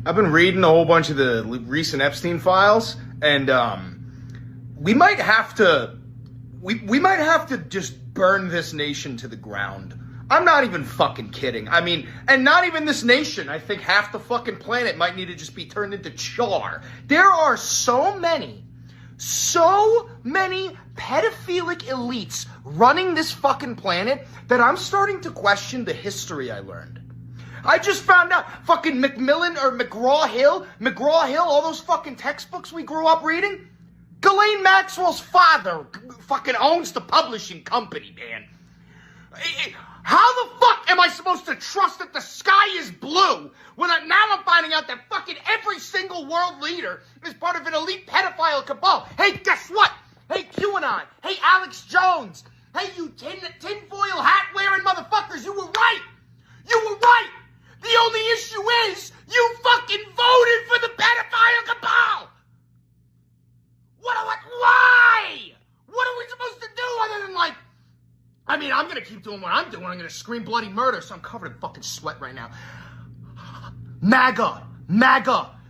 I've been reading a whole bunch of the recent Epstein files, and we might have to just burn this nation to the ground. I'm not even fucking kidding. I mean, and not even this nation. I think half the fucking planet might need to just be turned into char. There are so many pedophilic elites running this fucking planet that I'm starting to question the history I learned. I just found out fucking Macmillan or McGraw-Hill, all those fucking textbooks we grew up reading. Ghislaine Maxwell's father fucking owns the publishing company, man. How the fuck am I supposed to trust that the sky is blue when now I'm finding out that fucking every single world leader is part of an elite pedophile cabal? Hey, guess what? Hey, QAnon. Hey, Alex Jones. Hey, you tinfoil hat-wearing motherfuckers. You were right. You were right. The only issue is you fucking voted for the pedophile cabal. Why? What are we supposed to do other than I'm going to keep doing what I'm doing. I'm going to scream bloody murder, so I'm covered in fucking sweat right now. MAGA,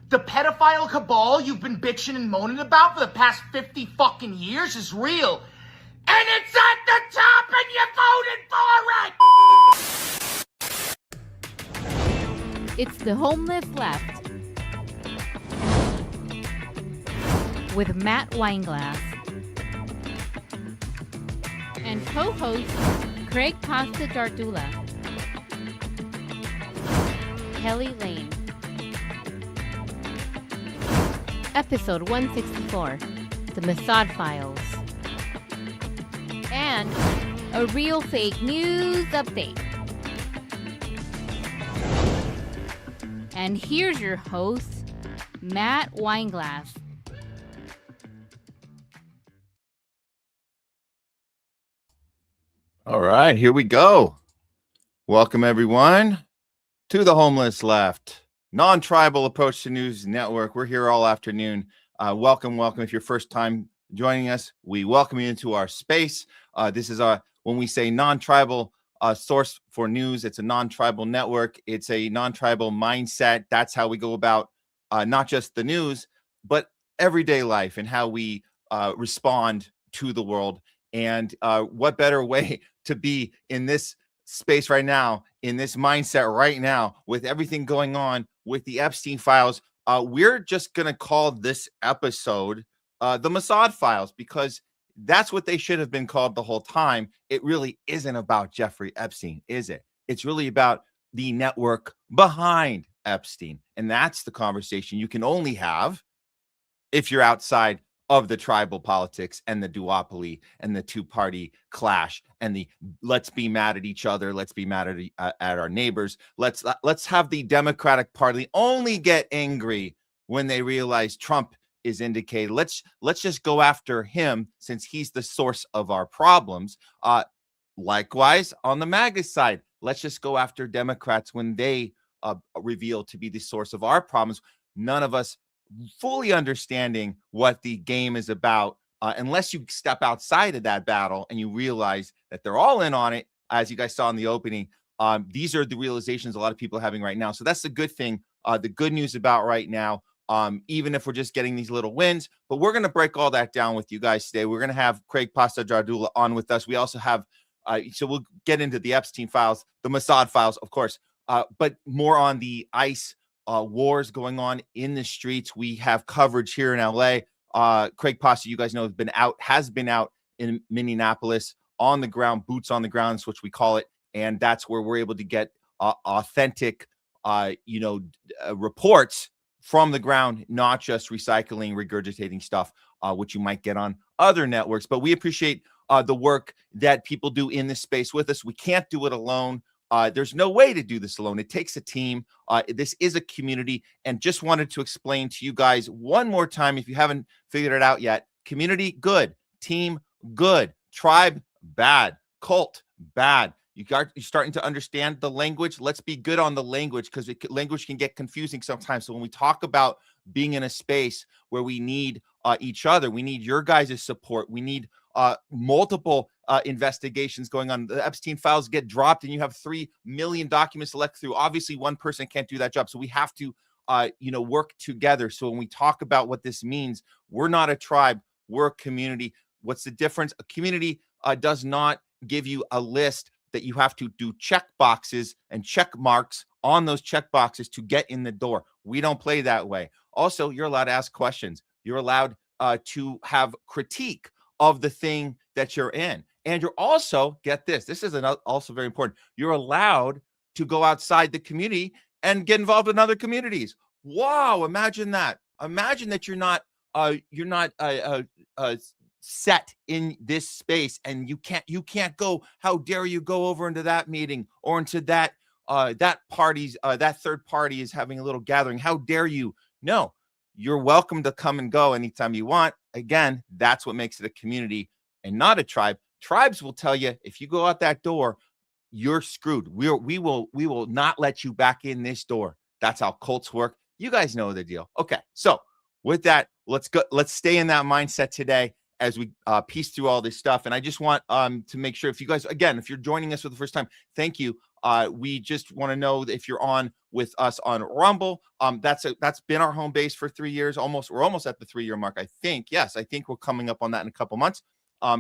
the pedophile cabal you've been bitching and moaning about for the past 50 fucking years is real. And it's at the top and you voted for it! It's the Homeless Left with Matt Weinglass and co-host Craig Pasta Jardula, Kelly Lane. Episode 164, The Mossad Files. And a real fake news update. And here's your host, Matt Weinglass. All right, here we go. Welcome, everyone, to the Homeless Left, non-tribal approach to news network. We're here all afternoon. Welcome. If you're first time joining us, we welcome you into our space. This is when we say non-tribal source for news, it's a non-tribal network. It's a non-tribal mindset. That's how we go about not just the news, but everyday life and how we respond to the world. And what better way to be in this space right now, in this mindset right now, with everything going on with the Epstein files. We're just going to call this episode the Mossad Files, because that's what they should have been called the whole time. It really isn't about Jeffrey Epstein, is it? It's really about the network behind Epstein. And that's the conversation you can only have if you're outside of the tribal politics and the duopoly and the two-party clash and the let's be mad at each other, let's be mad at our neighbors, let's have the Democratic Party only get angry when they realize Trump is indicated. Let's just go after him since he's the source of our problems. Likewise, on the MAGA side, let's just go after Democrats when they reveal to be the source of our problems. None of us fully understanding what the game is about unless you step outside of that battle and you realize that they're all in on it. As you guys saw in the opening, these are the realizations a lot of people are having right now. So that's the good thing, the good news about right now, even if we're just getting these little wins. But we're going to break all that down with you guys today. We're going to have Craig Pasta Jardula on with us. We also have, so we'll get into the Epstein files, the Mossad files, of course, but more on the ICE wars going on in the streets. We have coverage here in LA. Craig Pasta, you guys know, has been out in Minneapolis on the ground, boots on the ground, is what we call it. And that's where we're able to get authentic, reports from the ground, not just recycling, regurgitating stuff, which you might get on other networks. But we appreciate the work that people do in this space with us. We can't do it alone. There's no way to do this alone. It takes a team. This is a community, and just wanted to explain to you guys one more time, if you haven't figured it out yet: community, good; team, good; tribe, bad; cult, bad. You're starting to understand the language. Let's be good on the language, because language can get confusing sometimes. So when we talk about being in a space where we need each other, we need your guys' support. We need multiple investigations going on. The Epstein files get dropped and you have 3 million documents to look through. Obviously, one person can't do that job. So we have to, work together. So when we talk about what this means, we're not a tribe, we're a community. What's the difference? A community does not give you a list that you have to do check boxes and check marks on those check boxes to get in the door. We don't play that way. Also, you're allowed to ask questions. You're allowed to have critique of the thing that you're in. And you're also, get this, this is also very important. You're allowed to go outside the community and get involved in other communities. Wow, imagine that. Imagine that you're not set in this space and you can't go. How dare you go over into that meeting or into that party's that third party is having a little gathering. How dare you? No, you're welcome to come and go anytime you want. Again, that's what makes it a community and not a tribe. Tribes will tell you if you go out that door, you're screwed. We will not let you back in this door. That's how cults work. You guys know the deal. Okay, so with that, let's stay in that mindset today as we piece through all this stuff. And I just want to make sure, if you guys, again, if you're joining us for the first time, thank you. We just want to know that if you're on with us on Rumble, that's been our home base for 3 years. We're almost at the 3-year mark, I think. Yes, I think we're coming up on that in a couple months.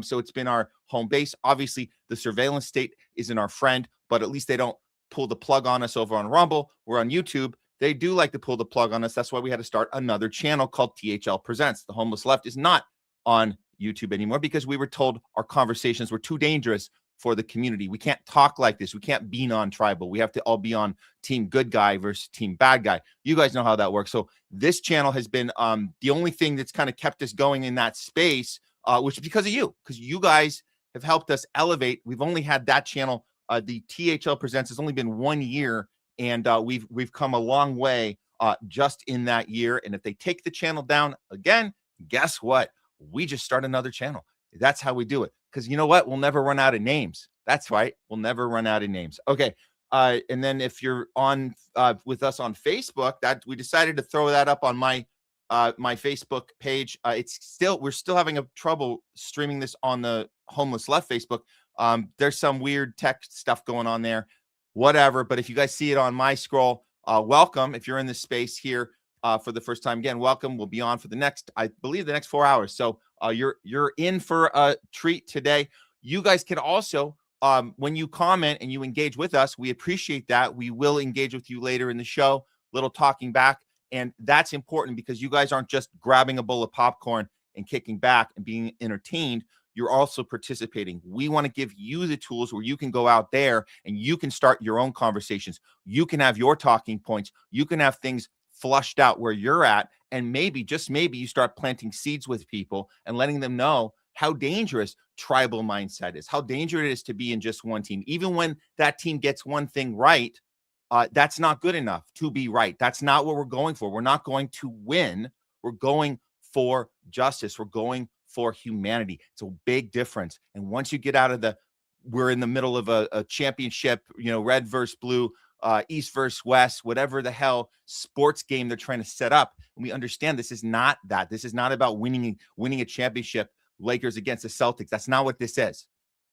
So it's been our home base. Obviously, the surveillance state isn't our friend, but at least they don't pull the plug on us over on Rumble. We're on YouTube. They do like to pull the plug on us. That's why we had to start another channel called THL Presents. The Homeless Left is not on YouTube anymore because we were told our conversations were too dangerous for the community. We can't talk like this. We can't be non-tribal. We have to all be on team good guy versus team bad guy. You guys know how that works. So this channel has been the only thing that's kind of kept us going in that space, which is because of you, because you guys have helped us elevate. We've only had that channel. The THL Presents has only been 1 year, and we've come a long way just in that year. And if they take the channel down again, guess what? We just start another channel. That's how we do it. Because you know what? We'll never run out of names. That's right. We'll never run out of names. Okay. And then if you're on with us on Facebook, that we decided to throw that up on my Facebook page. We're still having a trouble streaming this on the Homeless Left Facebook. There's some weird tech stuff going on there. Whatever. But if you guys see it on my scroll, welcome. If you're in this space here for the first time, again, welcome. We'll be on for the next 4 hours. So you're in for a treat today. You guys can also, when you comment and you engage with us, we appreciate that. We will engage with you later in the show, little talking back. And that's important because you guys aren't just grabbing a bowl of popcorn and kicking back and being entertained. You're also participating. We want to give you the tools where you can go out there and you can start your own conversations. You can have your talking points. You can have things flushed out where you're at. And maybe, just maybe, you start planting seeds with people and letting them know how dangerous tribal mindset is, how dangerous it is to be in just one team. Even when that team gets one thing right, that's not good enough to be right. That's not what we're going for. We're not going to win. We're going for justice. We're going for humanity. It's a big difference. And once you get out of we're in the middle of a championship, red versus blue, East versus West, whatever the hell sports game they're trying to set up. And we understand this is not that. This is not about winning a championship, Lakers against the Celtics. That's not what this is.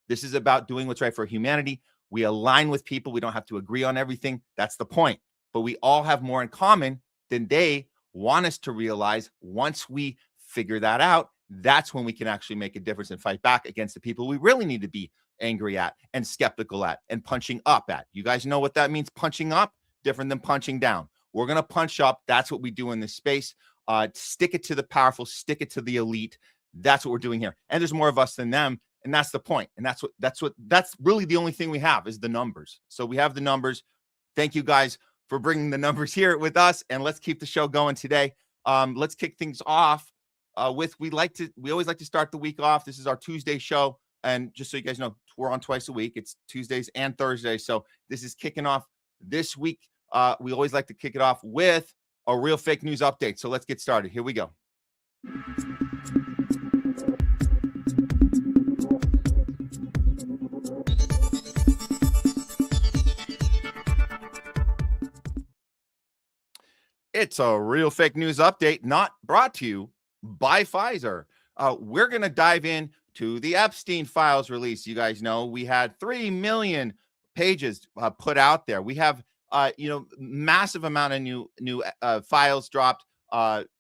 This is about doing what's right for humanity. We align with people. We don't have to agree on everything. That's the point. But we all have more in common than they want us to realize. Once we figure that out, that's when we can actually make a difference and fight back against the people we really need to be angry at and skeptical at and punching up at. You guys know what that means? Punching up, different than punching down. We're going to punch up. That's what we do in this space. Stick it to the powerful, stick it to the elite. That's what we're doing here. And there's more of us than them. And that's the point. And that's really the only thing we have is the numbers. So we have the numbers. Thank you guys for bringing the numbers here with us. And let's keep the show going today. Let's kick things off with, we always like to start the week off. This is our Tuesday show. And just so you guys know, we're on twice a week. It's Tuesdays and Thursdays. So this is kicking off this week. We always like to kick it off with a real fake news update. So let's get started. Here we go. It's a real fake news update, not brought to you by Pfizer. We're going to dive in to the Epstein Files release. You guys know we had 3 million pages put out there. We have, massive amount of new files dropped,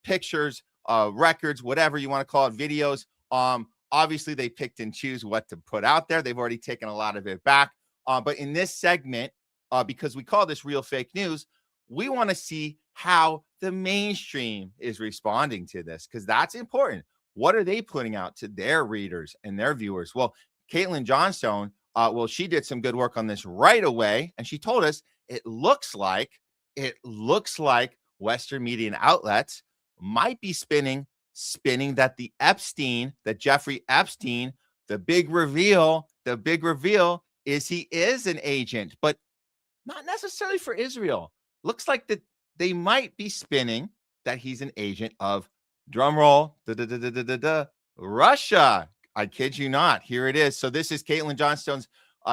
pictures, records, whatever you want to call it, videos. Obviously, they picked and choose what to put out there. They've already taken a lot of it back. But in this segment, because we call this real fake news, we want to see how the mainstream is responding to this, because that's important. What are they putting out to their readers and their viewers? Well, Caitlin Johnstone, she did some good work on this right away, and she told us it looks like Western media outlets might be spinning that that Jeffrey Epstein, the big reveal is he is an agent, but not necessarily for Israel. Looks like that they might be spinning that he's an agent of, drum roll, Russia. I kid you not. Here it is. So this is Caitlin Johnstone's.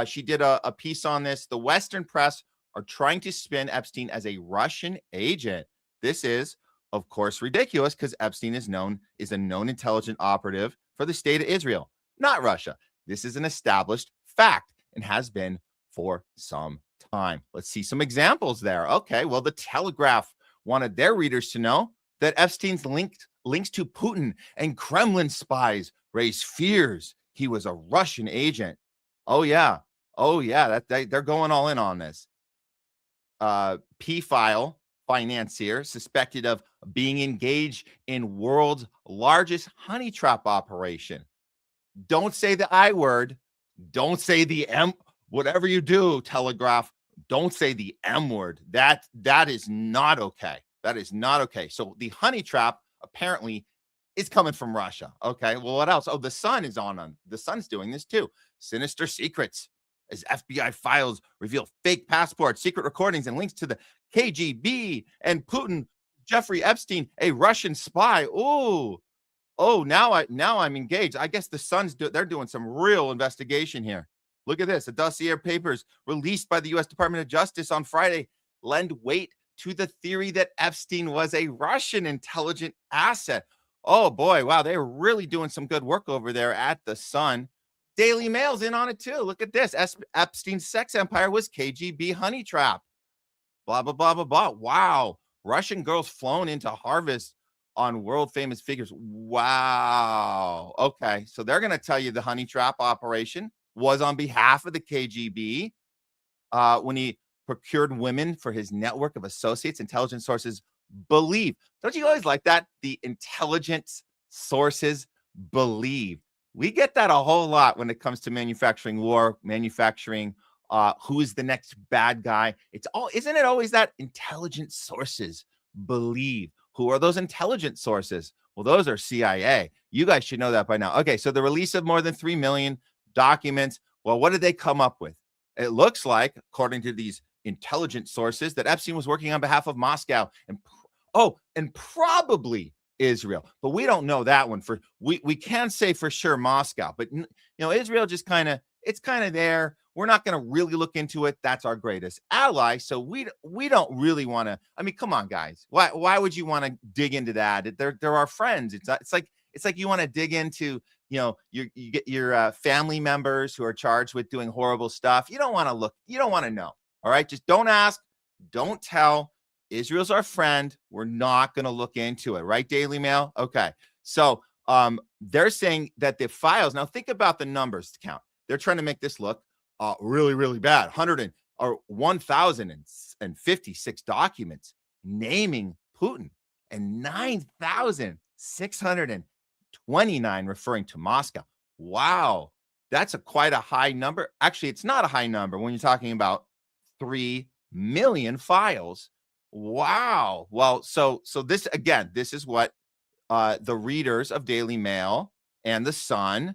She did a piece on this. The Western press are trying to spin Epstein as a Russian agent. This is, of course, ridiculous, because Epstein is a known intelligence operative for the state of Israel, not Russia. This is an established fact and has been for some time. Let's see some examples there. Okay, well, the Telegraph wanted their readers to know that Epstein's links to Putin and Kremlin spies raise fears he was a Russian agent. Oh yeah, they're going all in on this. P-File financier suspected of being engaged in world's largest honey trap operation. Don't say the I word. Don't say the M. Whatever you do, Telegraph, don't say the M word. That is not okay. That is not okay. So the honey trap apparently is coming from Russia. Okay. Well, what else? Oh, the Sun is on. The Sun's doing this too. Sinister secrets as FBI files reveal fake passports, secret recordings, and links to the KGB and Putin. Jeffrey Epstein, a Russian spy. Oh, now I'm engaged. I guess the Sun's they're doing some real investigation here. Look at this. The dossier papers released by the U.S. Department of Justice on Friday lend weight to the theory that Epstein was a Russian intelligent asset. Oh boy, wow, they're really doing some good work over there at the Sun. Daily Mail's in on it too. Look at this. Epstein's sex empire was KGB honey trap. Blah, blah, blah, blah, blah. Wow. Russian girls flown into Harvest on world famous figures. Wow. Okay. So they're going to tell you the honey trap operation was on behalf of the KGB when he procured women for his network of associates. Intelligence sources believe. Don't you always like that? The intelligence sources believe. We get that a whole lot when it comes to manufacturing war, manufacturing who is the next bad guy. Isn't it always that intelligence sources believe? Who are those intelligence sources? Well, those are CIA. You guys should know that by now. Okay, so the release of more than 3 million documents. Well, what did they come up with? It looks like, according to these intelligence sources, that Epstein was working on behalf of Moscow and probably Israel, but we don't know that one we can say for sure Moscow, but Israel just it's kind of there. We're not going to really look into it. That's our greatest ally, so we don't really want to. I mean, come on, guys. Why would you want to dig into that? They're our friends. It's like you want to dig into you get your family members who are charged with doing horrible stuff. You don't want to look. You don't want to know. All right, just don't ask, don't tell. Israel's our friend. We're not going to look into it, right? Daily Mail. Okay, so they're saying that the files. Now think about the numbers count. They're trying to make this look really, really bad. 1,056 documents naming Putin and 9,629 referring to Moscow. Wow, that's quite a high number. Actually, it's not a high number when you're talking about 3 million files. Wow. Well, so this is what the readers of Daily Mail and the Sun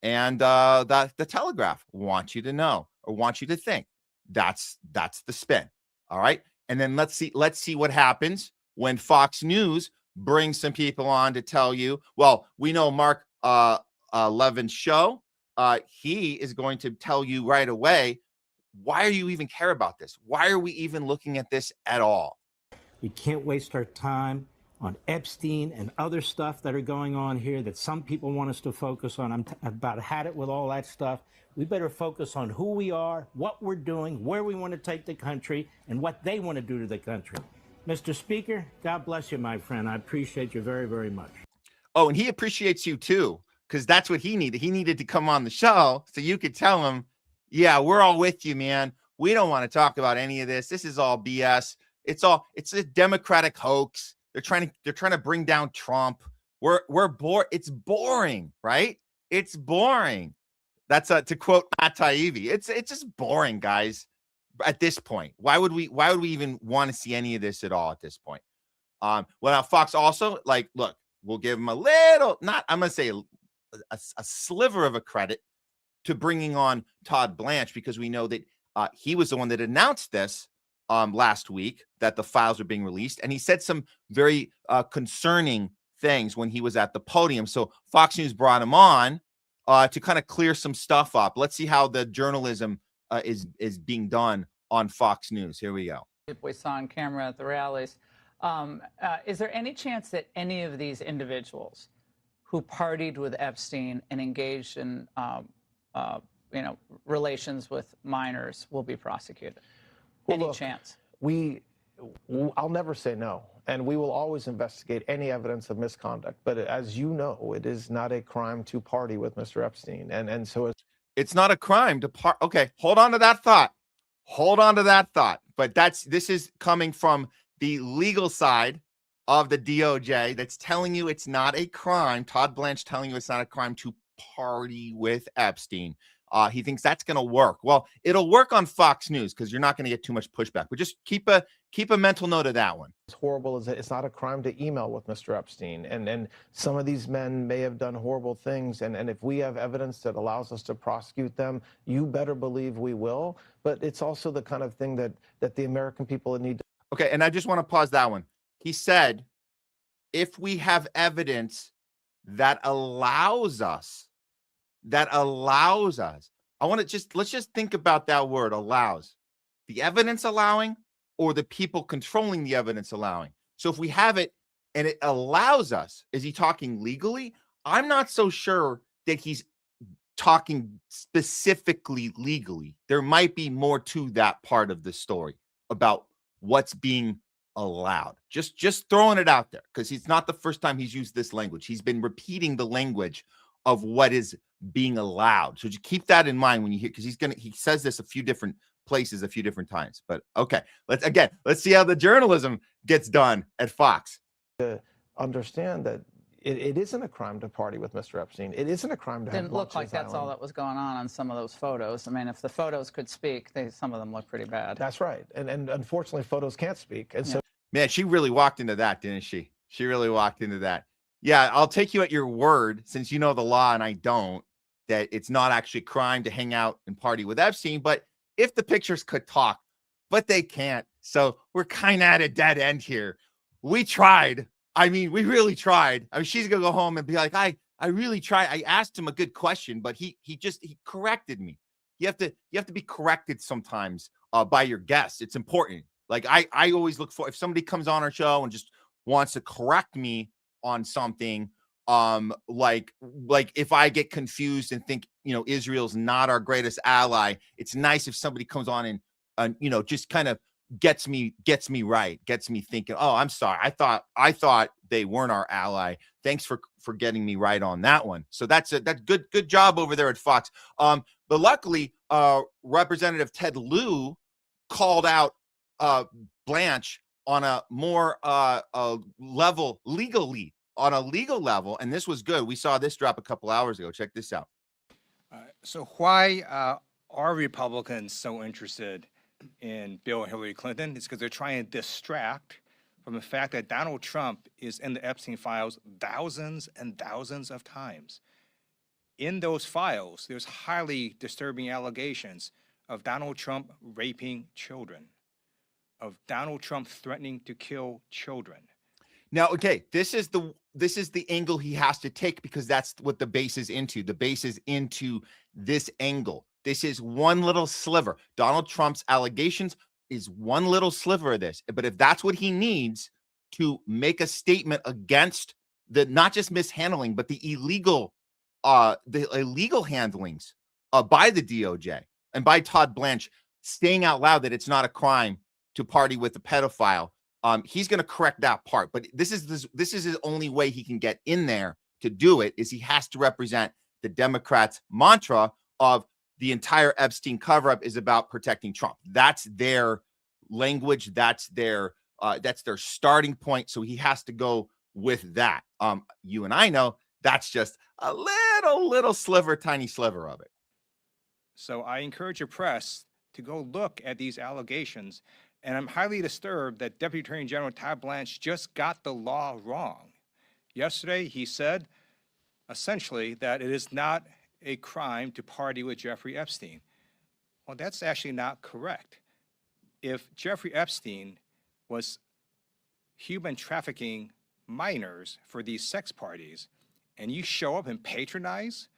and the Telegraph want you to know or want you to think. That's the spin. All right. And then let's see what happens when Fox News brings some people on to tell you. Well, we know Mark Levin's show. He is going to tell you right away. Why are you even care about this? Why are we even looking at this at all? We can't waste our time on Epstein and other stuff that are going on here that some people want us to focus on. I've about had it with all that stuff. We better focus on who we are, what we're doing, where we want to take the country, and what they want to do to the country. Mr. Speaker, God bless you, my friend. I appreciate you very, very much. Oh, and he appreciates you too, because that's what he needed. He needed to come on the show so you could tell him, yeah, we're all with you, man. We don't want to talk about any of this. This is all BS. It's a Democratic hoax. They're trying to bring down Trump. We're bored. It's boring, right? It's boring. That's to quote Matt Taibbi. It's just boring, guys. At this point, why would we even want to see any of this at all at this point? Well, now Fox also, like, look, we'll give him a little, not, I'm going to say a sliver of a credit to bringing on Todd Blanche, because we know that he was the one that announced this last week, that the files are being released. And he said some very concerning things when he was at the podium. So Fox News brought him on to kind of clear some stuff up. Let's see how the journalism is being done on Fox News. Here we go. We saw on camera at the rallies. Is there any chance that any of these individuals who partied with Epstein and engaged in relations with minors will be prosecuted? Well, Any look, chance? I'll never say no, and we will always investigate any evidence of misconduct. But as you know, it is not a crime to party with Mr. Epstein, and so it's not a crime to part. Okay, hold on to that thought. Hold on to that thought. But this is coming from the legal side of the DOJ that's telling you it's not a crime. Todd Blanche telling you it's not a crime to party with Epstein. He thinks that's going to work. Well, it'll work on Fox News because you're not going to get too much pushback. But just keep a mental note of that one. as horrible as it's not a crime to email with Mr. Epstein, and some of these men may have done horrible things, and if we have evidence that allows us to prosecute them, you better believe we will. But it's also the kind of thing that the American people need to. Okay, and I just want to pause that one. He said, if we have evidence that allows us, let's just think about that word, allows. The evidence allowing, or the people controlling the evidence allowing? So if we have it and it allows us, is he talking legally? I'm not so sure that he's talking specifically legally. There might be more to that part of the story about what's being allowed. Just throwing it out there, because it's not the first time he's used this language. He's been repeating the language of what is being allowed. So just keep that in mind when you hear, because he says this a few different places a few different times. But okay, let's see how the journalism gets done at Fox. To understand that it isn't a crime to party with Mr. Epstein. It isn't a crime to have Didn't look like Lunches that's all Island. that was going on some of those photos. I mean, if the photos could speak, some of them look pretty bad. That's right. And unfortunately, photos can't speak. And so Man, she really walked into that, didn't she? She really walked into that. Yeah, I'll take you at your word, since you know the law and I don't, that it's not actually a crime to hang out and party with Epstein. But if the pictures could talk, but they can't. So we're kind of at a dead end here. We tried. I mean, we really tried. I mean, she's going to go home and be like, I really tried. I asked him a good question, but he corrected me. You have to be corrected sometimes by your guests. It's important. Like I always look for, if somebody comes on our show and just wants to correct me on something, like if I get confused and think, Israel's not our greatest ally, it's nice if somebody comes on and just kind of gets me right, gets me thinking, oh, I'm sorry, I thought they weren't our ally. Thanks for getting me right on that one. So that's good job over there at Fox. But luckily, Representative Ted Lieu called out Blanche on a more level, legally, on a legal level, and this was good. We saw this drop a couple hours ago. Check this out. So why are Republicans so interested in Bill and Hillary Clinton? It's because they're trying to distract from the fact that Donald Trump is in the Epstein files thousands and thousands of times. In those files, there's highly disturbing allegations of Donald Trump raping children, of Donald Trump threatening to kill children. Now, okay, this is the angle he has to take, because that's what the base is into. The base is into this angle. This is one little sliver. Donald Trump's allegations is one little sliver of this. But if that's what he needs to make a statement against the not just mishandling, but the illegal handlings by the DOJ and by Todd Blanche, saying out loud that it's not a crime to party with a pedophile. He's going to correct that part, but this is his only way he can get in there to do it, is he has to represent the Democrats' mantra of the entire Epstein cover-up is about protecting Trump. That's their language. That's their starting point. So he has to go with that. You and I know that's just a little sliver, tiny sliver of it. So I encourage your press to go look at these allegations. And I'm highly disturbed that Deputy Attorney General Todd Blanche just got the law wrong. Yesterday, he said, essentially, that it is not a crime to party with Jeffrey Epstein. Well, that's actually not correct. If Jeffrey Epstein was human trafficking minors for these sex parties, and you show up and patronize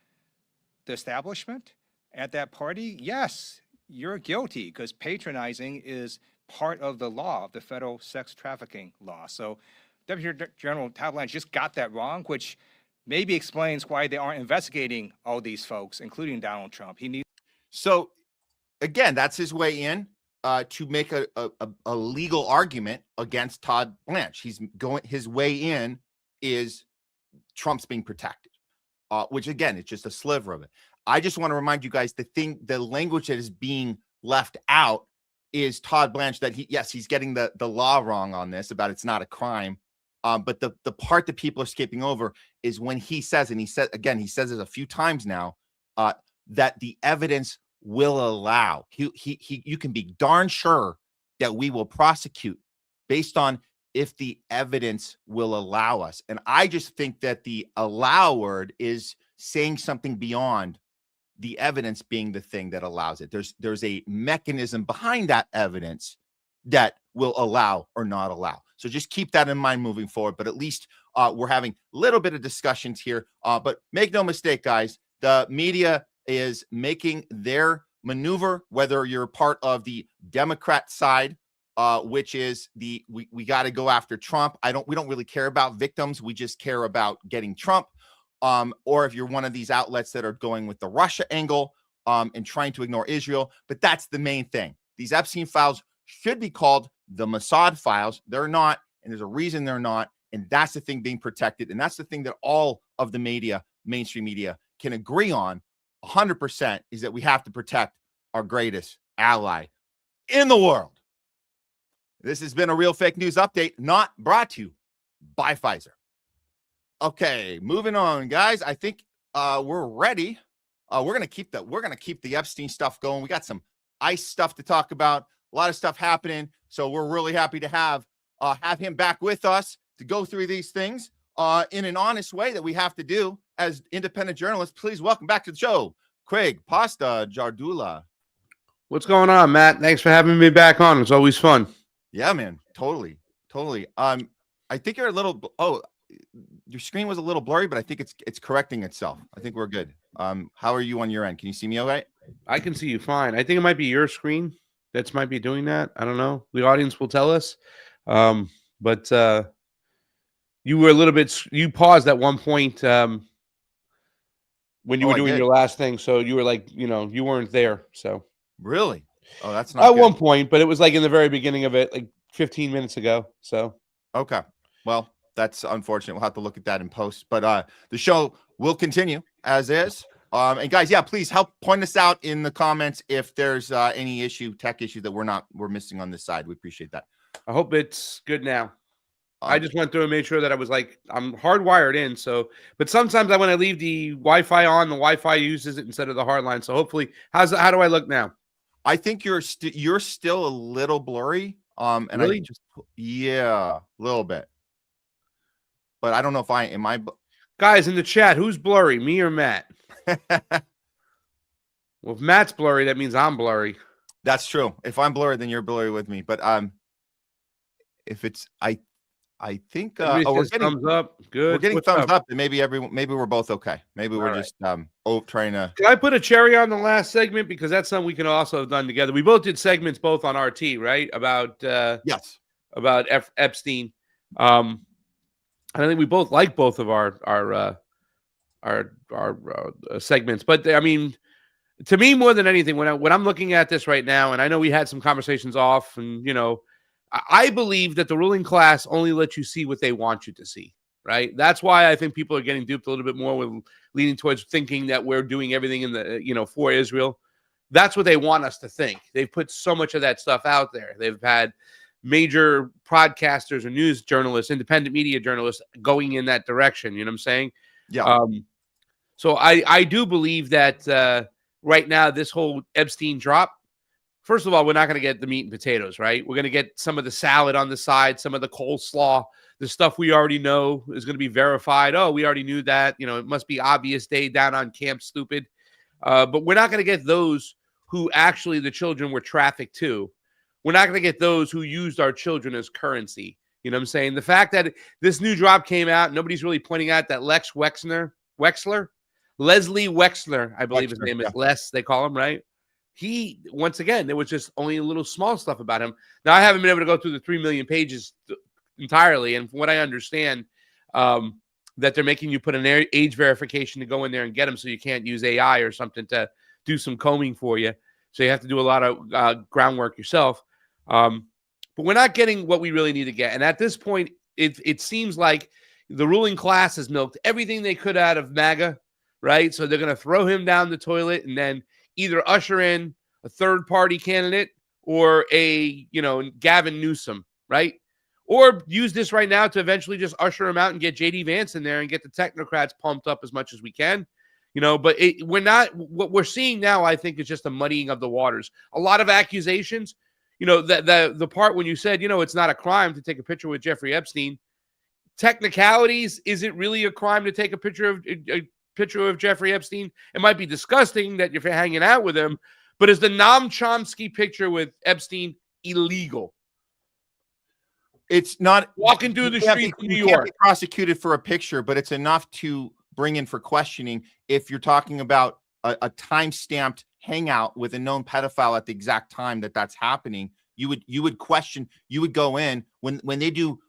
the establishment at that party, yes, you're guilty, because patronizing is part of the law, of the federal sex trafficking law. So Deputy General Todd Blanche just got that wrong, which maybe explains why they aren't investigating all these folks, including Donald Trump. So again, that's his way in to make a legal argument against Todd Blanche. His way in is Trump's being protected, which again, it's just a sliver of it. I just want to remind you guys, the language that is being left out is Todd Blanche, that he's getting the law wrong on this, about it's not a crime. But the part that people are skipping over is when he says, and he says it a few times now, that the evidence will allow. You can be darn sure that we will prosecute based on if the evidence will allow us. And I just think that the allow word is saying something beyond the evidence being the thing that allows it. There's a mechanism behind that evidence that will allow or not allow. So just keep that in mind moving forward. But at least we're having a little bit of discussions here. But make no mistake, guys, the media is making their maneuver, whether you're part of the Democrat side, which is we got to go after Trump. We don't really care about victims. We just care about getting Trump. Or if you're one of these outlets that are going with the Russia angle and trying to ignore Israel. But that's the main thing. These Epstein files should be called the Mossad Files. They're not, and there's a reason they're not. And that's the thing being protected. And that's the thing that all of the media, mainstream media, can agree on 100%, is that we have to protect our greatest ally in the world. This has been a Real Fake News update, not brought to you by Pfizer. Okay, moving on, guys. I think we're ready. We're gonna keep the Epstein stuff going. We got some ICE stuff to talk about. A lot of stuff happening. So we're really happy to have him back with us to go through these things in an honest way that we have to do as independent journalists. Please welcome back to the show, Craig Pasta Jardula. What's going on, Matt? Thanks for having me back on. It's always fun. Yeah, man. Totally. I think you're a little. Your screen was a little blurry, but I think it's correcting itself. I think we're good. How are you on your end? Can you see me all right? I can see you fine. I think it might be your screen that's might be doing that. I don't know. The audience will tell us. But you were a little bit. You paused at one point when you were doing your last thing, so you were like, you weren't there. So really, oh, that's not at good. One point, but it was like in the very beginning of it, like 15 minutes ago. So okay, well. That's unfortunate. We'll have to look at that in post. But the show will continue as is. And guys, yeah, please help point us out in the comments if there's any tech issue that we're missing on this side. We appreciate that. I hope it's good now. I just went through and made sure that I was I'm hardwired in. So, but sometimes when I leave the Wi-Fi on, the Wi-Fi uses it instead of the hard line. So hopefully, how do I look now? I think you're still a little blurry. And really? A little bit. But I don't know if guys in the chat, who's blurry, me or Matt? Well, if Matt's blurry, that means I'm blurry. That's true. If I'm blurry, then you're blurry with me. But if it's I think we're getting thumbs up. Good. We're getting thumbs up, and maybe we're both okay. Maybe we're just trying to. Can I put a cherry on the last segment, because that's something we can also have done together. We both did segments both on RT, right? About yes, about Epstein. And I think we both like both of our segments. But I mean, to me, more than anything, when I'm looking at this right now, and I know we had some conversations off, and I believe that the ruling class only lets you see what they want you to see. Right. That's why I think people are getting duped a little bit more, with leaning towards thinking that we're doing everything in the for Israel. That's what they want us to think. They've put so much of that stuff out there. They've had major broadcasters or news journalists, independent media journalists going in that direction. You know what I'm saying? Yeah. So I do believe that right now, this whole Epstein drop, first of all, we're not going to get the meat and potatoes, right? We're going to get some of the salad on the side, some of the coleslaw, the stuff we already know is going to be verified. Oh, we already knew that. It must be obvious day down on Camp Stupid. But we're not going to get those who actually the children were trafficked to. We're not going to get those who used our children as currency. You know what I'm saying? The fact that this new drop came out, nobody's really pointing out that Leslie Wexner, I believe his name is Les, they call him, right? He, once again, there was just only a little small stuff about him. Now, I haven't been able to go through the 3 million pages entirely. And from what I understand, that they're making you put an age verification to go in there and get them, so you can't use AI or something to do some combing for you. So you have to do a lot of groundwork yourself. But we're not getting what we really need to get. And at this point, it seems like the ruling class has milked everything they could out of MAGA, right? So they're going to throw him down the toilet and then either usher in a third-party candidate or a, Gavin Newsom, right? Or use this right now to eventually just usher him out and get J.D. Vance in there and get the technocrats pumped up as much as we can. But we're not, what we're seeing now, I think, is just a muddying of the waters. A lot of accusations, the part when you said, it's not a crime to take a picture with Jeffrey Epstein. Technicalities, is it really a crime to take a picture of Jeffrey Epstein? It might be disgusting that you're hanging out with him, but is the Noam Chomsky picture with Epstein illegal? It's not walking through the streets of New York. Can't be prosecuted for a picture, but it's enough to bring in for questioning if you're talking about a time-stamped hangout with a known pedophile at the exact time that's happening. You would question. You would go in when they do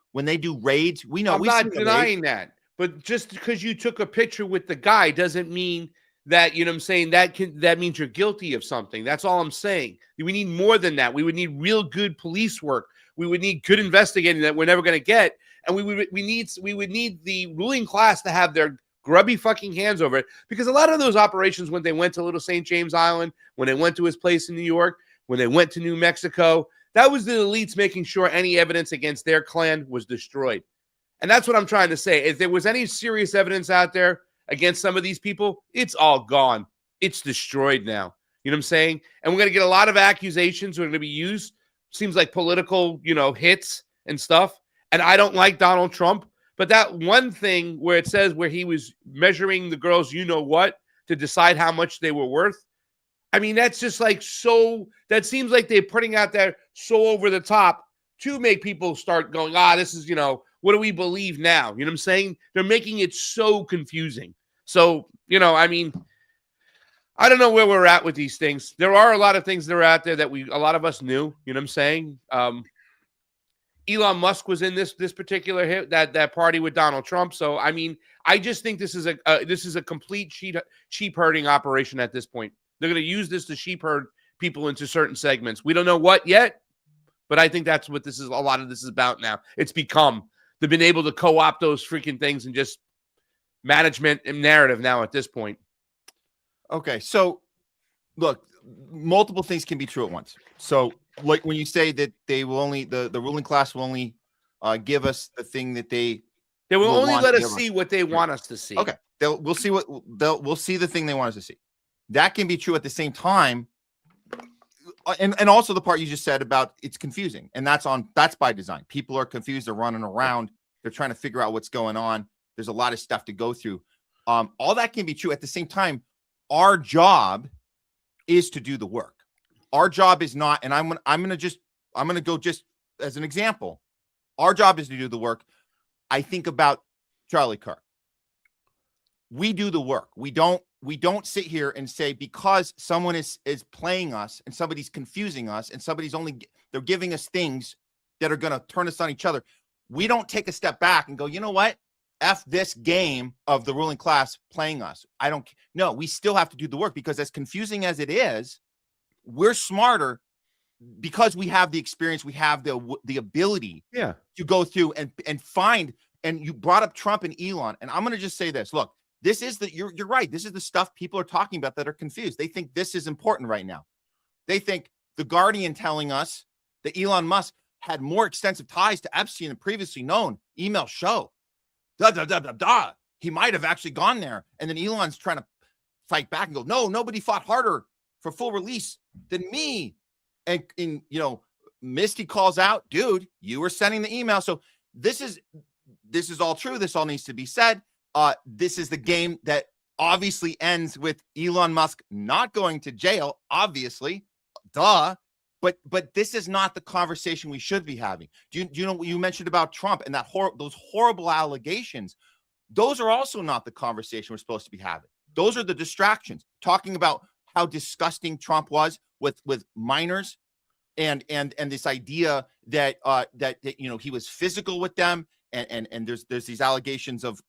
raids. We know. I'm not denying that, but just because you took a picture with the guy doesn't mean that, you know what I'm saying, that means you're guilty of something. That's all I'm saying. We need more than that. We would need real good police work. We would need good investigating that we're never going to get. And we would need the ruling class to have their grubby fucking hands over it, because a lot of those operations, when they went to Little St. James Island, when they went to his place in New York, when they went to New Mexico, that was the elites making sure any evidence against their clan was destroyed. And that's what I'm trying to say. If there was any serious evidence out there against some of these people, it's all gone. It's destroyed now. You know what I'm saying? And we're going to get a lot of accusations that are going to be used. Seems like political, hits and stuff. And I don't like Donald Trump. But that one thing where it says where he was measuring the girls, to decide how much they were worth. I mean, that's just like that seems like they're putting out there so over the top to make people start going, this is, what do we believe now? You know what I'm saying? They're making it so confusing. So, I mean, I don't know where we're at with these things. There are a lot of things that are out there that a lot of us knew, you know what I'm saying? Elon Musk was in this particular hit, that party with Donald Trump. So, I mean, I just think this is a complete sheep herding operation at this point. They're going to use this to sheep herd people into certain segments. We don't know what yet, but I think that's what a lot of this is about now. It's become, they've been able to co-opt those freaking things and just management and narrative now at this point. Okay, so look, multiple things can be true at once. So, like when you say that they will only the ruling class will only give us the thing that they will only let us see what they want us to see. Okay, we'll see the thing they want us to see. That can be true at the same time, and also the part you just said about it's confusing, and that's by design. People are confused. They're running around. They're trying to figure out what's going on. There's a lot of stuff to go through. All that can be true at the same time. Our job is to do the work. Our job is not, and I'm gonna go just as an example. Our job is to do the work. I think about Charlie Kirk. We do the work. We don't sit here and say because someone is playing us and somebody's confusing us and they're giving us things that are going to turn us on each other. we don't take a step back and go, you know what? F this game of the ruling class playing us. No, we still have to do the work, because as confusing as it is, we're smarter because we have the experience, we have the ability to go through and find. And you brought up Trump and Elon, and I'm going to just say this. Look, this is you're right. This is the stuff people are talking about that are confused. They think this is important right now. They think The Guardian telling us that Elon Musk had more extensive ties to Epstein than previously known. Emails show. He might have actually gone there. And then Elon's trying to fight back and go, no, nobody fought harder for full release than me. And Misty calls out, dude, you were sending the email. So this is all true. This all needs to be said. This is the game that obviously ends with Elon Musk not going to jail, obviously. Duh. But this is not the conversation we should be having. Do you know what you mentioned about Trump and those horrible allegations? Those are also not the conversation we're supposed to be having. Those are the distractions. Talking about how disgusting Trump was with minors, and this idea that he was physical with them, and there's these allegations of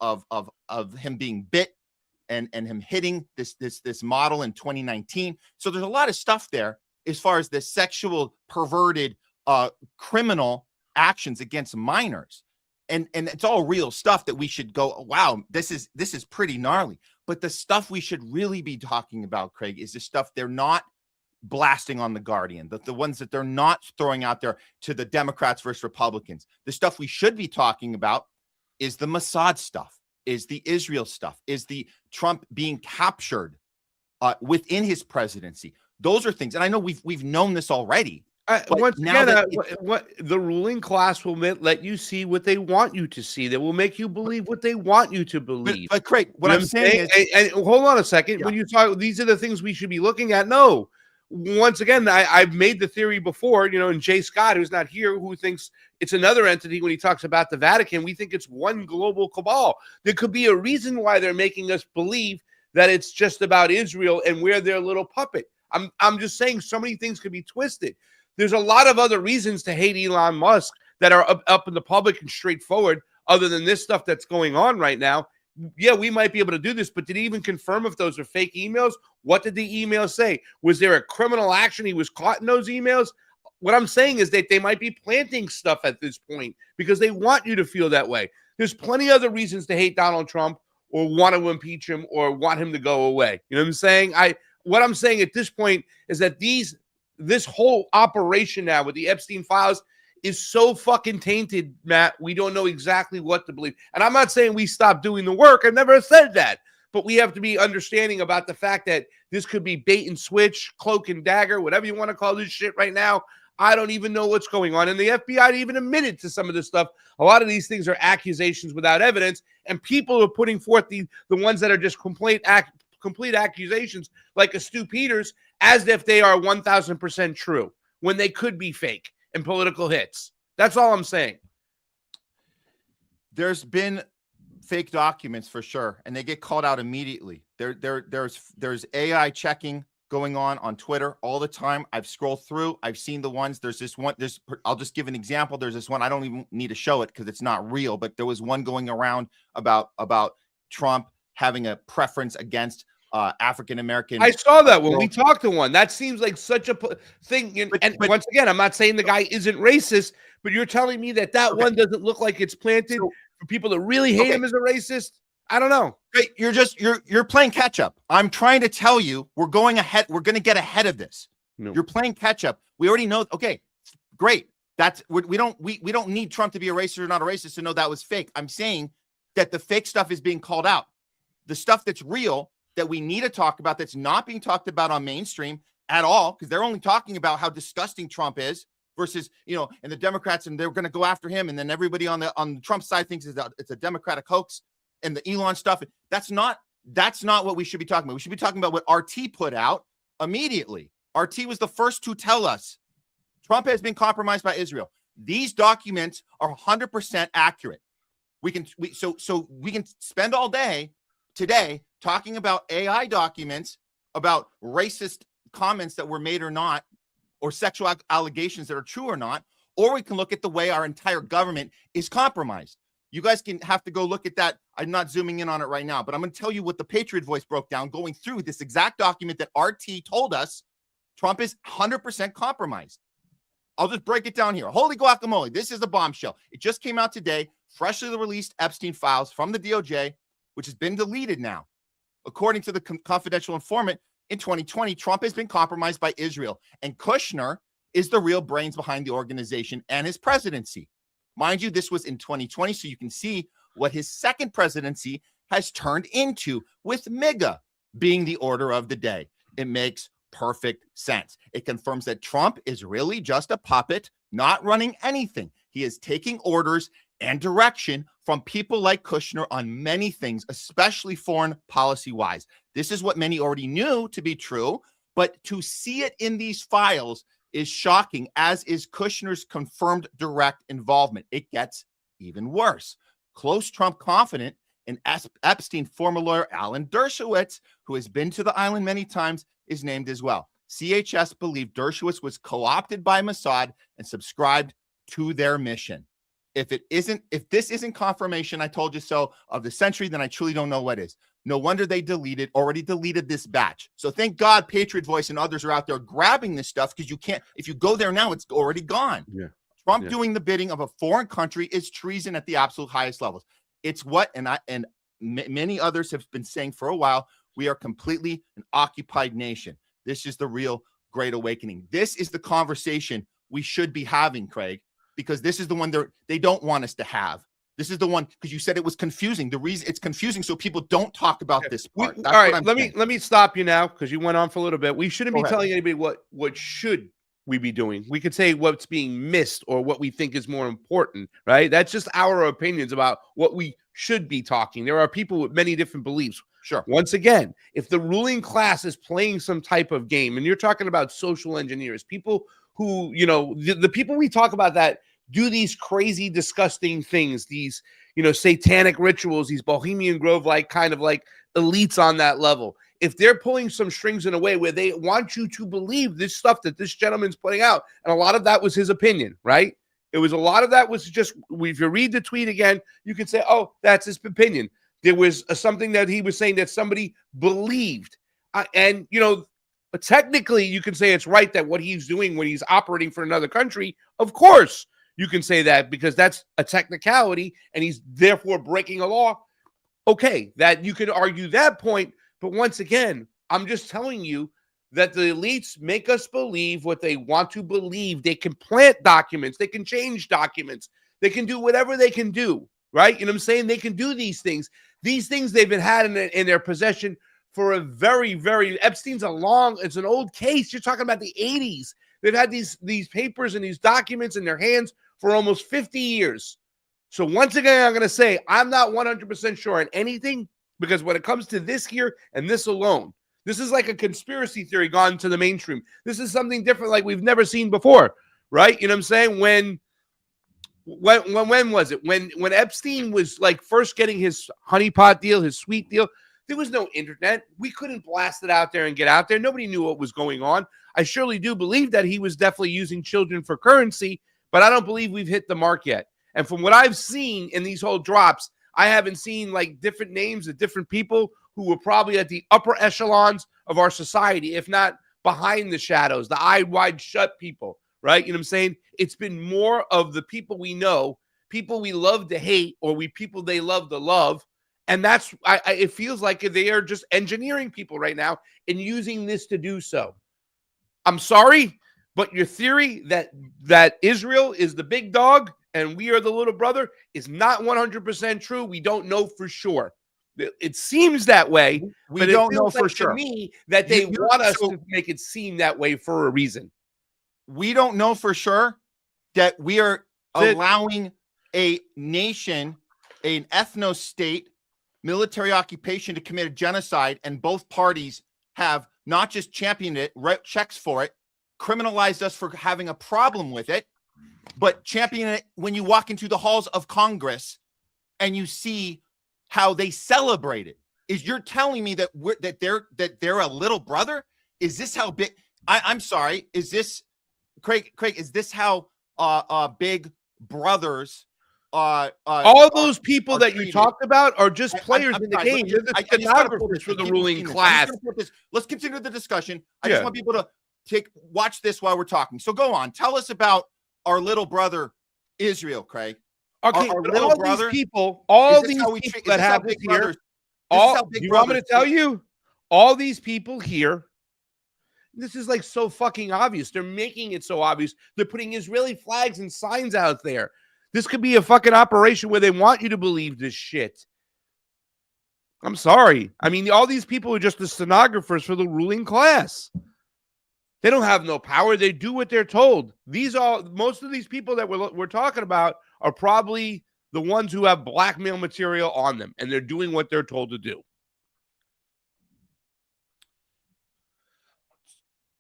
him being bit and him hitting this model in 2019. So there's a lot of stuff there as far as the sexual perverted criminal actions against minors. And it's all real stuff that we should go, wow, this is pretty gnarly. But the stuff we should really be talking about, Craig, is the stuff they're not blasting on the Guardian, the ones that they're not throwing out there to the Democrats versus Republicans. The stuff we should be talking about is the Mossad stuff, is the Israel stuff, is the Trump being captured within his presidency. Those are things, and I know we've known this already. Once again, what the ruling class will let you see what they want you to see. They will make you believe what they want you to believe. But Craig, what I'm saying is, and hold on a second. When you talk, these are the things we should be looking at. No, once again, I've made the theory before. And Jay Scott, who's not here, who thinks it's another entity when he talks about the Vatican. We think it's one global cabal. There could be a reason why they're making us believe that it's just about Israel and we're their little puppet. I'm just saying so many things could be twisted. There's a lot of other reasons to hate Elon Musk that are up in the public and straightforward, other than this stuff that's going on right now. Yeah, we might be able to do this, but did he even confirm if those are fake emails? What did the emails say? Was there a criminal action? He was caught in those emails? What I'm saying is that they might be planting stuff at this point because they want you to feel that way. There's plenty of other reasons to hate Donald Trump or want to impeach him or want him to go away. You know what I'm saying? What I'm saying at this point is that this whole operation now with the Epstein files is so fucking tainted, Matt. We don't know exactly what to believe. And I'm not saying we stop doing the work. I've never said that. But we have to be understanding about the fact that this could be bait and switch, cloak and dagger, whatever you want to call this shit right now. I don't even know what's going on. And the FBI even admitted to some of this stuff. A lot of these things are accusations without evidence. And people are putting forth the ones that are just complete accusations, like a Stu Peters, as if they are 1,000% true when they could be fake and political hits. That's all I'm saying. There's been fake documents for sure, and they get called out immediately. There's AI checking going on Twitter all the time. I've scrolled through. I've seen the ones. There's this one. I'll just give an example. There's this one. I don't even need to show it because it's not real, but there was one going around about Trump having a preference against African-American. I saw that when we talked to one. That seems like such a thing. And once again, I'm not saying the guy isn't racist, but you're telling me that one doesn't look like it's planted for people to really hate him as a racist. I don't know. You're playing catch up. I'm trying to tell you, we're going ahead. We're going to get ahead of this. No. You're playing catch up. We already know. Okay, great. We don't need Trump to be a racist or not a racist to know that was fake. I'm saying that the fake stuff is being called out. The stuff that's real, that we need to talk about, that's not being talked about on mainstream at all, because they're only talking about how disgusting Trump is versus, and the Democrats, and they're going to go after him. And then everybody on the Trump side thinks it's a Democratic hoax, and the Elon stuff. That's not what we should be talking about. We should be talking about what RT put out immediately. RT was the first to tell us Trump has been compromised by Israel. These documents are 100% accurate. We can spend all day today talking about AI documents, about racist comments that were made or not, or sexual allegations that are true or not, or we can look at the way our entire government is compromised. You guys can have to go look at that. I'm not zooming in on it right now, but I'm going to tell you what the Patriot Voice broke down going through this exact document that RT told us Trump is 100% compromised. I'll just break it down here. Holy guacamole. This is a bombshell. It just came out today. Freshly released Epstein files from the DOJ, which has been deleted now. According to the confidential informant, in 2020, Trump has been compromised by Israel, and Kushner is the real brains behind the organization and his presidency. Mind you, this was in 2020, so you can see what his second presidency has turned into, with MIGA being the order of the day. It makes perfect sense. It confirms that Trump is really just a puppet, not running anything. He is taking orders and direction from people like Kushner on many things, especially foreign policy-wise. This is what many already knew to be true, but to see it in these files is shocking, as is Kushner's confirmed direct involvement. It gets even worse. Close Trump confidant and Epstein former lawyer Alan Dershowitz, who has been to the island many times, is named as well. CHS believed Dershowitz was co-opted by Mossad and subscribed to their mission. If this isn't confirmation, I told you so, of the century, then I truly don't know what is. No wonder they already deleted this batch. So thank God Patriot Voice and others are out there grabbing this stuff, because you can't, if you go there now, it's already gone. Yeah. Trump doing the bidding of a foreign country is treason at the absolute highest levels. It's what, and many others have been saying for a while, we are completely an occupied nation. This is the real Great Awakening. This is the conversation we should be having, Craig, because this is the one they don't want us to have. This is the one, because you said it was confusing. The reason it's confusing so people don't talk about this part. All right, let me stop you now, because you went on for a little bit. We shouldn't be telling anybody what should we be doing. We could say what's being missed or what we think is more important, right? That's just our opinions about what we should be talking. There are people with many different beliefs. Sure. Once again, if the ruling class is playing some type of game, and you're talking about social engineers, people who, the people we talk about that do these crazy, disgusting things, these, satanic rituals, these Bohemian Grove-like kind of like elites on that level. If they're pulling some strings in a way where they want you to believe this stuff that this gentleman's putting out, and a lot of that was his opinion, right? It was a lot of that was just, if you read the tweet again, you can say, oh, that's his opinion. There was something that he was saying that somebody believed. And technically you can say it's right that what he's doing when he's operating for another country, of course, you can say that, because that's a technicality and he's therefore breaking a law. Okay, that you could argue that point. But once again, I'm just telling you that the elites make us believe what they want to believe. They can plant documents. They can change documents. They can do whatever they can do, right? You know what I'm saying? They can do these things. These things they've been had in their possession for a very, very, Epstein's it's an old case. You're talking about the 80s. They've had these papers and these documents in their hands for almost 50 years. So once again, I'm going to say I'm not 100% sure on anything, because when it comes to this here and this alone, this is like a conspiracy theory gone to the mainstream. This is something different like we've never seen before, right? You know what I'm saying? When was it? When Epstein was like first getting his honeypot deal, his sweet deal, there was no internet. We couldn't blast it out there and get out there. Nobody knew what was going on. I surely do believe that he was definitely using children for currency, but I don't believe we've hit the mark yet. And from what I've seen in these whole drops, I haven't seen like different names of different people who were probably at the upper echelons of our society, if not behind the shadows, the eye wide shut people, right? You know what I'm saying? It's been more of the people we know, people we love to hate, or people they love to love. And that's, it feels like they are just engineering people right now and using this to do so. I'm sorry, but your theory that Israel is the big dog and we are the little brother is not 100% true. We don't know for sure. It seems that way. We don't know for sure. To me, that they want us to make it seem that way for a reason. We don't know for sure that we are allowing a nation, an ethno-state, military occupation to commit a genocide, and both parties have not just championed it, wrote checks for it, criminalized us for having a problem with it, but champion it when you walk into the halls of Congress and you see how they celebrate it. Is you're telling me that they're a little brother? Is this how big? I'm sorry. Is this Craig? Is this how big brothers. All those people that you treated. talked about are just players I'm in the sorry, game. They're the I just gotta pull stenographers this. for the Give me ruling 15 minutes. class. I'm just gonna put this. Let's continue the discussion. I Yeah. just want people to watch this while we're talking. So go on. Tell us about our little brother Israel, Craig. Okay, our but little all brother, these people, all is this these how we people treat- is that this how have Big this here, Brothers- this is how Big you want me to Brothers tell treat- you? All these people here, this is like so fucking obvious. They're making it so obvious. They're putting Israeli flags and signs out there. This could be a fucking operation where they want you to believe this shit. I'm sorry. I mean, all these people are just the stenographers for the ruling class. They don't have no power. They do what they're told. Most of these people that we're talking about are probably the ones who have blackmail material on them, and they're doing what they're told to do.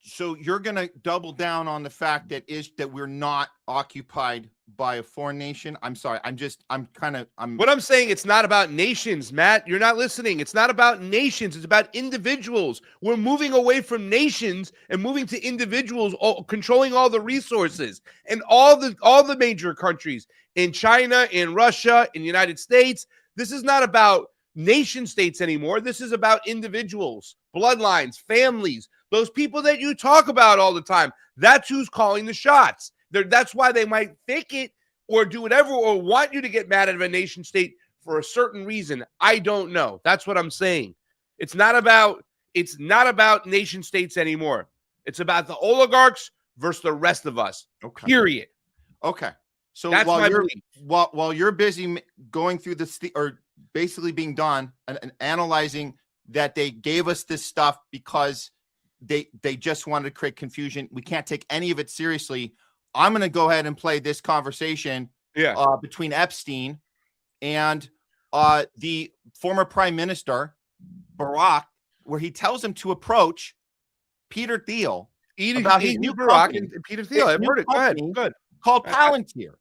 So you're going to double down on the fact that we're not occupied by a foreign nation. I'm sorry. What I'm saying, it's not about nations, Matt. You're not listening. It's not about nations. It's about individuals. We're moving away from nations and moving to individuals, controlling all the resources, and all the major countries in China, in Russia, in the United States. This is not about nation states anymore. This is about individuals, bloodlines, families, those people that you talk about all the time. That's who's calling the shots. That's why they might fake it or do whatever or want you to get mad at a nation state for a certain reason. I don't know. That's what I'm saying. It's not about nation states anymore. It's about the oligarchs versus the rest of us. Okay. Period. Okay. So That's my belief. while you're busy going through this or basically being done and analyzing that they gave us this stuff because they just wanted to create confusion. We can't take any of it seriously. I'm going to go ahead and play this conversation between Epstein and the former prime minister, Barack, where he tells him to approach Peter Thiel about his new Barack company, and Peter Thiel. I've heard it. Go ahead. Good. Called Palantir.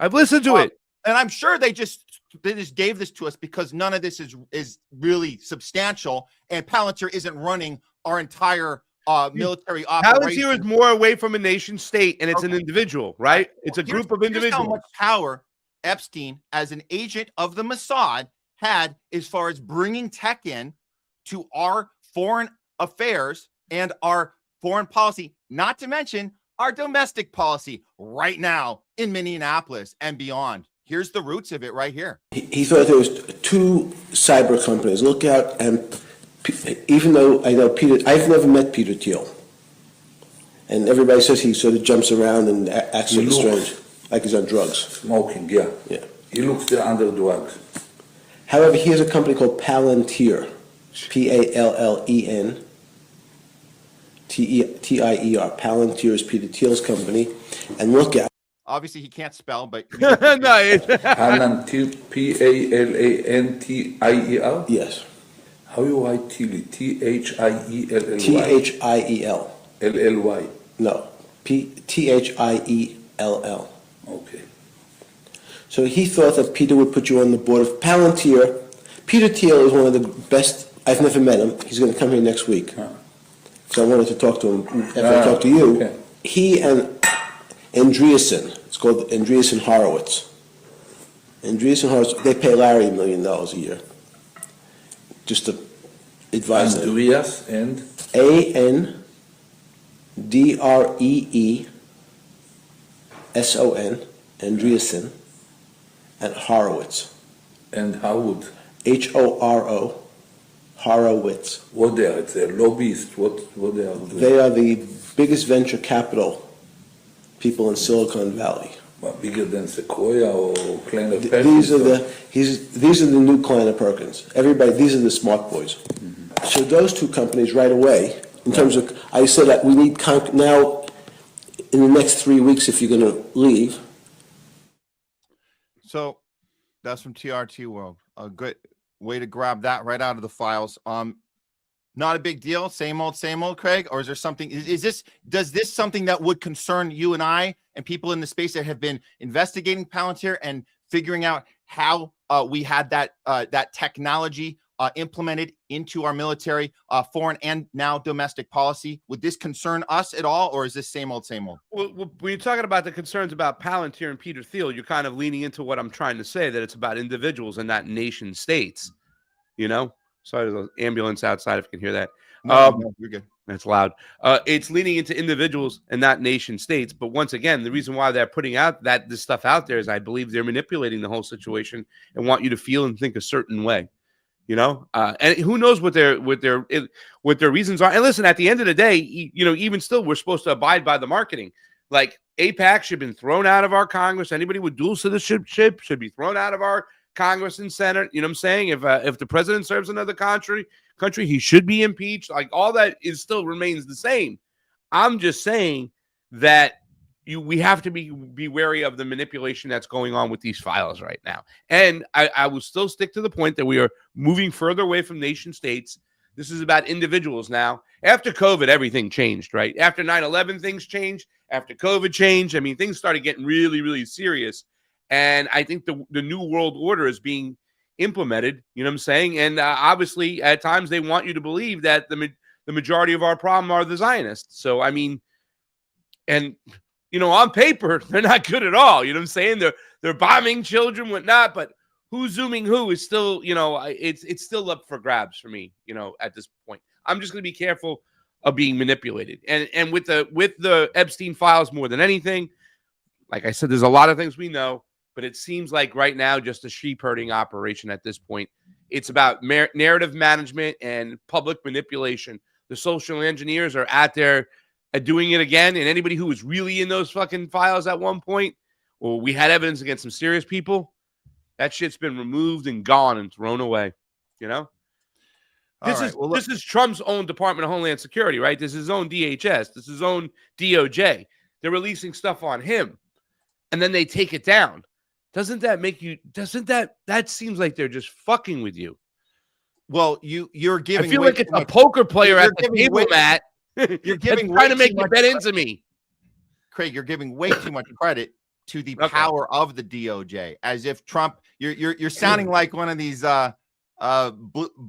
I've listened to it. And I'm sure they just gave this to us because none of this is really substantial, and Palantir isn't running our entire military operation. Palantir is more away from a nation state, and it's an individual, right? It's a group of individuals. Here's how much power Epstein, as an agent of the Mossad, had as far as bringing tech in to our foreign affairs and our foreign policy, not to mention our domestic policy right now in Minneapolis and beyond. Here's the roots of it right here. He thought there was two cyber companies. Look out, and even though I know Peter, I've never met Peter Thiel. And everybody says he sort of jumps around and acts sort of strange, like he's on drugs. Smoking, yeah. Yeah. He looks under drugs. However, he has a company called Palantir, P-A-L-L-E-N, T-I-E-R. Palantir is Peter Thiel's company. And look out. Obviously, he can't spell, but Palantir, P-A-L-A-N-T-I-E-R? Yes. How you write Thiel? T-H-I-E-L-L-Y? T-H-I-E-L. L-L-Y? No. T-H-I-E-L-L. Okay. So he thought that Peter would put you on the board of Palantir. Peter Thiel is one of the best. I've never met him. He's going to come here next week. So I wanted to talk to him after I talked to you. Okay. He and Andreessen, it's called Andreessen Horowitz. Andreessen Horowitz, they pay Larry $1 million a year just to advise them. Andreas and? A-N-D-R-E-E-S-O-N, Andreessen, and Horowitz. And Howard? H-O-R-O, Horowitz. What they are? It's a lobbyist. What they are doing? They are the biggest venture capital people in Silicon Valley. What, bigger than Sequoia or Kleiner These Perkins? are the new Kleiner Perkins. Everybody, these are the smart boys. Mm-hmm. So those two companies right away, in terms of, I said that we need now in the next 3 weeks if you're going to leave. So that's from TRT World. A good way to grab that right out of the files. Not a big deal. Same old, Craig. Or is there something? Does this something that would concern you and I and people in the space that have been investigating Palantir and figuring out how we had that technology implemented into our military, foreign and now domestic policy? Would this concern us at all, or is this same old, same old? Well, when you're talking about the concerns about Palantir and Peter Thiel, you're kind of leaning into what I'm trying to say, that it's about individuals and not nation states. Sorry, there's an ambulance outside if you can hear that. No, you're good. That's loud. It's leaning into individuals and not nation states. But once again, the reason why they're putting out this stuff out there is I believe they're manipulating the whole situation and want you to feel and think a certain way. And who knows what their reasons are. And listen, at the end of the day, even still, we're supposed to abide by the marketing. Like AIPAC should have been thrown out of our Congress. Anybody with dual citizenship should be thrown out of our Congress and Senate. You know what I'm saying? If the president serves another country, he should be impeached. Like all that still remains the same. I'm just saying that we have to be wary of the manipulation that's going on with these files right now. And I will still stick to the point that we are moving further away from nation states. This is about individuals now. After COVID, everything changed, right? After 9/11, things changed. After COVID changed, I mean, things started getting really, really serious. And I think the new world order is being implemented, you know what I'm saying? And obviously, at times, they want you to believe that the majority of our problem are the Zionists. So, I mean, and on paper, they're not good at all. You know what I'm saying? They're bombing children, whatnot, but who's zooming who is still, it's still up for grabs for me, at this point. I'm just going to be careful of being manipulated. And with the Epstein files more than anything, like I said, there's a lot of things we know, but it seems like right now just a sheep herding operation at this point. It's about narrative management and public manipulation. The social engineers are out there doing it again, and anybody who was really in those fucking files at one point, or we had evidence against some serious people, that shit's been removed and gone and thrown away. This is Trump's own Department of Homeland Security, right? This is his own DHS. This is his own DOJ. They're releasing stuff on him, and then they take it down. Doesn't that seems like they're just fucking with you? Well, you're giving. I feel like it's a poker player at the table, Matt. You're giving trying to make you bet into me, Craig. You're giving way too much credit to the power of the DOJ, as if Trump. You're sounding like one of these vote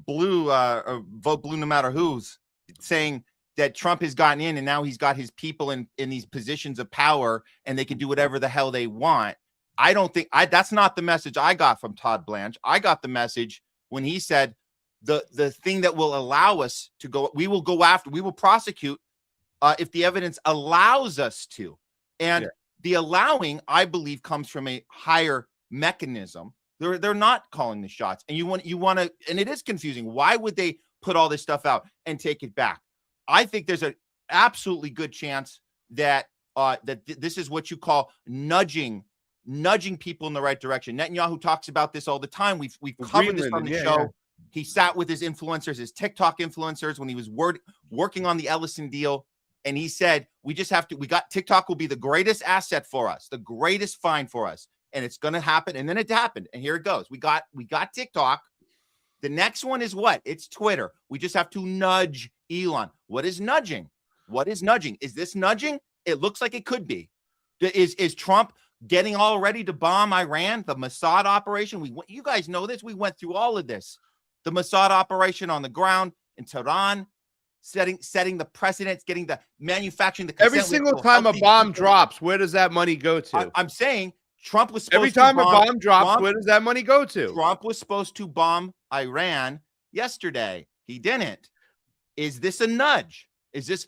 blue no matter who's saying that Trump has gotten in and now he's got his people in these positions of power and they can do whatever the hell they want. I don't think that's not the message I got from Todd Blanche. I got the message when he said the thing that will allow us to go, we will prosecute if the evidence allows us to. And the allowing, I believe, comes from a higher mechanism. They're not calling the shots. And you want to, and it is confusing. Why would they put all this stuff out and take it back? I think there's an absolutely good chance that this is what you call nudging people in the right direction. Netanyahu talks about this all the time. We've covered this on the show. Yeah. He sat with his influencers, his TikTok influencers, when he was working on the Ellison deal. And he said, TikTok will be the greatest asset for us, the greatest find for us. And it's going to happen. And then it happened. And here it goes. We got TikTok. The next one is what? It's Twitter. We just have to nudge Elon. What is nudging? Is this nudging? It looks like it could be. Is Trump getting all ready to bomb Iran? The Mossad operation? You guys know this. We went through all of this. The Mossad operation on the ground in Tehran, setting the precedents, getting the manufacturing. The every single time a bomb drops, where does that money go to? I'm saying Trump was supposed every time a bomb drops, where does that money go to? Trump was supposed to bomb Iran yesterday. He didn't. Is this a nudge? Is this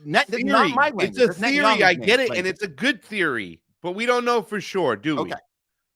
not my language? It's a theory. I get it, and it's a good theory, but we don't know for sure, do we? Okay.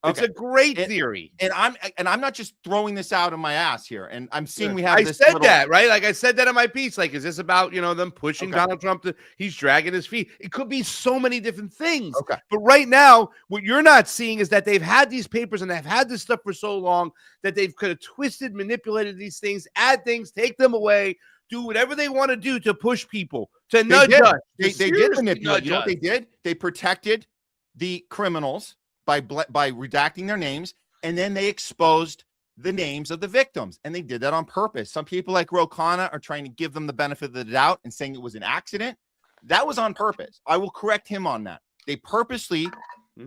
It's a great theory, and I'm not just throwing this out of my ass here. And I'm seeing we have. I said that, right? Like I said that in my piece. Like, is this about them pushing Donald Trump he's dragging his feet? It could be so many different things. Okay, but right now, what you're not seeing is that they've had these papers and they've had this stuff for so long that they've could have twisted, manipulated these things, add things, take them away, do whatever they want to do to push people to nudge us. They did manipulate. You know what they did? They protected the criminals by redacting their names, and then they exposed the names of the victims, and they did that on purpose. Some people like Ro Khanna are trying to give them the benefit of the doubt and saying it was an accident. That was on purpose. I will correct him on that. They purposely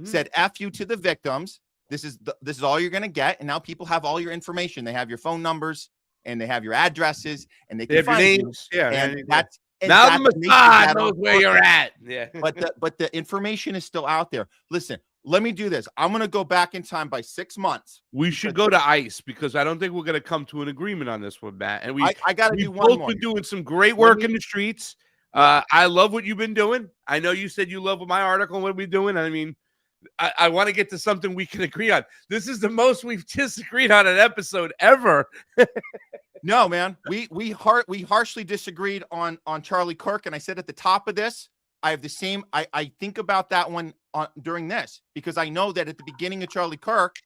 said F you to the victims. This is all you're going to get, and now people have all your information. They have your phone numbers. and they have your addresses, and they They can have your find you. names. Yeah. And that's and now that's the the nature Mossad that knows are where you're at. Yeah. but the information is still out there. Listen, let me do this. I'm gonna go back in time by 6 months. We should go to ICE because I don't think we're gonna come to an agreement on this one, Matt. And I gotta do one both more. been doing some great work in the streets. I love what you've been doing. I know you said you love my article and what we're doing. I mean, I want to get to something we can agree on. This is the most we've disagreed on an episode ever. No, man, we harshly disagreed on Charlie Kirk, and I said at the top of this, I have the same. I think about that one during this because I know that at the beginning of Charlie Kirk,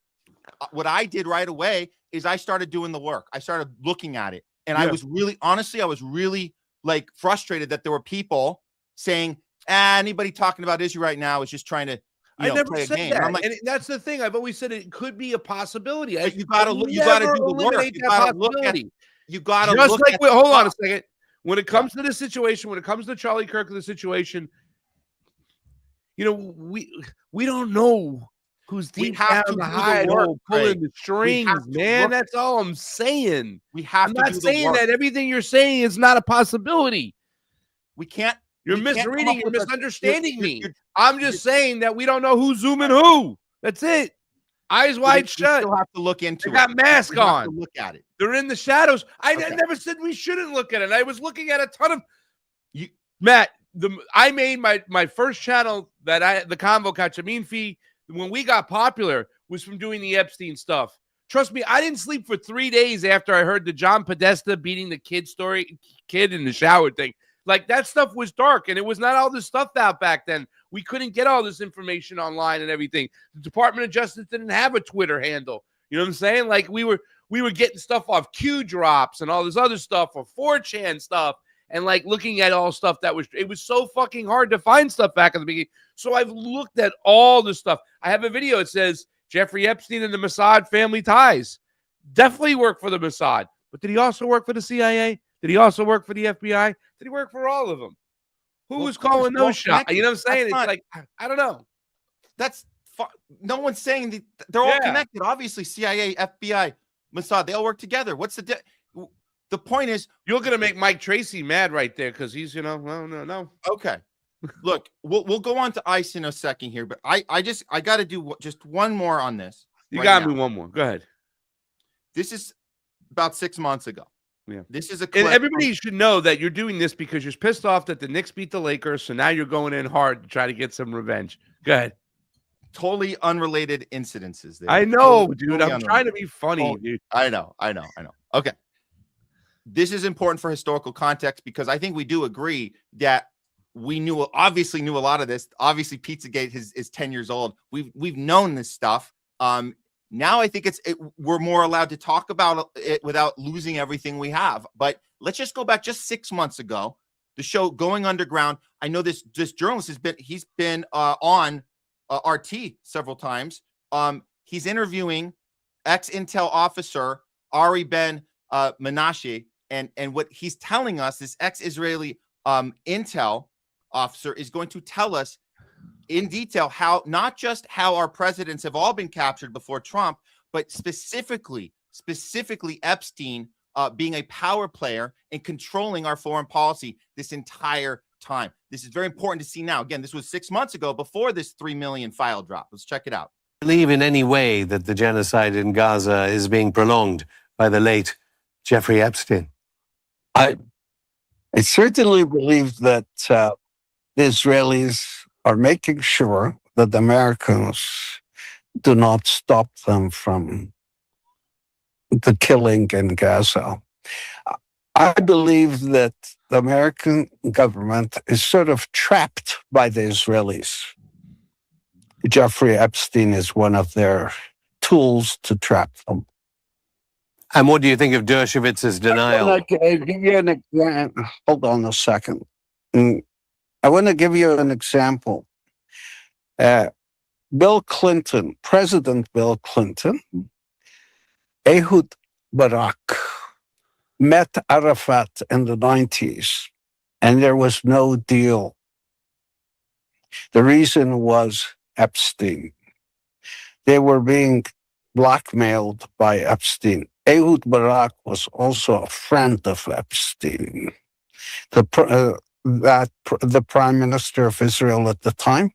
what I did right away is I started doing the work. I started looking at it, and I was really, honestly, I was really like frustrated that there were people saying, anybody talking about Israel right now is just trying to. I never play a said game. that. And I'm like, and that's the thing. I've always said it could be a possibility. You gotta look. You gotta do the work. You gotta look at. You gotta just look like. at Hold on a second. When it comes to this situation, when it comes to Charlie Kirk, the situation, we don't know who's deep down the hide hole pulling the strings, man. That's all I'm saying. I'm not saying that everything you're saying is not a possibility. We can't. You're misreading. You're misunderstanding me. I'm just saying that we don't know who's zooming who. That's it. Eyes wide shut. Still have to look into it. They got mask on. Look at it. They're in the shadows. I never said we shouldn't look at it. I was looking at a ton of Matt. I made my first channel that the Convo Kachamin fee when we got popular was from doing the Epstein stuff. Trust me, I didn't sleep for 3 days after I heard the John Podesta beating the kid in the shower thing. Like, that stuff was dark, and it was not all this stuff out back then. We couldn't get all this information online and everything. The Department of Justice didn't have a Twitter handle. You know what I'm saying? Like, we were getting stuff off Q drops and all this other stuff, or 4chan stuff, and like looking at all stuff it was so fucking hard to find stuff back in the beginning. So I've looked at all the stuff. I have a video. It says Jeffrey Epstein and the Mossad family ties. Definitely worked for the Mossad, but did he also work for the CIA? Did he also work for the FBI? Did he work for all of them? Who was calling those shots? You know what I'm saying? It's like, I don't know. No one's saying they're all connected. Obviously, CIA, FBI, Mossad, they all work together. What's the point is, you're going to make Mike Tracy mad right there because he's, no. Okay. Look, we'll go on to ICE in a second here, but I got to do just one more on this. You got me one more. Go ahead. This is about 6 months ago. Yeah. This is and everybody should know that you're doing this because you're pissed off that the Knicks beat the Lakers, so now you're going in hard to try to get some revenge. Go ahead. Totally unrelated incidences there. I know, dude. I'm trying to be funny, dude. I know. Okay. This is important for historical context because I think we do agree that we obviously knew a lot of this. Obviously, Pizzagate is 10 years old. We've known this stuff. Now I think we're more allowed to talk about it without losing everything we have. But let's just go back just 6 months ago. The show Going Underground. I know this journalist he's been on RT several times. He's interviewing ex-Intel officer Ari Ben Menashe, and what he's telling us, this ex-Israeli Intel officer is going to tell us in detail how not just how our presidents have all been captured before Trump, but specifically Epstein being a power player and controlling our foreign policy this entire time. This is very important to see now. Again, this was 6 months ago before this 3 million file drop. Let's check it out. Believe in any way that the genocide in Gaza is being prolonged by the late Jeffrey Epstein? I certainly believe that the Israelis are making sure that the Americans do not stop them from the killing in Gaza. I believe that the American government is sort of trapped by the Israelis. Jeffrey Epstein is one of their tools to trap them. And what do you think of Dershowitz's denial? Hold on a second. I want to give you an example. Bill Clinton, President Bill Clinton, Ehud Barak met Arafat in the 90s, and there was no deal. The reason was Epstein. They were being blackmailed by Epstein. Ehud Barak was also a friend of Epstein, the prime minister of Israel at the time.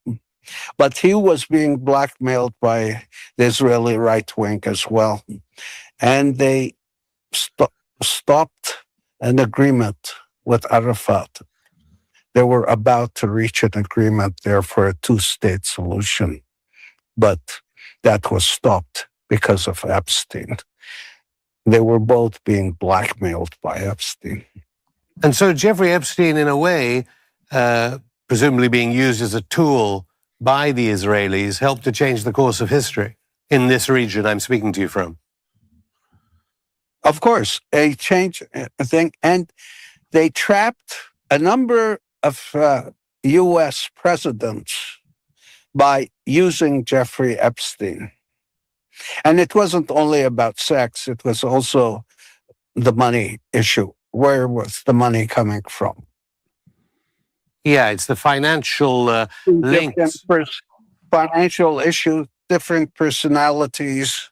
But he was being blackmailed by the Israeli right wing as well. And they stopped an agreement with Arafat. They were about to reach an agreement there for a two-state solution, but that was stopped because of Epstein. They were both being blackmailed by Epstein. And so Jeffrey Epstein, in a way, presumably being used as a tool by the Israelis, helped to change the course of history in this region I'm speaking to you from. Of course, a change thing. And they trapped a number of U.S. presidents by using Jeffrey Epstein. And it wasn't only about sex, it was also the money issue. Where was the money coming from? Yeah, it's the financial links. Financial issues, different personalities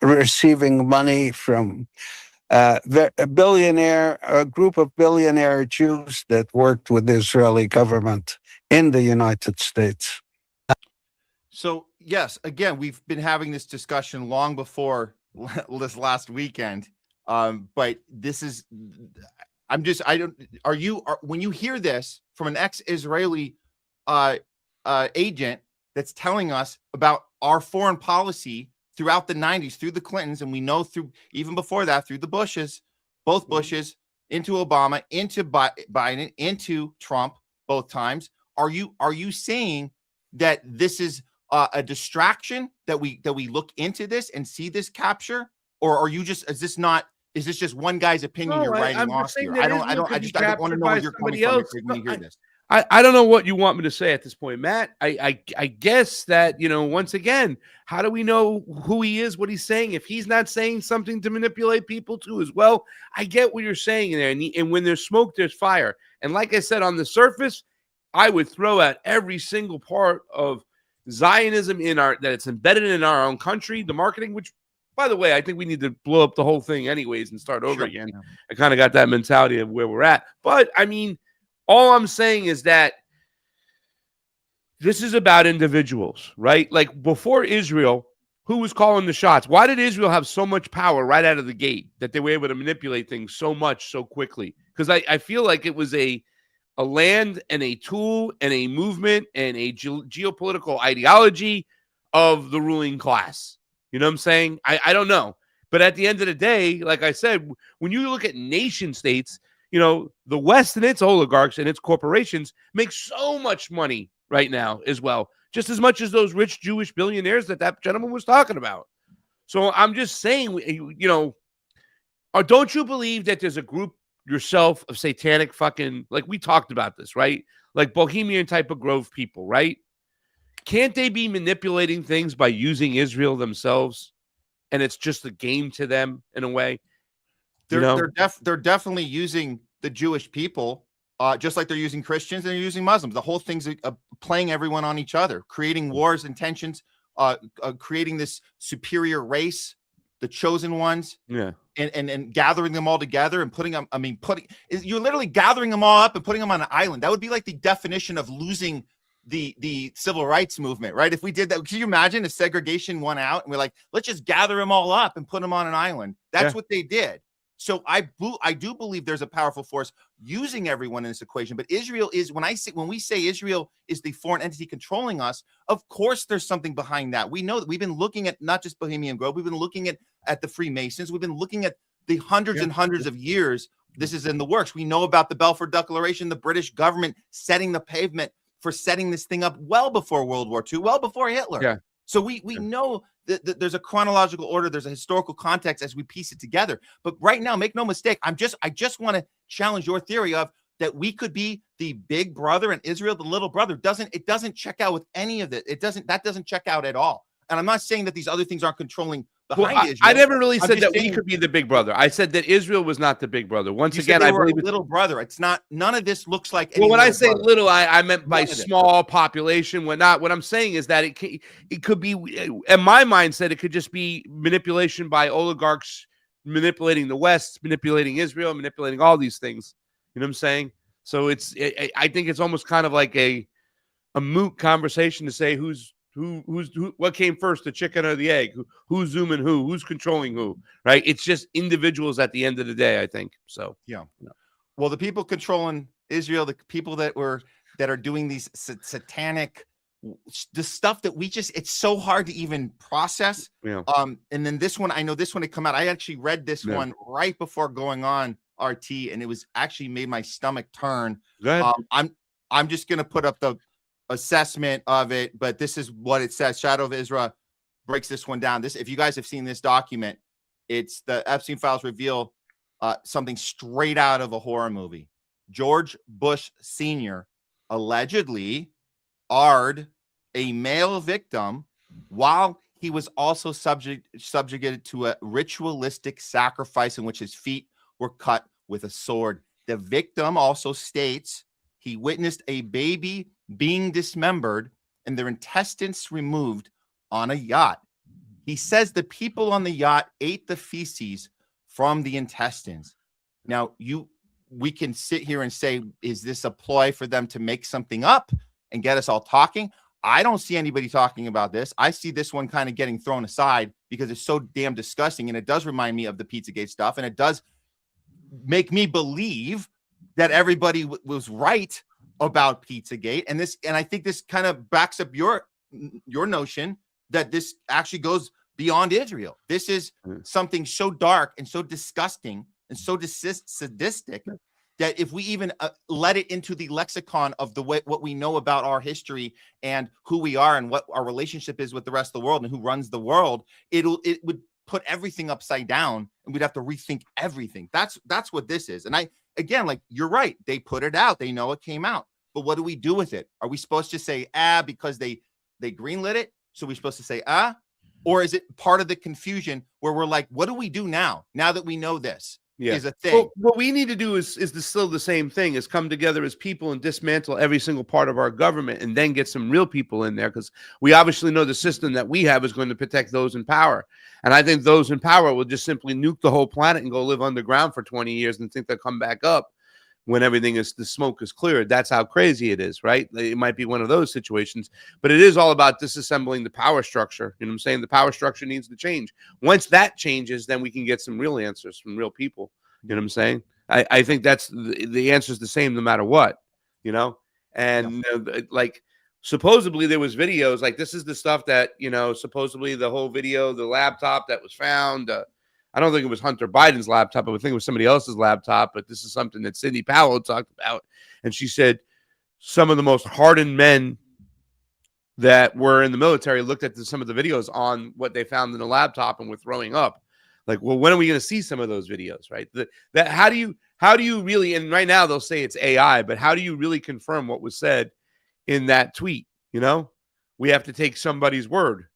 receiving money from a group of billionaire Jews that worked with the Israeli government in the United States. So, yes, again, we've been having this discussion long before this last weekend. But this is, when you hear this from an ex-Israeli agent that's telling us about our foreign policy throughout the 90s, through the Clintons, and we know through, even before that, through the Bushes, both Bushes, into Obama, into Biden, into Trump, both times, are you saying that this is a distraction, that we look into this and see this capture, or are you just, is this just one guy's opinion you're writing off here? I want to know where you're coming from when you hear this. I don't know what you want me to say at this point, Matt. I guess that, once again, how do we know who he is, what he's saying? If he's not saying something to manipulate people too as well, I get what you're saying there. And when there's smoke, there's fire. And like I said, on the surface, I would throw out every single part of Zionism that it's embedded in our own country, the marketing, which, by the way, I think we need to blow up the whole thing anyways and start over again. I kind of got that mentality of where we're at. But, I mean, all I'm saying is that this is about individuals, right? Like, before Israel, who was calling the shots? Why did Israel have so much power right out of the gate that they were able to manipulate things so much so quickly? Because I feel like it was a land and a tool and a movement and a geopolitical ideology of the ruling class. You know what I'm saying? I don't know. But at the end of the day, like I said, when you look at nation states, the West and its oligarchs and its corporations make so much money right now as well, just as much as those rich Jewish billionaires that gentleman was talking about. So I'm just saying, or don't you believe that there's a group yourself of satanic fucking, like we talked about this, right? Like Bohemian type of Grove people, right? Can't they be manipulating things by using Israel themselves? And it's just a game to them in a way. They're definitely using the Jewish people, just like they're using Christians and they're using Muslims. The whole thing's playing everyone on each other, creating wars and tensions, creating this superior race, the chosen ones. Yeah. And gathering them all together and putting them, you're literally gathering them all up and putting them on an island. That would be like the definition of losing the civil rights movement, right? If we did that, can you imagine if segregation won out and we're like, let's just gather them all up and put them on an island? That's what they did. So I do believe there's a powerful force using everyone in this equation. But Israel is, when we say Israel is the foreign entity controlling us, of course there's something behind that. We know that we've been looking at not just Bohemian Grove, we've been looking at the Freemasons, we've been looking at the hundreds and hundreds of years this is in the works. We know about the Balfour Declaration, the British government setting the pavement for setting this thing up well before World War II, well before Hitler. Yeah. So we know that there's a chronological order, there's a historical context as we piece it together. But right now, make no mistake, I just want to challenge your theory of that we could be the big brother and Israel the little brother. It doesn't check out with any of it. That doesn't check out at all. And I'm not saying that these other things aren't controlling behind Israel. I never really I'm said just that we saying- could be the big brother. I said that Israel was not the big brother. Once You again, said they I were believe a little brother. It's not. None of this looks like. Any well, when I little say brother. little, I meant by None of it. small population. What I'm saying is that it could be, in my mindset, it could just be manipulation by oligarchs manipulating the West, manipulating Israel, manipulating all these things. You know what I'm saying? So I think it's almost kind of like a moot conversation to say who, what came first, the chicken or the egg? Who's zooming who's controlling who, right? It's just individuals at the end of the day, I think. So yeah. Well, the people controlling Israel, the people that are doing these satanic, the stuff that it's so hard to even process. Yeah. And then this one, I know this one had come out. I actually read this one right before going on RT, and it was actually made my stomach turn. Go ahead. I'm just gonna put up the assessment of it, but this is what it says. Shadow of Israel breaks this one down. If you guys have seen this document, it's the Epstein files reveal something straight out of a horror movie. George Bush Sr. allegedly AR'd a male victim while he was also subjugated to a ritualistic sacrifice in which his feet were cut with a sword. The victim also states he witnessed a baby being dismembered and their intestines removed on a yacht. He says the people on the yacht ate the feces from the intestines. Now, we can sit here and say, is this a ploy for them to make something up and get us all talking? I don't see anybody talking about this. I see this one kind of getting thrown aside because it's so damn disgusting, and it does remind me of the Pizzagate stuff, and it does make me believe that everybody was right about Pizzagate, and I think this kind of backs up your notion that this actually goes beyond Israel. This is something so dark and so disgusting and so sadistic that if we even let it into the lexicon of what we know about our history and who we are and what our relationship is with the rest of the world and who runs the world, it would put everything upside down, and we'd have to rethink everything. That's what this is. And again, like, you're right. They put it out. They know it came out. But what do we do with it? Are we supposed to say, because they greenlit it? So we're supposed to say, or is it part of the confusion where we're like, what do we do now that we know this is a thing? Well, what we need to do is still the same thing, is come together as people and dismantle every single part of our government and then get some real people in there, because we obviously know the system that we have is going to protect those in power. And I think those in power will just simply nuke the whole planet and go live underground for 20 years and think they'll come back up when the smoke is cleared. That's how crazy it is, right? It might be one of those situations, but it is all about disassembling the power structure. You know what I'm saying? The power structure needs to change. Once that changes, then we can get some real answers from real people. You know what I'm saying? I think that's the answer is the same no matter what, you know? And like, supposedly there was videos, like, this is the stuff that, supposedly the whole video, the laptop that was found, I don't think it was Hunter Biden's laptop. I would think it was somebody else's laptop, but this is something that Sidney Powell talked about. And she said some of the most hardened men that were in the military looked at some of the videos on what they found in the laptop and were throwing up. Like, well, when are we going to see some of those videos, right? How do you really, and right now they'll say it's AI, but how do you really confirm what was said in that tweet? We have to take somebody's word.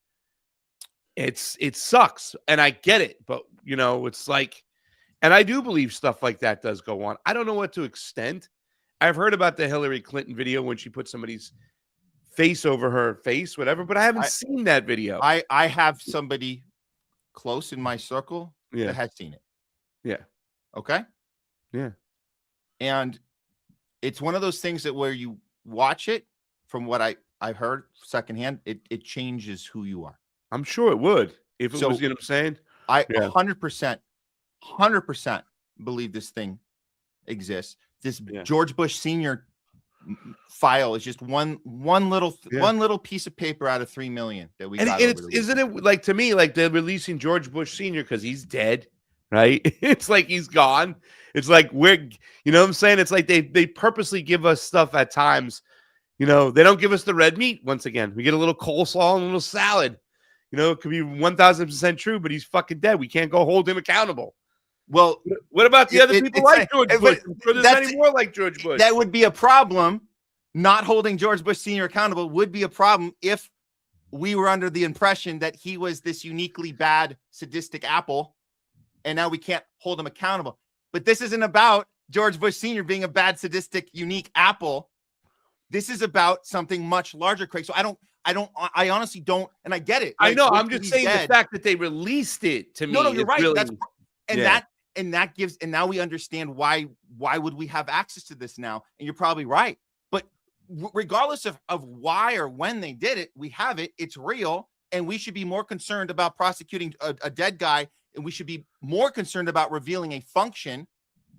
It sucks, and I get it, but it's like, and I do believe stuff like that does go on. I don't know what to extent. I've heard about the Hillary Clinton video when she put somebody's face over her face, whatever, but I haven't seen that video. I have somebody close in my circle that has seen it. Yeah. Okay. Yeah. And it's one of those things that where you watch it, from what I've heard secondhand, it changes who you are. I'm sure it would. If it was, you know what I'm saying? I 100% believe this thing exists. This George Bush Sr. file is just one little piece of paper out of 3 million that we got. Isn't it like, to me, like they're releasing George Bush Sr. because he's dead, right? It's like he's gone. It's like you know what I'm saying? It's like they purposely give us stuff at times. They don't give us the red meat. Once again, we get a little coleslaw and a little salad. It could be 1,000% true, but he's fucking dead. We can't go hold him accountable. Well, what about the other people like George Bush? There's many more like George Bush. That would be a problem. Not holding George Bush Sr. accountable would be a problem if we were under the impression that he was this uniquely bad, sadistic apple, and now we can't hold him accountable. But this isn't about George Bush Sr. being a bad, sadistic, unique apple. This is about something much larger, Craig. So I honestly don't, and I get it. I Like, know. Bush I'm just is saying dead. the fact that they released it to me. No, you're right. Really, That's and yeah. that gives, and now we understand why would we have access to this now? And you're probably right. But regardless of why or when they did it, we have it. It's real, and we should be more concerned about prosecuting a dead guy, and we should be more concerned about revealing a function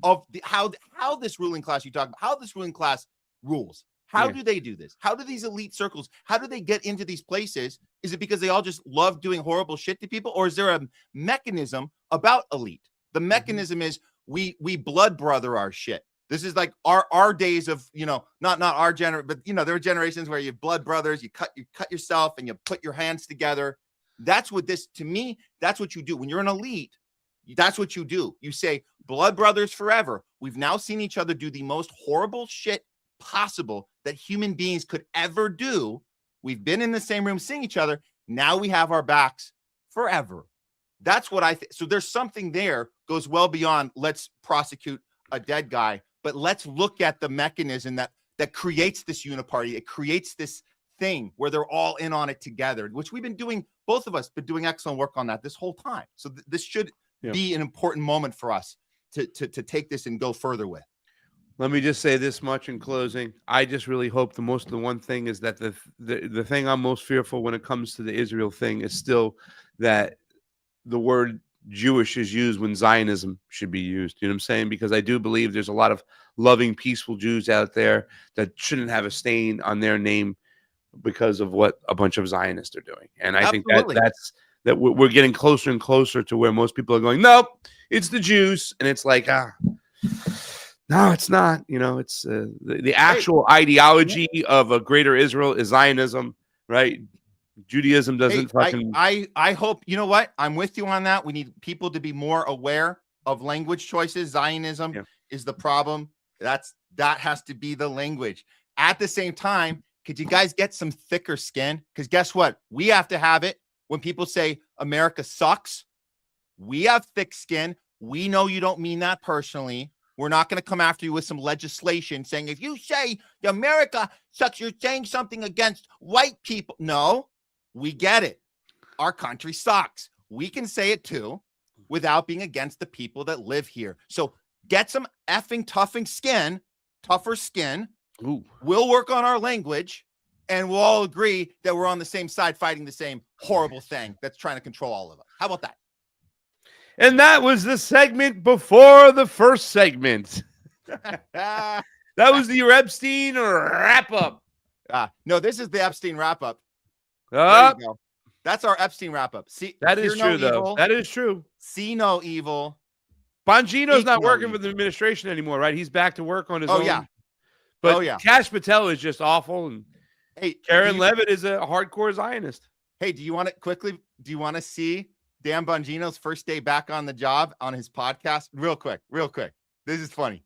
of how this ruling class you talk about, how this ruling class rules. How do they do this? How do these elite circles, how do they get into these places? Is it because they all just love doing horrible shit to people? Or is there a mechanism about elite? The mechanism is we blood brother our shit. This is like our days of, not our generation, but there are generations where you have blood brothers, you cut yourself and you put your hands together. That's what to me, that's what you do. When you're an elite, that's what you do. You say blood brothers forever. We've now seen each other do the most horrible shit possible that human beings could ever do. We've been in the same room seeing each other. Now we have our backs forever. That's what I think. So there's something there goes well beyond let's prosecute a dead guy, but let's look at the mechanism that creates this uniparty. It creates this thing where they're all in on it together, which we've been doing, both of us been doing excellent work on that this whole time. So this should be an important moment for us to take this and go further with. Let me just say this much in closing. I just really hope the one thing is that the thing I'm most fearful when it comes to the Israel thing is still that the word Jewish is used when Zionism should be used. You know what I'm saying? Because I do believe there's a lot of loving, peaceful Jews out there that shouldn't have a stain on their name because of what a bunch of Zionists are doing. And I think that we're getting closer and closer to where most people are going, nope, it's the Jews. And it's like, no, it's not. It's the actual ideology of a greater Israel is Zionism, right? Judaism doesn't fucking. I hope, you know what? I'm with you on that. We need people to be more aware of language choices. Zionism is the problem. That has to be the language. At the same time, could you guys get some thicker skin? Because guess what? We have to have it. When people say America sucks, we have thick skin. We know you don't mean that personally. We're not going to come after you with some legislation saying, if you say America sucks, you're saying something against white people. No, we get it. Our country sucks. We can say it too without being against the people that live here. So get some effing tougher skin. Ooh. We'll work on our language and we'll all agree that we're on the same side fighting the same horrible thing that's trying to control all of us. How about that? And that was the segment before the first segment. That was the Epstein wrap-up. No, this is the Epstein wrap-up. There you go. That's our Epstein wrap-up. See, that is true, though. That is true. See no evil. Bongino's not working for the administration anymore, right? He's back to work on his own. Yeah. But Kash Patel is just awful. And Karen Levitt is a hardcore Zionist. Hey, do you want to see Dan Bongino's first day back on the job on his podcast? Real quick. This is funny,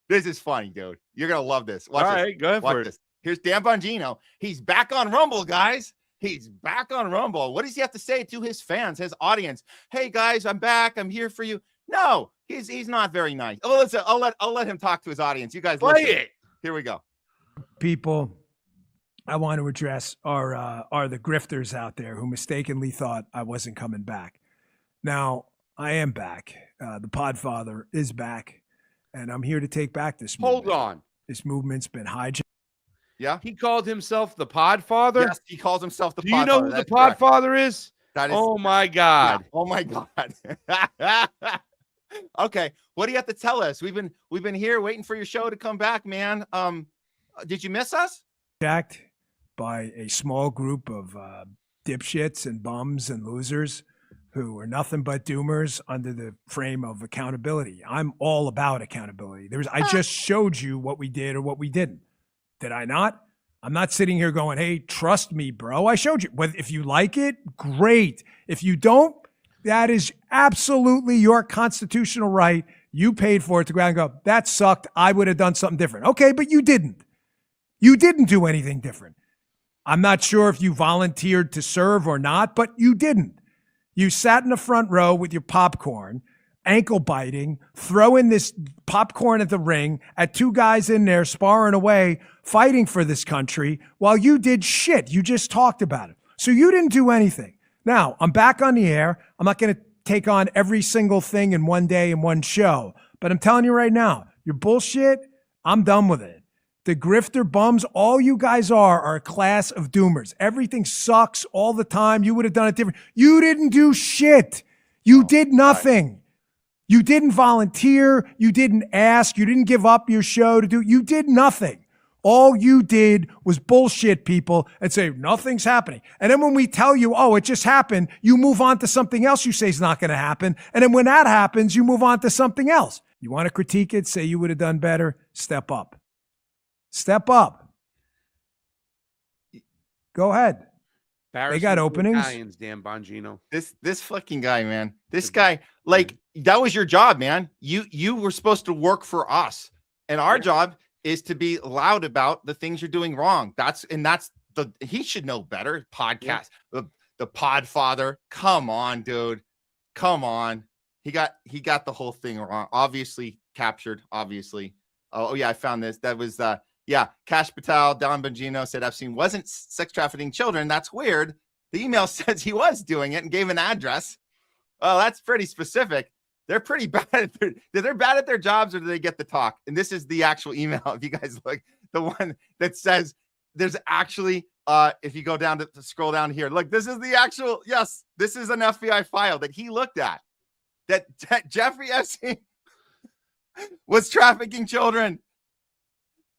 dude. You're going to love this. Watch All this. right, go ahead for it. Here's Dan Bongino. He's back on Rumble, guys. He's back on Rumble. What does he have to say to his fans, his audience? Hey, guys, I'm back. I'm here for you. No, he's not very nice. Oh, listen, I'll let him talk to his audience. You guys play listen. it. Here we go. People I want to address are the grifters out there who mistakenly thought I wasn't coming back. Now, I am back. The Podfather is back, and I'm here to take back this movement. Hold on. This movement's been hijacked. Yeah? He called himself the Podfather? Yes, he calls himself the Podfather. Do you know who the Podfather is? Oh, my God. Yeah. Oh, my God. Okay, what do you have to tell us? We've been here waiting for your show to come back, man. Did you miss us? Jacked by a small group of dipshits and bums and losers who are nothing but doomers under the frame of accountability. I'm all about accountability. I just showed you what we did or what we didn't. Did I not? I'm not sitting here going, hey, trust me, bro. I showed you. If you like it, great. If you don't, that is absolutely your constitutional right. You paid for it to go out and go, that sucked. I would have done something different. Okay, but you didn't. You didn't do anything different. I'm not sure if you volunteered to serve or not, but you didn't. You sat in the front row with your popcorn, ankle biting, throwing this popcorn at the ring at two guys in there sparring away, fighting for this country while you did shit. You just talked about it. So you didn't do anything. Now, I'm back on the air. I'm not going to take on every single thing in one day in one show, but I'm telling you right now, your bullshit, I'm done with it. The grifter bums, all you guys are a class of doomers. Everything sucks all the time. You would have done it different. You didn't do shit. You did nothing. You didn't volunteer. You didn't ask. You didn't give up your show to do. You did nothing. All you did was bullshit people and say, nothing's happening. And then when we tell you, oh, it just happened, you move on to something else you say is not going to happen. And then when that happens, you move on to something else. You want to critique it, say you would have done better, step up. Step up. Go ahead. They got openings. Italians, Dan Bongino. This fucking guy, man. This guy, like, that was your job, man. You were supposed to work for us. And our job is to be loud about the things you're doing wrong. He should know better. Podcast. The Podfather. Come on, dude. Come on. He got the whole thing wrong. Obviously captured, obviously. Oh yeah, I found this. That was Cash Patel, Don Bongino said Epstein wasn't sex trafficking children. That's weird. The email says he was doing it and gave an address. Well, that's pretty specific. They're pretty bad. They're bad at their jobs, or do they get the talk? And this is the actual email. If you guys look, the one that says there's actually, if you go down to scroll down here, look, this is the actual, yes, this is an FBI file that he looked at, that Jeffrey Epstein was trafficking children.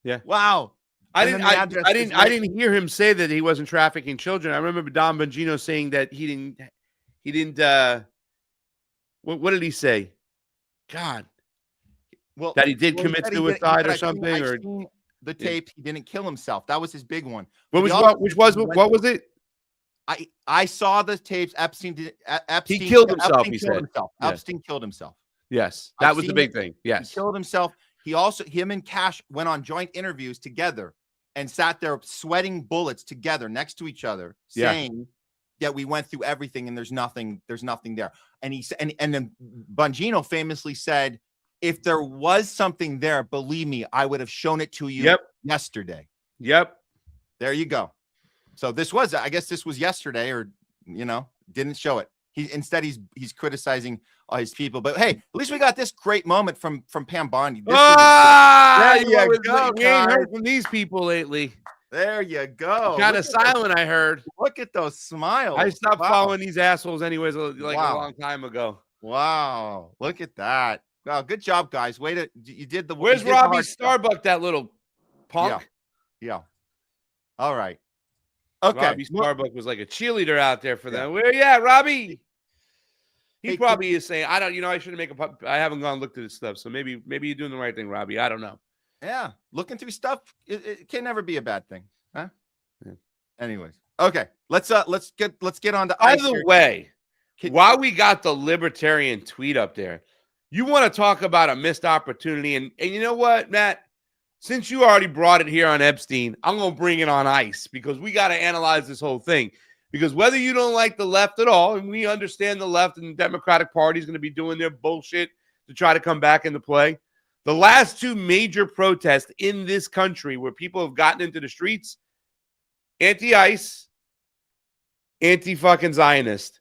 Yeah. Wow. I didn't hear him say that he wasn't trafficking children. I remember Don Bongino saying that he didn't what did he say? God. Well, that he did commit suicide or something, or the tape, he didn't kill himself. That was his big one. What was it? I saw the tapes. Epstein he killed himself, he said. Epstein killed himself. Yes. That was the big thing. Yes. He killed himself. Him and Cash went on joint interviews together and sat there sweating bullets together next to each other, saying that we went through everything and there's nothing there. And then Bongino famously said, if there was something there, believe me, I would have shown it to you yesterday. Yep. There you go. So I guess this was yesterday, or, didn't show it. Instead he's criticizing his people. But hey, at least we got this great moment from Pam Bondi. There you go. We ain't heard from these people lately. There you go. Kind of silent, I heard. Look at those smiles. I stopped following these assholes anyways, a long time ago. Wow. Look at that. Wow, good job, guys. You did the. Where's Robbie Starbuck, that little punk? Yeah. All right. Okay. Robbie Starbuck was like a cheerleader out there for them. Where you at, Robbie? He probably is saying, I shouldn't I haven't gone and looked at this stuff. So maybe you're doing the right thing, Robbie. I don't know. Yeah. Looking through stuff, it can never be a bad thing. Huh? Yeah. Anyways. Okay. Let's get on to By the way, while we got the libertarian tweet up there, you want to talk about a missed opportunity. And you know what, Matt? Since you already brought it here on Epstein, I'm going to bring it on ice, because we got to analyze this whole thing. Because whether you don't like the left at all, and we understand the left and the Democratic Party is going to be doing their bullshit to try to come back into play, the last two major protests in this country where people have gotten into the streets, anti-ICE, anti-fucking Zionist.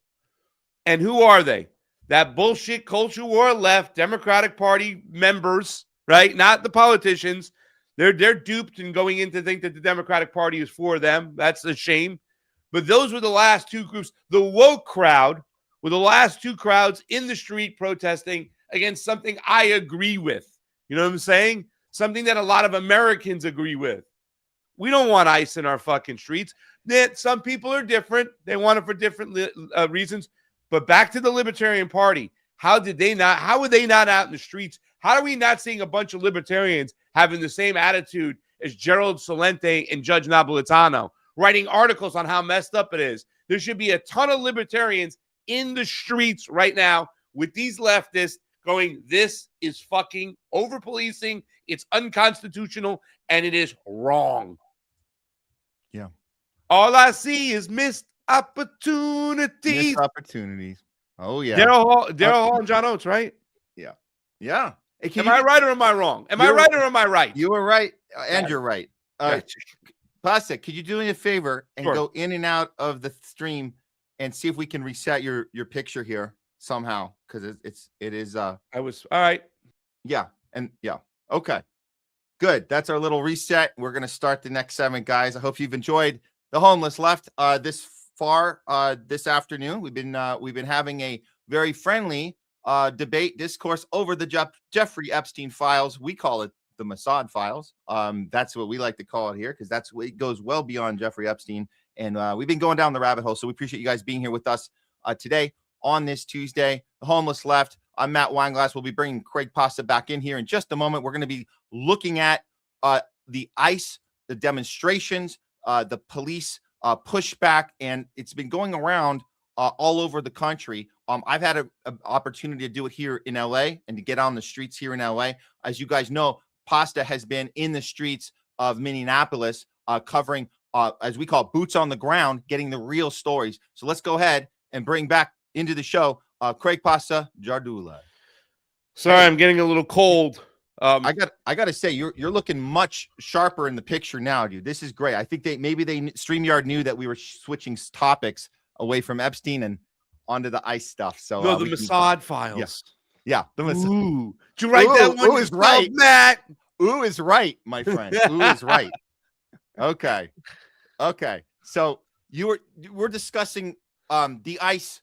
And who are they? That bullshit culture war left, Democratic Party members, right? Not the politicians. They're duped and going in to think that the Democratic Party is for them. That's a shame. But those were the last two groups. The woke crowd were the last two crowds in the street protesting against something I agree with. You know what I'm saying? Something that a lot of Americans agree with. We don't want ICE in our fucking streets. Some people are different. They want it for different reasons. But back to the Libertarian Party. How were they not out in the streets? How are we not seeing a bunch of libertarians having the same attitude as Gerald Celente and Judge Napolitano, writing articles on how messed up it is? There should be a ton of libertarians in the streets right now with these leftists going, this is fucking over-policing, it's unconstitutional, and it is wrong. Yeah. All I see is missed opportunities. Missed opportunities. Oh yeah. Daryl Hall and John Oates, right? Yeah. Yeah. Hey, am I right or am I wrong? Am I right or am I right? You were right, and Gotcha. you're right. Gotcha. Pasta, could you do me a favor and Sure. go in and out of the stream and see if we can reset your picture here somehow? Because it is. I was all right. Yeah, and yeah. Okay. Good. That's our little reset. We're gonna start the next 7, guys. I hope you've enjoyed the Homeless Left this far this afternoon. We've been having a very friendly debate discourse over the Jeffrey Epstein files. We call it the Mossad Files. That's what we like to call it here, because that's what it goes well beyond Jeffrey Epstein. And we've been going down the rabbit hole. So we appreciate you guys being here with us today on this Tuesday. The Homeless Left. I'm Matt Weinglass. We'll be bringing Craig Pasta back in here in just a moment. We're going to be looking at the ICE, the demonstrations, the police pushback, and it's been going around all over the country. I've had an opportunity to do it here in LA and to get on the streets here in LA. As you guys know, Pasta has been in the streets of Minneapolis covering, as we call it, boots on the ground, getting the real stories. So let's go ahead and bring back into the show Craig Pasta, Jardula. Sorry, I'm getting a little cold. I got to say, you're looking much sharper in the picture now, dude. This is great. I think StreamYard knew that we were switching topics away from Epstein and onto the ICE stuff. So no, the Mossad Files. Yeah, the Mossad. Ooh, did you write that one? Ooh is right, Matt. Ooh is right, my friend. Ooh is right. Okay. So we're discussing the ICE.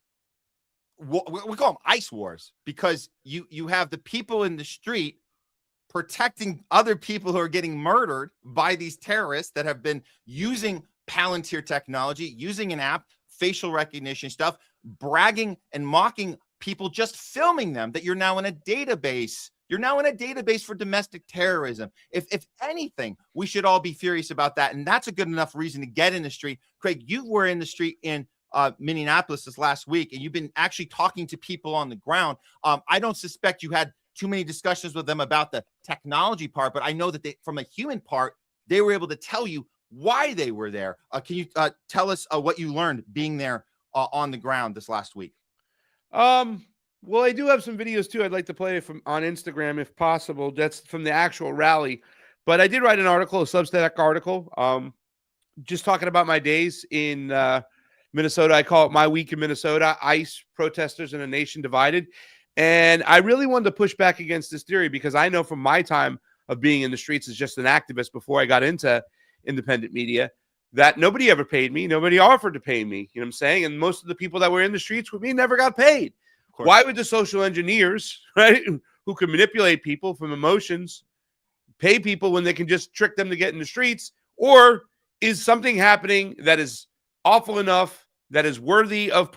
We call them ICE wars, because you have the people in the street protecting other people who are getting murdered by these terrorists that have been using Palantir technology, using an app, facial recognition stuff, bragging and mocking people, just filming them, that you're now in a database. You're now in a database for domestic terrorism. If anything, we should all be furious about that. And that's a good enough reason to get in the street. Craig, you were in the street in Minneapolis this last week, and you've been actually talking to people on the ground. I don't suspect you had too many discussions with them about the technology part, but I know that from a human part, they were able to tell you why they were there. Can you tell us what you learned being there on the ground this last week? Well, I do have some videos too. I'd like to play from on Instagram if possible. That's from the actual rally. But I did write an article, a Substack article, just talking about my days in Minnesota. I call it My Week in Minnesota, ICE, Protesters in a Nation Divided. And I really wanted to push back against this theory, because I know from my time of being in the streets as just an activist before I got into independent media, that nobody ever paid me. Nobody offered to pay me. You know what I'm saying? And most of the people that were in the streets with me never got paid. Why would the social engineers, right, who can manipulate people from emotions, pay people when they can just trick them to get in the streets? Or is something happening that is awful enough, that is worthy of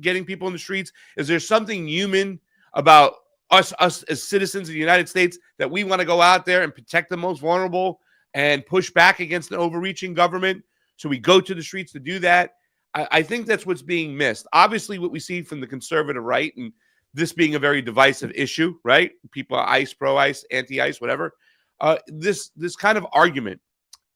getting people in the streets? Is there something human about us as citizens of the United States that we want to go out there and protect the most vulnerable and push back against an overreaching government? So we go to the streets to do that. I think that's what's being missed. Obviously, what we see from the conservative right, and this being a very divisive issue, right? People are ICE, pro-ICE, anti-ICE, whatever. This kind of argument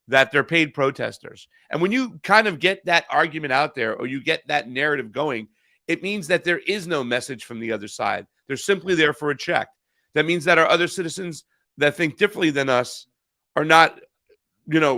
that they're paid protesters. And when you kind of get that argument out there, or you get that narrative going, it means that there is no message from the other side. They're simply there for a check. That means that our other citizens that think differently than us are not,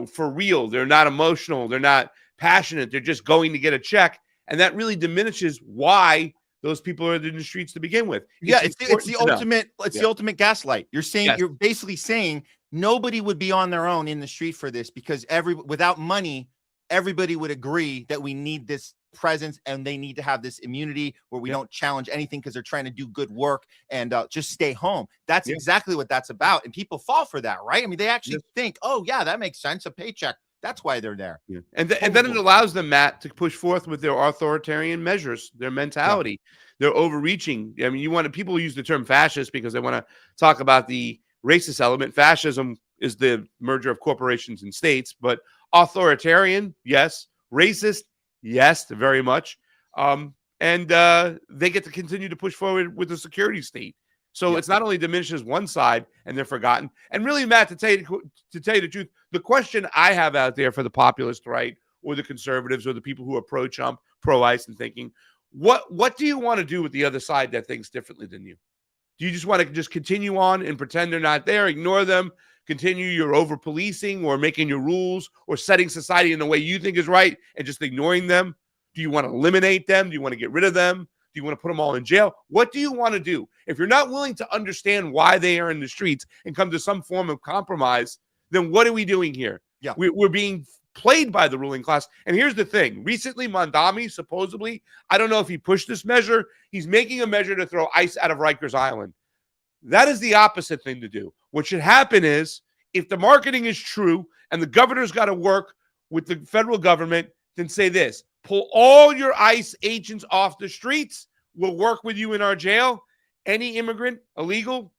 for real. They're not emotional. They're not passionate. They're just going to get a check. And that really diminishes why those people are in the streets to begin with. It's the ultimate gaslight. You're basically saying nobody would be on their own in the street for this, because without money, everybody would agree that we need this presence and they need to have this immunity where we don't challenge anything because they're trying to do good work and just stay home. That's exactly what that's about. And people fall for that, right? I mean, they actually think, oh yeah, that makes sense. A paycheck. That's why they're there. Yeah. And then it allows them, Matt, to push forth with their authoritarian measures, their mentality, their overreaching. I mean, people use the term fascist because they want to talk about the racist element. Fascism is the merger of corporations and states, but authoritarian, yes. Racist, yes, very much. And they get to continue to push forward with the security state. So it's not only diminishes one side and they're forgotten. And really, Matt, to tell you the truth, the question I have out there for the populist right, or the conservatives or the people who are pro-Trump, pro-ICE and thinking, what do you want to do with the other side that thinks differently than you? Do you just want to just continue on and pretend they're not there, ignore them, continue your over-policing or making your rules or setting society in the way you think is right and just ignoring them? Do you want to eliminate them? Do you want to get rid of them? Do you want to put them all in jail? What do you want to do? If you're not willing to understand why they are in the streets and come to some form of compromise, then what are we doing here? Yeah. We're being played by the ruling class. And here's the thing. Recently, Mondami, supposedly, I don't know if he pushed this measure. He's making a measure to throw ICE out of Rikers Island. That is the opposite thing to do. What should happen is, if the marketing is true and the governor's got to work with the federal government, then say this: pull all your ICE agents off the streets. We'll work with you in our jail. Any immigrant, illegal,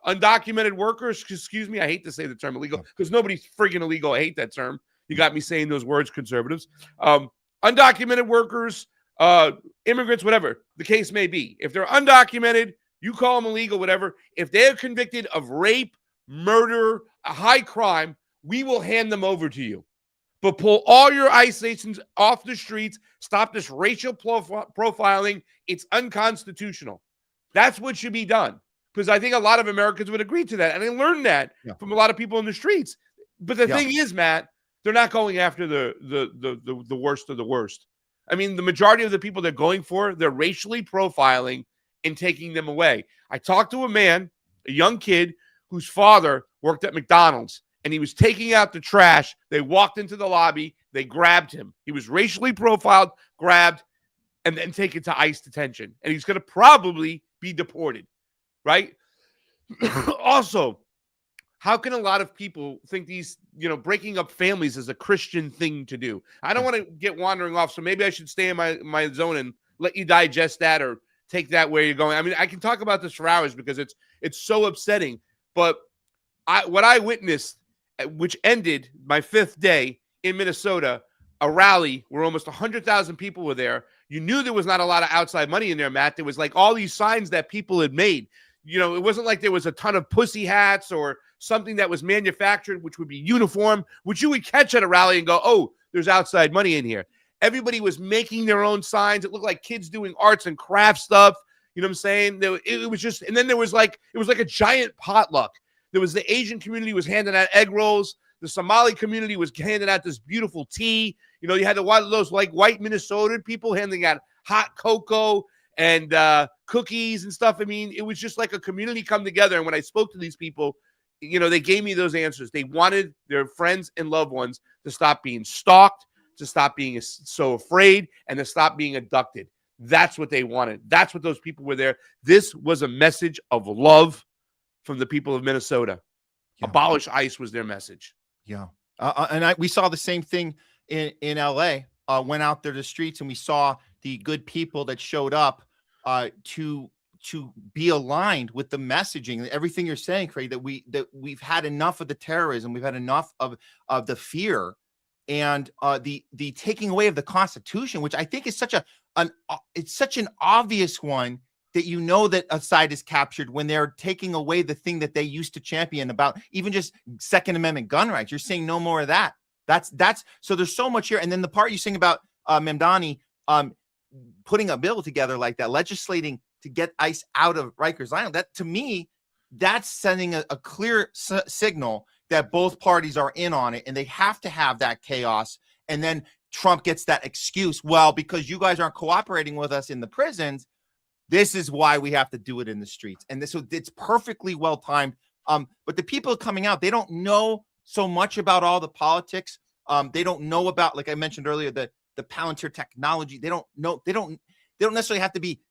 undocumented workers, excuse me, I hate to say the term illegal because nobody's friggin' illegal. I hate that term. You got me saying those words, conservatives. Undocumented workers, immigrants, whatever the case may be. If they're undocumented, you call them illegal, whatever. If they're convicted of rape, murder, a high crime, we will hand them over to you. But pull all your ICE agents off the streets. Stop this racial profiling. It's unconstitutional. That's what should be done. Because I think a lot of Americans would agree to that. And I learned that from a lot of people in the streets. But the thing is, Matt, they're not going after the worst of the worst. I mean, the majority of the people they're going for, they're racially profiling and taking them away. I talked to a man, a young kid, whose father worked at McDonald's, and he was taking out the trash. They walked into the lobby. They grabbed him. He was racially profiled, grabbed, and then taken to ICE detention. And he's going to probably be deported, right? Also, how can a lot of people think these, breaking up families is a Christian thing to do? I don't want to get wandering off, so maybe I should stay in my zone and let you digest that or take that where you're going. I mean, I can talk about this for hours because it's so upsetting. But what I witnessed, which ended my 5th day in Minnesota, a rally where almost 100,000 people were there. You knew there was not a lot of outside money in there, Matt. There was like all these signs that people had made. It wasn't like there was a ton of pussy hats or something that was manufactured, which would be uniform, which you would catch at a rally and go, oh, there's outside money in here. Everybody was making their own signs. It looked like kids doing arts and craft stuff. You know what I'm saying? It was just, and then it was like a giant potluck. There was the Asian community was handing out egg rolls. The Somali community was handing out this beautiful tea. You had a lot of those like white Minnesotan people handing out hot cocoa and cookies and stuff. I mean, it was just like a community come together. And when I spoke to these people, they gave me those answers. They wanted their friends and loved ones to stop being stalked, to stop being so afraid, and to stop being abducted. That's what they wanted. That's what those people were there. This was a message of love from the people of Minnesota. Yeah. Abolish ICE was their message. Yeah. And we saw the same thing in LA. Went out there to the streets and we saw the good people that showed up to be aligned with the messaging, everything you're saying, Craig, that we've had enough of the terrorism, we've had enough of the fear and the taking away of the Constitution, which I think is such an obvious one that that a side is captured when they're taking away the thing that they used to champion about, even just Second Amendment gun rights. You're saying no more of that. That's so there's so much here. And then the part you sing about Mamdani putting a bill together like that, legislating to get ICE out of Rikers Island, that to me, that's sending a clear signal that both parties are in on it and they have to have that chaos. And then Trump gets that excuse, well, because you guys aren't cooperating with us in the prisons, this is why we have to do it in the streets. And so it's perfectly well timed. But the people coming out, they don't know so much about all the politics. They don't know about, like I mentioned earlier, the Palantir technology. They don't necessarily have to be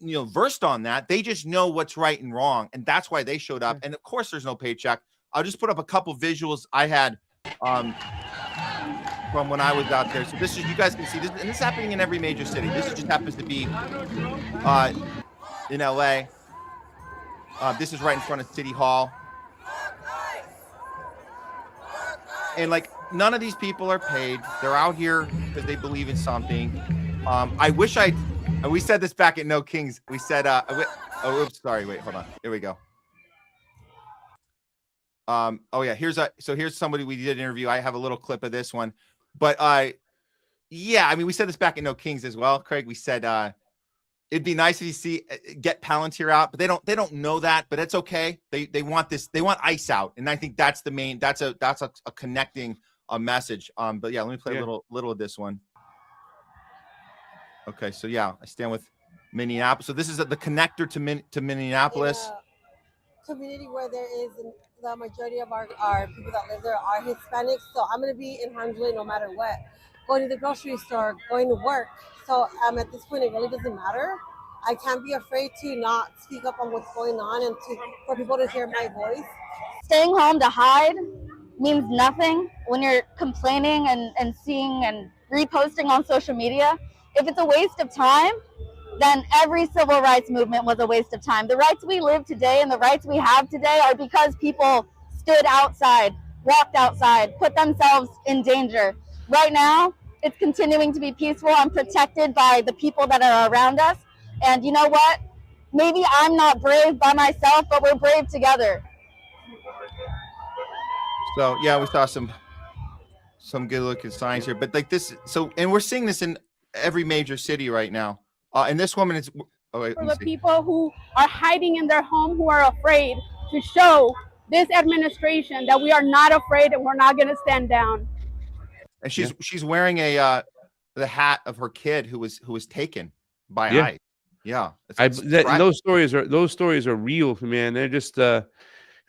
versed on that. They just know what's right and wrong. And that's why they showed up. And of course there's no paycheck. I'll just put up a couple visuals I had from when I was out there. So this is, you guys can see this, and this is happening in every major city. This just happens to be in LA. This is right in front of City Hall. And like, none of these people are paid. They're out here because they believe in something. We said this back at No Kings. We said, oops, sorry, wait, hold on. Here we go. Oh yeah, here's somebody we did an interview. I have a little clip of this one, but Yeah, I mean, we said this back in No Kings as well, Craig. We said it'd be nice if you get Palantir out, but they don't know that, but it's okay. They want this, they want ICE out, and I think that's the main, that's a connecting message. But yeah, let me play a little of this one. Okay, so yeah, I stand with Minneapolis. So this is the connector to Minneapolis. Community where there is the majority of our people that live there are Hispanics, so I'm gonna be in harm's way no matter what. Going to the grocery store, going to work. So at this point, it really doesn't matter. I can't be afraid to not speak up on what's going on and for people to hear my voice. Staying home to hide means nothing when you're complaining and seeing and reposting on social media. If it's a waste of time, then every civil rights movement was a waste of time. The rights we live today and the rights we have today are because people stood outside, walked outside, put themselves in danger. Right now, it's continuing to be peaceful and protected by the people that are around us. And you know what? Maybe I'm not brave by myself, but we're brave together. So yeah, we saw some good looking signs here, but like this, and we're seeing this in every major city right now. And this woman is for the people who are hiding in their home, who are afraid to show this administration that we are not afraid and we're not going to stand down. And she's wearing the hat of her kid who was taken by ICE. Yeah, those stories are real, man. They're just.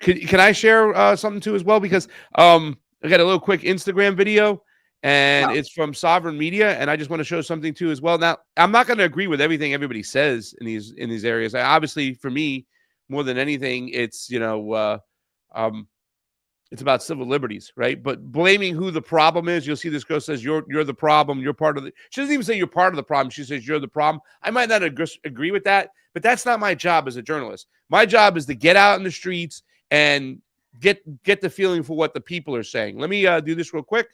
Can I share something too as well? Because I got a little quick Instagram video, and it's from Sovereign Media, and I just want to show something too as well. Now, I'm not going to agree with everything everybody says in these areas. Obviously, for me, more than anything, it's it's about civil liberties, right? But blaming who the problem is, you'll see this girl says you're the problem, you're part of the. She doesn't even say you're part of the problem. She says you're the problem. I might not agree with that, but that's not my job as a journalist. My job is to get out in the streets and get the feeling for what the people are saying. Let me do this real quick.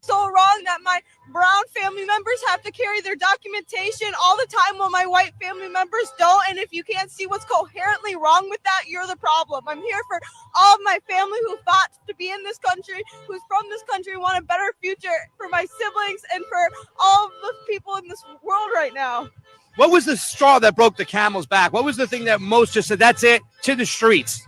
So wrong that my brown family members have to carry their documentation all the time while my white family members don't. And if you can't see what's coherently wrong with that, you're the problem. I'm here for all of my family who fought to be in this country, who's from this country, want a better future for my siblings and for all of the people in this world right now. What was the straw that broke the camel's back? What was the thing that most just said, that's it, to the streets?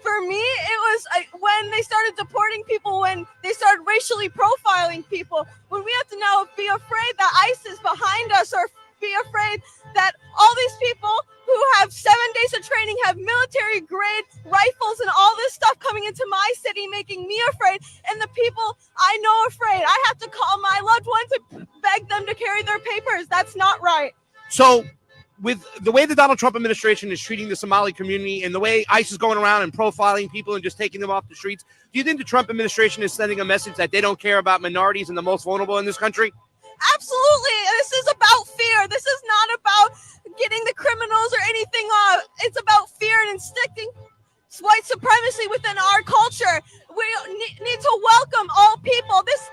For me, it was when they started deporting people, when they started racially profiling people, when we have to now be afraid that ICE is behind us, or be afraid that all these people who have 7 days of training have military grade rifles and all this stuff coming into my city, making me afraid, and the people I know afraid. I have to call my loved ones and beg them to carry their papers. That's not right. So with the way the Donald Trump administration is treating the Somali community and the way ICE is going around and profiling people and just taking them off the streets, do you think the Trump administration is sending a message that they don't care about minorities and the most vulnerable in this country? Absolutely. This is about fear. This is not about getting the criminals or anything off. It's about fear and instilling white supremacy within our culture. We need to welcome all people. This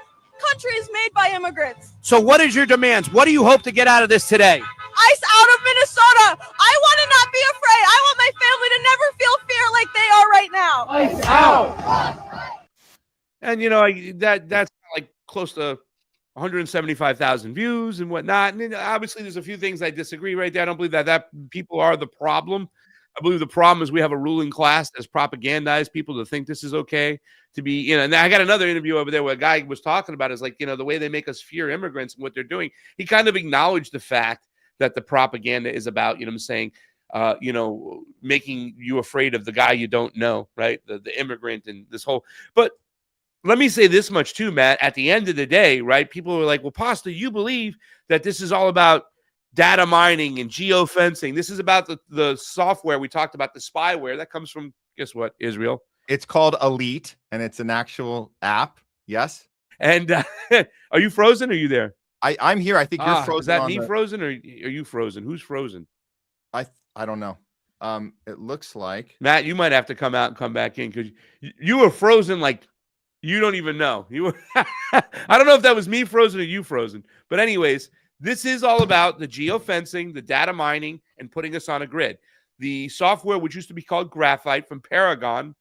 country is made by immigrants. So what is your demands? What do you hope to get out of this today? ICE out of Minnesota. I want to not be afraid. I want my family to never feel fear like they are right now. ICE out. And that's like close to 175,000 views and whatnot. And obviously there's a few things I disagree right there. I don't believe that people are the problem. I believe the problem is we have a ruling class that's propagandized people to think this is okay to be, and I got another interview over there where a guy was talking about is like, the way they make us fear immigrants and what they're doing. He kind of acknowledged the fact that the propaganda is about, making you afraid of the guy you don't know, right? The immigrant and this whole, but let me say this much too, Matt, at the end of the day, right? People are like, well, Pasta, you believe that this is all about data mining and geofencing. This is about the software. We talked about the spyware that comes from, guess what, Israel. It's called Elite, and it's an actual app. Yes. And are you frozen? Or are you there? I'm here. I think you're frozen. Is that me frozen, or are you frozen? Who's frozen? I don't know. It looks like Matt. You might have to come out and come back in because you were frozen like you don't even know. You were. I don't know if that was me frozen or you frozen. But anyways, this is all about the geofencing, the data mining, and putting us on a grid. The software, which used to be called Graphite from Paragon,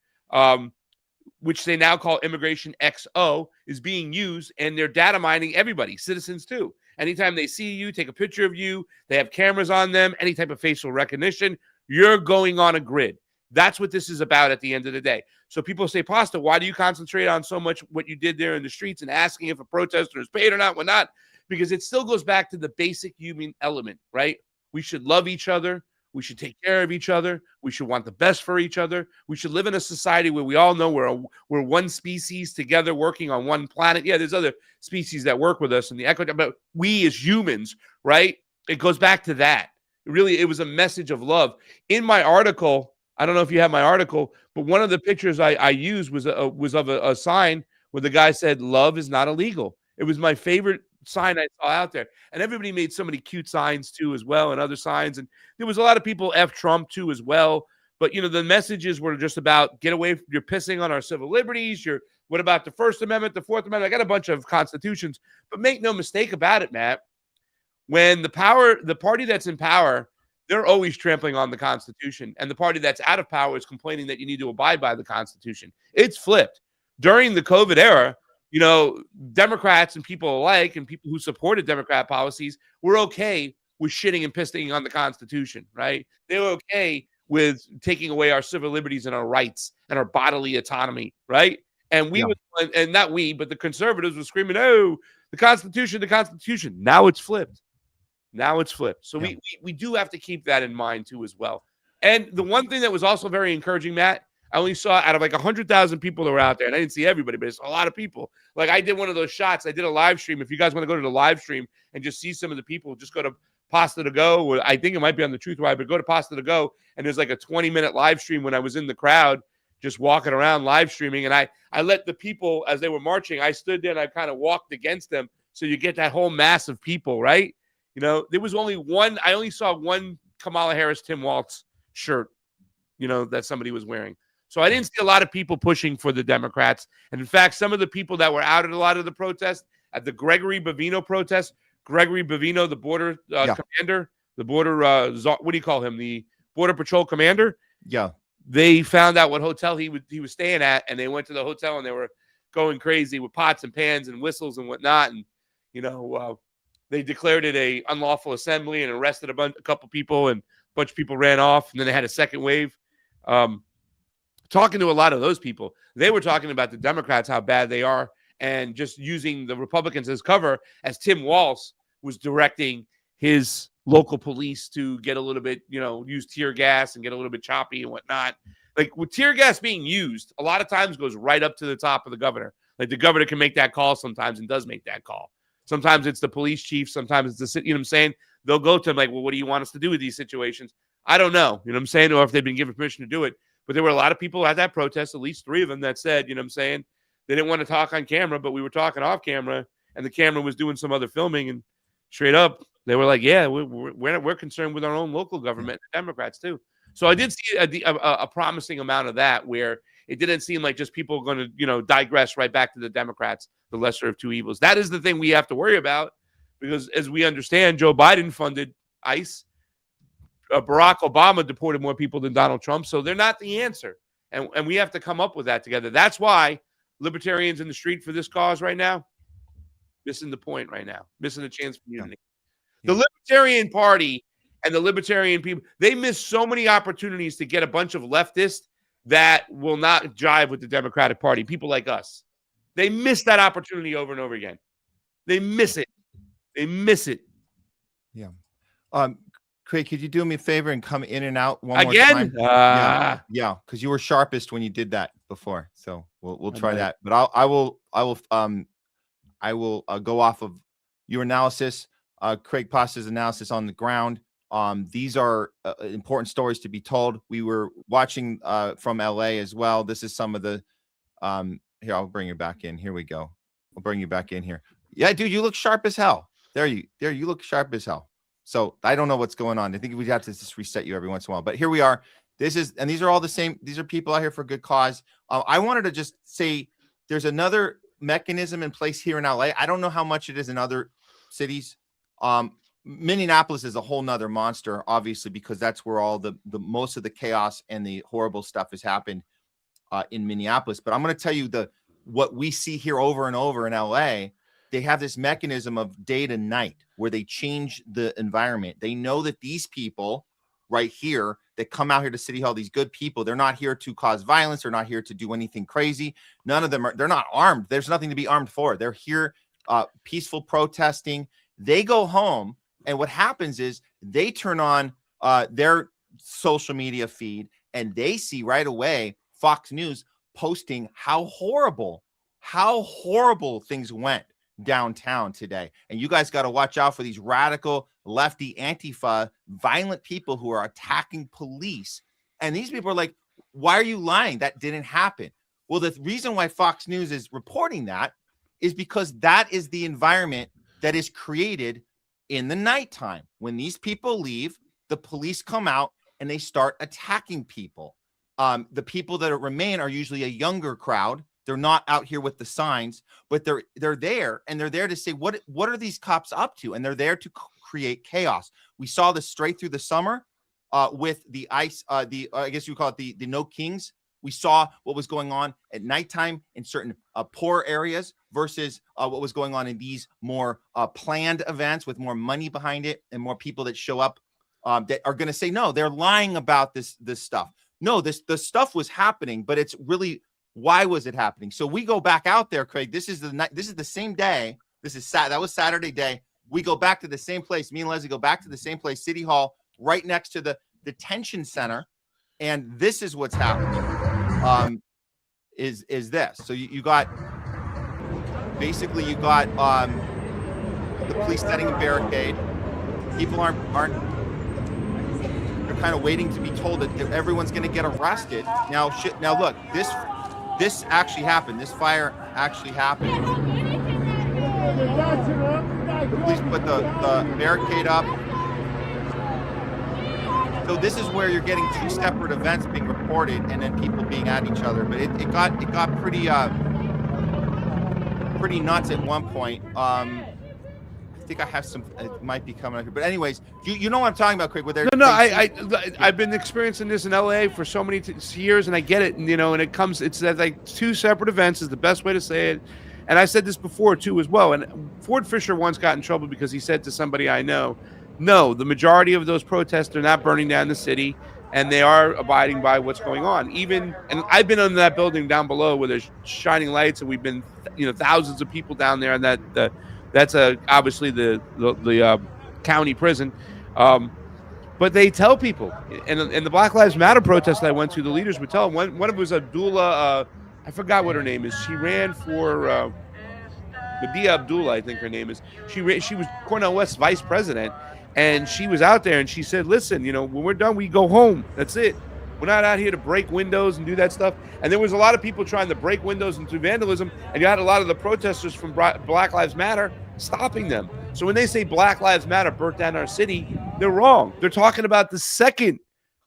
which they now call Immigration XO, is being used, and they're data mining everybody, citizens too. Anytime they see you, take a picture of you, they have cameras on them, any type of facial recognition, you're going on a grid. That's what this is about at the end of the day. So people say, Pasta, why do you concentrate on so much what you did there in the streets and asking if a protester is paid or not, whatnot? Because it still goes back to the basic human element, right? We should love each other. We should take care of each other. We should want the best for each other. We should live in a society where we all know we're one species together working on one planet. Yeah, there's other species that work with us in the echo, but we as humans, right? It goes back to that. Really, it was a message of love. In my article, I don't know if you have my article, but one of the pictures I used was of a sign where the guy said, "Love is not illegal." It was my favorite sign I saw out there. And everybody made so many cute signs too as well, and other signs. And there was a lot of people F Trump too as well. But, you know, the messages were just about get away, you're pissing on our civil liberties. What about the First Amendment, the Fourth Amendment? I got a bunch of constitutions. But make no mistake about it, Matt, when the party that's in power, they're always trampling on the Constitution. And the party that's out of power is complaining that you need to abide by the Constitution. It's flipped. During the COVID era, you know, Democrats and people alike and people who supported Democrat policies were okay with shitting and pissing on the Constitution, right? They were okay with taking away our civil liberties and our rights and our bodily autonomy, right? And and not we, but the conservatives were screaming, "Oh, the Constitution, the Constitution." Now it's flipped. Now it's flipped. So we do have to keep that in mind too as well. And the one thing that was also very encouraging, Matt, I only saw out of like 100,000 people that were out there, and I didn't see everybody, but it's a lot of people. Like I did one of those shots. I did a live stream. If you guys want to go to the live stream and just see some of the people, just go to Pasta to Go. Or I think it might be on the Truth Wire, but go to Pasta to Go, and there's like a 20-minute live stream when I was in the crowd just walking around live streaming. And I let the people, as they were marching, I stood there and I kind of walked against them. So you get that whole mass of people, right? You know, there was only one, I only saw one Kamala Harris, Tim Walz shirt, you know, that somebody was wearing. So I didn't see a lot of people pushing for the Democrats. And in fact, some of the people that were out at a lot of the protests, at the Gregory Bavino protest, Gregory Bavino, the border commander, the border, what do you call him? The Border Patrol commander. Yeah. They found out what hotel he was staying at, and they went to the hotel and they were going crazy with pots and pans and whistles and whatnot. And, you know, they declared it a unlawful assembly and arrested a couple people, and a bunch of people ran off. And then they had a second wave. Talking to a lot of those people, they were talking about the Democrats, how bad they are, and just using the Republicans as cover, as Tim Walz was directing his local police to get a little bit, you know, use tear gas and get a little bit choppy and whatnot. Like with tear gas being used, a lot of times goes right up to the top of the governor. Like the governor can make that call sometimes and does make that call. Sometimes it's the police chief. Sometimes it's the city. You know what I'm saying? They'll go to him like, well, what do you want us to do with these situations? I don't know. You know what I'm saying? Or if they've been given permission to do it. But there were a lot of people at that protest, at least 3 of them, that said, you know what I'm saying? They didn't want to talk on camera, but we were talking off camera, and the camera was doing some other filming. And straight up, they were like, yeah, we're concerned with our own local government, the Democrats too. So I did see a promising amount of that, where it didn't seem like just people going to, you know, digress right back to the Democrats, the lesser of two evils. That is the thing we have to worry about, because as we understand, Joe Biden funded ICE. Barack Obama deported more people than Donald Trump, so they're not the answer. And we have to come up with that together. That's why libertarians in the street for this cause right now, missing the point right now, missing the chance for unity. The Libertarian Party and the Libertarian people, they miss so many opportunities to get a bunch of leftists that will not jive with the Democratic Party, people like us. They miss that opportunity over and over again. They miss it. They miss it. Yeah. Craig, could you do me a favor and come in and out one again? More time? Yeah, because you were sharpest when you did that before. So we'll try that. But I will go off of your analysis, Craig Pasta's analysis on the ground. These are important stories to be told. We were watching from LA as well. This is some of the here. I'll bring you back in. Here we go. I'll bring you back in here. Yeah, dude, you look sharp as hell. There you look sharp as hell. So I don't know what's going on. I think we have to just reset you every once in a while. But here we are. These are all the same. These are people out here for a good cause. I wanted to just say there's another mechanism in place here in LA. I don't know how much it is in other cities. Minneapolis is a whole nother monster, obviously, because that's where all the most of the chaos and the horrible stuff has happened. in Minneapolis. But I'm going to tell you what we see here over and over in LA. They have this mechanism of day to night where they change the environment. They know that these people right here that come out here to City Hall, these good people, they're not here to cause violence. They're not here to do anything crazy. None of them they're not armed. There's nothing to be armed for. They're here peaceful protesting. They go home, and what happens is they turn on their social media feed, and they see right away Fox News posting how horrible things went downtown today. And you guys got to watch out for these radical lefty Antifa violent people who are attacking police. And these people are like, why are you lying? That didn't happen. Well, the reason why Fox News is reporting that is because that is the environment that is created in the nighttime. When these people leave, the police come out and they start attacking people. The people that remain are usually a younger crowd. They're not out here with the signs, but they're there, and they're there to say, what are these cops up to? And they're there to create chaos. We saw this straight through the summer with the ICE, I guess you would call it the No Kings. We saw what was going on at nighttime in certain poor areas versus what was going on in these more planned events with more money behind it and more people that show up that are going to say, no, they're lying about this stuff. No, the stuff was happening, but it's really, why was it happening? So we go back out there, Craig. This is the same day. That was Saturday day. We go back to the same place. Me and Leslie go back to the same place, City Hall, right next to the detention center. And this is what's happening. Is this. So you got basically the police setting a barricade. People aren't they're kind of waiting to be told that everyone's going to get arrested. Now look, this actually happened. This fire actually happened. The police put the barricade up. So this is where you're getting two separate events being reported and then people being at each other. But it got pretty nuts at one point. I think I have some. It might be coming up here, but anyways, you know what I'm talking about, Craig? I've been experiencing this in LA for so many years, and I get it. And, and it's like two separate events is the best way to say it. And I said this before too as well. And Ford Fisher once got in trouble because he said to somebody I know, no, the majority of those protests are not burning down the city, and they are abiding by what's going on. And I've been in that building down below where there's shining lights, and we've been, thousands of people down there, and that's obviously the county prison. But they tell people, and the Black Lives Matter protest I went to, the leaders would tell them. One of them was Abdullah, I forgot what her name is. She ran for Badia Abdullah, I think her name is. She was Cornell West's vice president, and she was out there, and she said, listen, when we're done, we go home. That's it. We're not out here to break windows and do that stuff. And there was a lot of people trying to break windows and do vandalism, and you had a lot of the protesters from Black Lives Matter stopping them. So when they say Black Lives Matter burnt down our city, they're wrong. They're talking about the second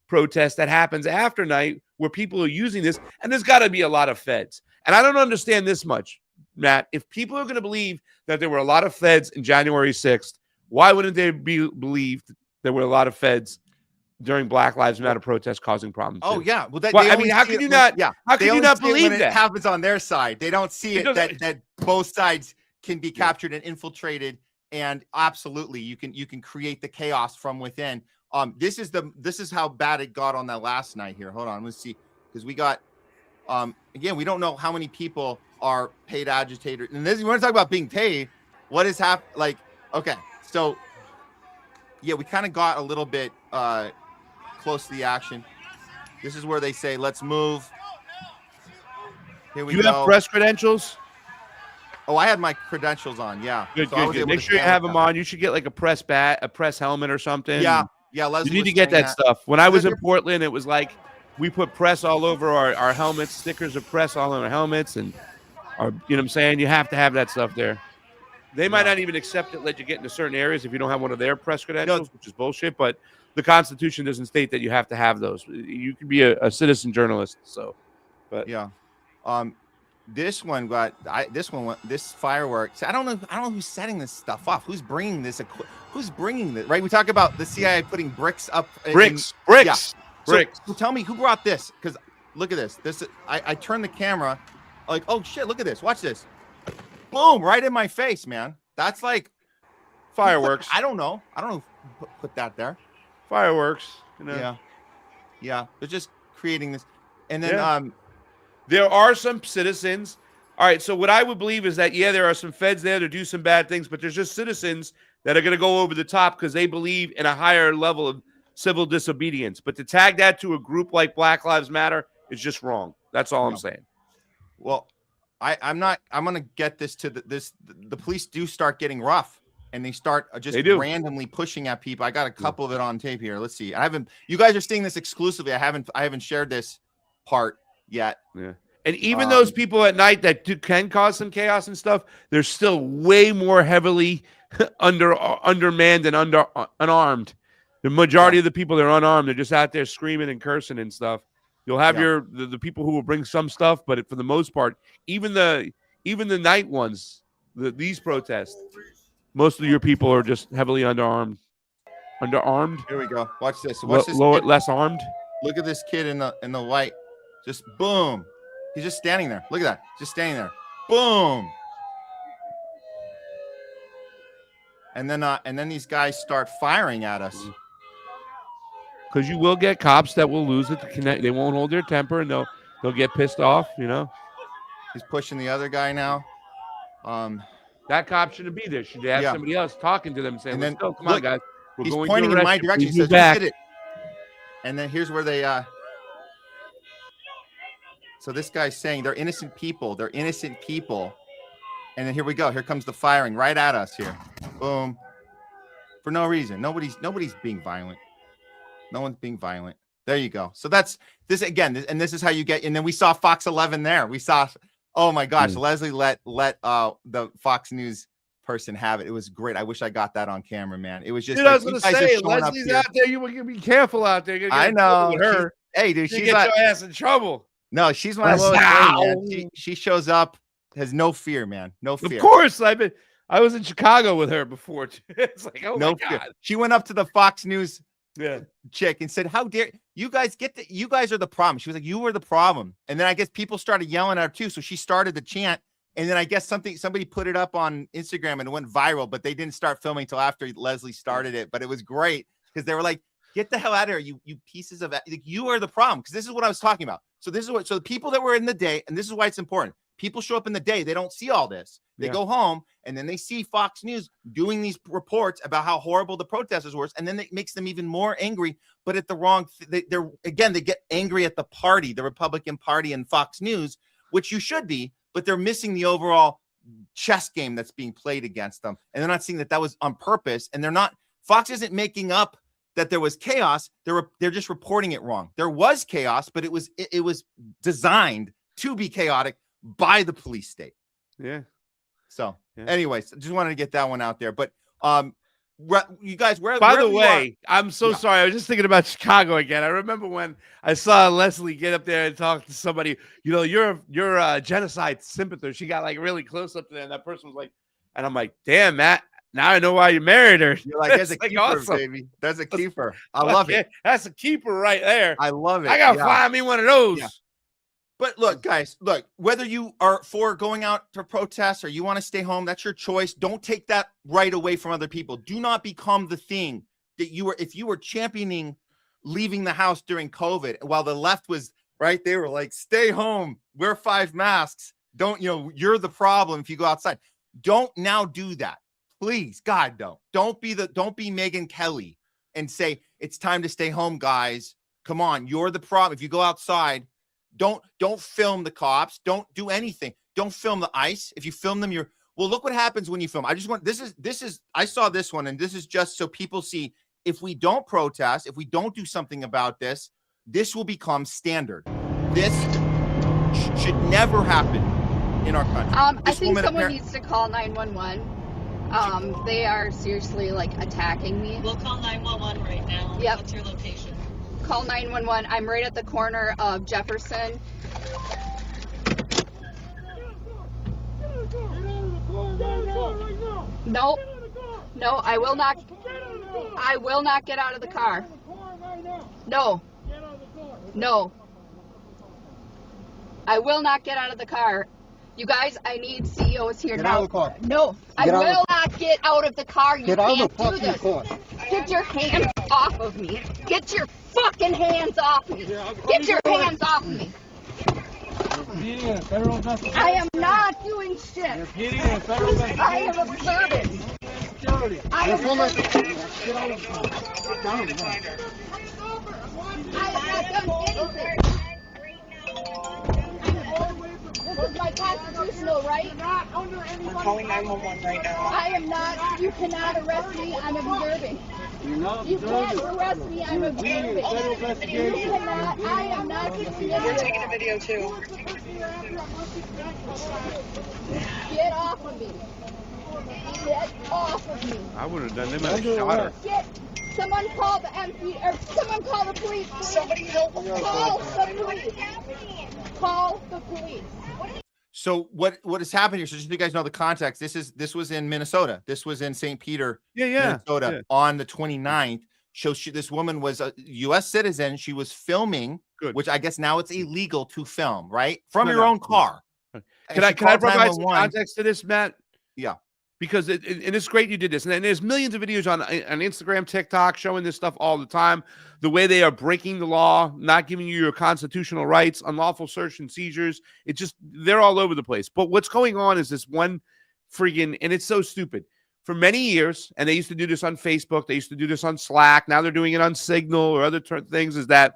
protest that happens after night where people are using this, and there's got to be a lot of feds. And I don't understand this much, Matt. If people are going to believe that there were a lot of feds in January 6th, why wouldn't they believe there were a lot of feds during Black Lives Matter protests causing problems? Oh, yeah. Well, how can you not? Yeah. How can you not believe that? It happens on their side. They don't see it that both sides can be captured and infiltrated. And absolutely, you can create the chaos from within. This is how bad it got on that last night here. Hold on, let's see, because we got again, we don't know how many people are paid agitators. And this, you want to talk about being paid? What is like? Okay, so yeah, we kind of got a little bit close to the action. This is where they say, "Let's move." Here we go. You have press credentials? Oh, I had my credentials on. Yeah. Good. Make sure you have them on. You should get like a press bat, a press helmet or something. Yeah. Leslie, you need to get that stuff. When I was in Portland, it was like we put press all over our helmets, stickers of press all on our helmets, and you know what I'm saying? You have to have that stuff there. They might not even accept it, let you get into certain areas if you don't have one of their press credentials, which is bullshit. But the Constitution doesn't state that you have to have those. You can be a citizen journalist. So, but yeah. This one got this fireworks. I don't know who's setting this stuff off. Who's bringing this? Who's bringing this? Right. We talk about the CIA putting bricks up. Bricks. So tell me who brought this, because Look at this. I turned the camera, like, oh shit, look at this. Watch this. Boom, right in my face, man. That's like fireworks. I don't know. Put that there. Fireworks. You know? Yeah. They're just creating this. And then there are some citizens. All right, so what I would believe is that, there are some feds there to do some bad things, but there's just citizens that are going to go over the top because they believe in a higher level of civil disobedience. But to tag that to a group like Black Lives Matter is just wrong. That's all I'm saying. Well, I'm going to get this to the police do start getting rough, and they start just randomly pushing at people. I got a couple of it on tape here. Let's see. You guys are seeing this exclusively. I haven't shared this part yet. Yeah. And even those people at night that can cause some chaos and stuff, they're still way more heavily undermanned and unarmed. The majority of the people, they're unarmed. They're just out there screaming and cursing and stuff. You'll have the people who will bring some stuff, but for the most part, even the night ones, these protests, most of your people are just heavily underarmed. Here we go. Watch this. Watch this. Less armed. Look at this kid in the white. Just boom. He's just standing there. Look at that. Just standing there. Boom. And then these guys start firing at us. Because you will get cops that will lose it. They won't hold their temper, and they'll get pissed off. He's pushing the other guy now. That cop shouldn't be there. Should they have somebody else talking to them and saying, and then, "Let's go, come on, guys." He's pointing in my direction. He says, "Hit it." And then here's where they. So this guy's saying they're innocent people. They're innocent people. And then here we go. Here comes the firing right at us here. Boom. For no reason. Nobody's being violent. No one's being violent. There you go. So that's this again. And this is how you get. And then we saw Fox 11 there. We saw. Oh my gosh, Leslie let the Fox News person have it. It was great. I wish I got that on camera, man. It was just. I was going to say, Leslie's out there. You will be careful out there. I know. Her. Hey, dude, she's get your ass in trouble. No, she's one of those. She shows up, has no fear, man. No fear. Of course, I was in Chicago with her before. It's like, oh my God. She went up to the Fox News chick and said, "How dare you guys you guys are the problem." She was like, "You were the problem." And then I guess people started yelling at her too. So she started the chant. And then I guess somebody put it up on Instagram and it went viral, but they didn't start filming until after Leslie started it. But it was great because they were like, "Get the hell out of here, you pieces of like, you are the problem." Because this is what I was talking about. So the people that were in the day, and this is why it's important. People show up in the day, they don't see all this. They go home and then they see Fox News doing these reports about how horrible the protesters were, and then it makes them even more angry. But at the wrong, they get angry at the party, the Republican Party, and Fox News, which you should be, but they're missing the overall chess game that's being played against them, and they're not seeing that was on purpose, and they're not. Fox isn't making up that there was chaos. They're just reporting it wrong. There was chaos, but it was designed to be chaotic by the police state. Yeah. So, anyways, just wanted to get that one out there. But you guys, by the way, I'm so sorry. I was just thinking about Chicago again. I remember when I saw Leslie get up there and talk to somebody. You're a genocide sympathizer. She got like really close up there, and that person was like, and I'm like, damn, Matt. Now I know why you married her. You're like, that's a keeper, awesome. Baby. That's a keeper. I love it. That's a keeper right there. I love it. I gotta find me one of those. Yeah. But look, guys, whether you are for going out to protest or you want to stay home, that's your choice. Don't take that right away from other people. Do not become the thing that you were. If you were championing leaving the house during COVID, while the left was right, they were like, stay home, wear 5 masks. You're the problem if you go outside. Don't now do that. Please, God, don't be Megyn Kelly and say it's time to stay home, guys. Come on, you're the problem. If you go outside, don't film the cops. Don't do anything. Don't film the ICE. If you film them, look what happens when you film. I saw this one, and this is just so people see. If we don't protest, if we don't do something about this, this will become standard. This should never happen in our country. I think someone needs to call 911. They are seriously attacking me. We'll call 911 right now. Yep. What's your location? Call 911. I'm right at the corner of Jefferson. No, I will not. I will not get out of the car. No. I will not get out of the car. You guys, I need CEOs here Get now. out of the car. No, I Get out of will the- not get out of the car. You Get out of can't the do fucking this. car. Get your hands off of me. Get your fucking hands off me. Get your hands off me. I am not doing shit. I am observing. I am observing. I have not done anything. This is my constitutional right. We're calling 911 right now. I am not. You cannot arrest me. I'm observing. You can't arrest me. I'm observing. You cannot. I am not. We're taking a video too. Get off of me. Get off of me. I would have done them at a shot her. Get. Someone call the MP or someone call the police. Please. Somebody help me. Call the police. Call the police. So what has happened here? So just so you guys know the context, this was in Minnesota. This was in St. Peter, Minnesota on the 29th. So this woman was a U.S. citizen. She was filming, which I guess now it's illegal to film, right? From your own car. Can I provide some context to this, Matt? Yeah. Because and it's great you did this. And there's millions of videos on Instagram, TikTok showing this stuff all the time. The way they are breaking the law, not giving you your constitutional rights, unlawful search and seizures. They're all over the place. But what's going on is this one friggin', and it's so stupid. For many years, and they used to do this on Facebook, they used to do this on Slack, now they're doing it on Signal or other things, is that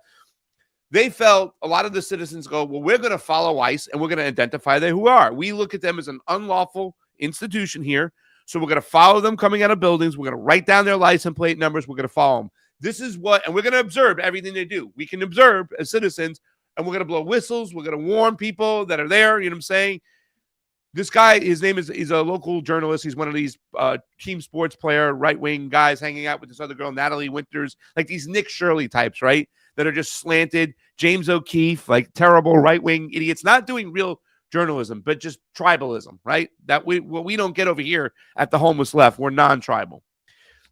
they felt a lot of the citizens go, well, we're going to follow ICE and we're going to identify who are. We look at them as an unlawful institution here. So we're going to follow them coming out of buildings. We're going to write down their license plate numbers. We're going to follow them. This is what, and we're going to observe everything they do. We can observe as citizens, and we're going to blow whistles. We're going to warn people that are there. You know what I'm saying? This guy, his name is, he's a local journalist. He's one of these team sports player, right-wing guys hanging out with this other girl, Natalie Winters, like these Nick Shirley types, right? That are just slanted. James O'Keefe, like terrible right-wing idiots, not doing real journalism, but just tribalism, right? What we don't get over here at the Homeless Left. We're non-tribal.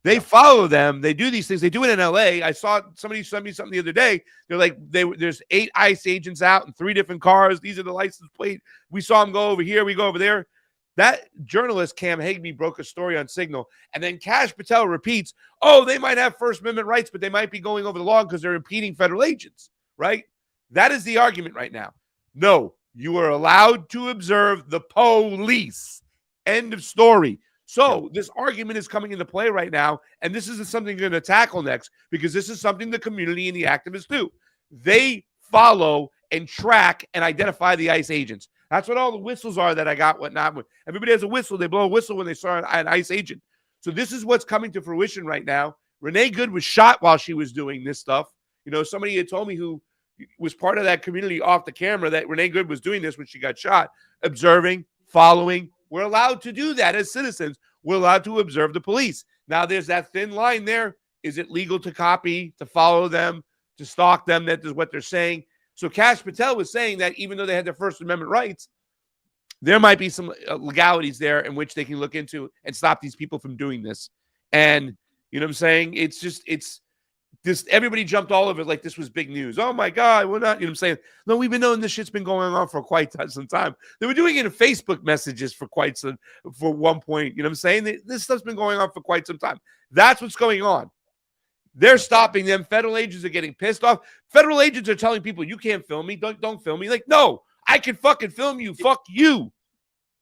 They follow them. They do these things. They do it in LA. I saw somebody sent me something the other day. They're like, there's 8 ICE agents out in 3 different cars. These are the license plate. We saw them go over here. We go over there. That journalist, Cam Hageby, broke a story on Signal. And then Kash Patel repeats, oh, they might have First Amendment rights, but they might be going over the law because they're impeding federal agents, right? That is the argument right now. No. You are allowed to observe the police. End of story. So this argument is coming into play right now, and this isn't something you're going to tackle next because this is something the community and the activists do. They follow and track and identify the ICE agents. That's what all the whistles are that I got, whatnot. Everybody has a whistle. They blow a whistle when they saw an ICE agent. So this is what's coming to fruition right now. Renee Good was shot while she was doing this stuff. You know, somebody had told me who was part of that community off the camera that Renee Good was doing this when she got shot, observing, following. We're allowed to do that as citizens. We're allowed to observe the police. Now, there's that thin line there. Is it legal to copy, to follow them, to stalk them? That is what they're saying. So Kash Patel was saying that even though they had their First Amendment rights, there might be some legalities there in which they can look into and stop these people from doing this. And you know what I'm saying? It's this, everybody jumped all over it like this was big news. Oh my God, we're not, you know what I'm saying? No, we've been knowing this shit's been going on for quite some time. They were doing it in Facebook messages for one point, you know what I'm saying? This stuff's been going on for quite some time. That's what's going on. They're stopping them. Federal agents are getting pissed off. Federal agents are telling people, you can't film me. Don't film me. Like, no, I can fucking film you. Fuck you.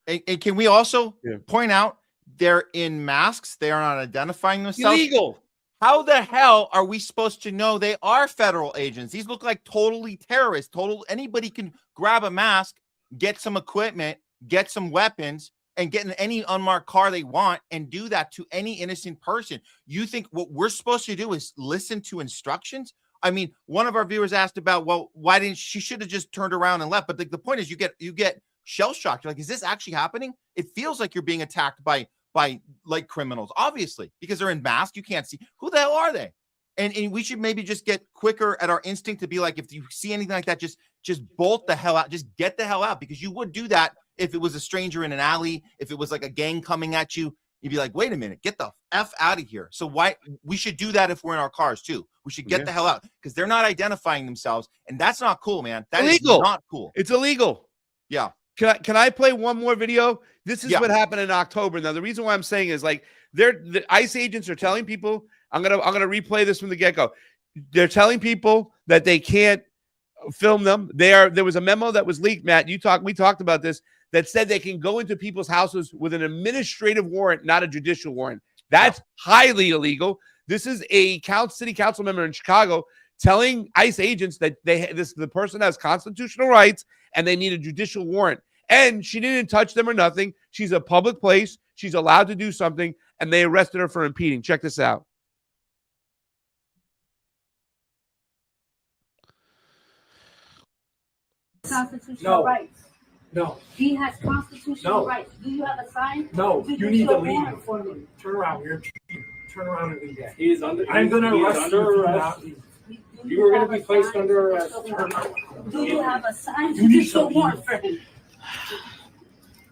And can we also point out they're in masks. They are not identifying themselves. Illegal. How the hell are we supposed to know they are federal agents? These look like totally terrorists. Anybody can grab a mask, get some equipment, get some weapons, and get in any unmarked car they want and do that to any innocent person. You think what we're supposed to do is listen to instructions? I mean, one of our viewers asked about, well, why didn't she should have just turned around and left? But the point is you get shell shocked. You're like, is this actually happening? It feels like you're being attacked by like criminals, obviously, because they're in masks. You can't see who the hell are they. And we should maybe just get quicker at our instinct to be like, if you see anything like that, just bolt the hell out, just get the hell out, because you would do that if it was a stranger in an alley, if it was like a gang coming at you. You'd be like, wait a minute, get the F out of here. So why we should do that if we're in our cars too. who should get the hell out because they're not identifying themselves, and that's not cool, man. That illegal. is not cool. It's illegal. Yeah. Can I play one more video? This is what happened in October. Now, the reason why I'm saying is like the ICE agents are telling people. I'm gonna replay this from the get-go. They're telling people that they can't film them. There was a memo that was leaked, Matt. We talked about this, that said they can go into people's houses with an administrative warrant, not a judicial warrant. That's highly illegal. This is a city council member in Chicago telling ICE agents that the person has constitutional rights and they need a judicial warrant. And she didn't touch them or nothing. She's a public place. She's allowed to do something, and they arrested her for impeding. Check this out. Constitutional rights. No. He has constitutional rights. Do you have a sign? No, you need to leave. For me. Turn around. Turn around and leave. He is under. I'm going to arrest you. You are going to be placed under arrest. Do you have a signed judicial warrant for him?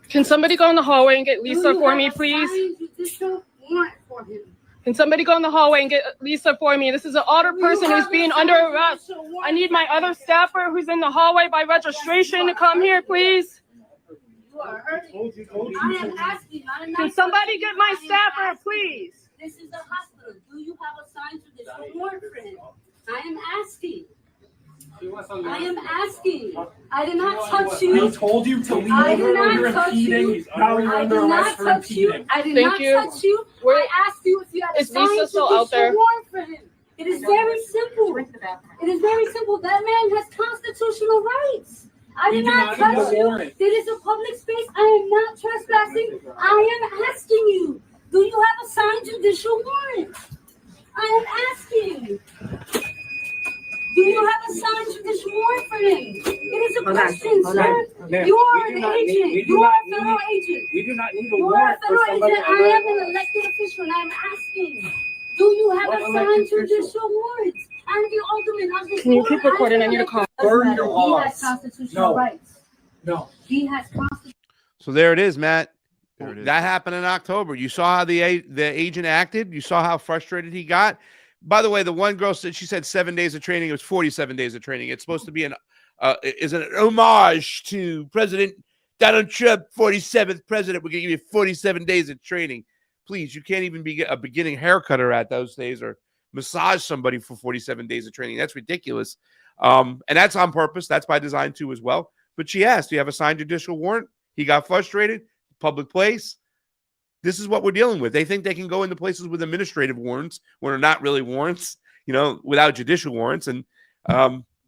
Can somebody go in the hallway and get Lisa for me, please? Judicial warrant for him. Can somebody go in the hallway and get Lisa for me? This is an older person who's being under arrest. I need my other staffer who's in the hallway by registration to come here, please. You are hurting. I am asking. Can somebody get my staffer, please? This is a hospital. Do you have a signed judicial warrant for him? I am asking. I am asking. I did not touch you. I told you to leave. I did not touch you. Now you're under arrest for impeding. I did not touch you. I asked you if you had a signed judicial warrant for him. It is very simple. It is very simple. That man has constitutional rights. I did not touch you. It is a public space. I am not trespassing. I am asking you. Do you have a signed judicial warrant? I am asking. Do you have a signed judicial warrant for him? It is a question, sir. You are an agent. You are a federal agent. We do not need a You are a warrant for federal somebody. agent. I am an elected official, and I am asking. Do you have a signed judicial warrant? I'm the alderman of this. Can you keep recording? I need a call. Burn your He laws. has constitutional rights. No. He has constitutional. So there it is, Matt. There it is. That happened in October. You saw how the agent acted. You saw how frustrated he got. By the way, the one girl said, she said 7 days of training. It was 47 days of training. It's supposed to be an homage to President Donald Trump, 47th president. We're going to give you 47 days of training. Please, you can't even be a beginning haircutter at those days or massage somebody for 47 days of training. That's ridiculous. And that's on purpose. That's by design too as well. But she asked, do you have a signed judicial warrant? He got frustrated. Public place. This is what we're dealing with. They think they can go into places with administrative warrants when they're not really warrants, without judicial warrants. And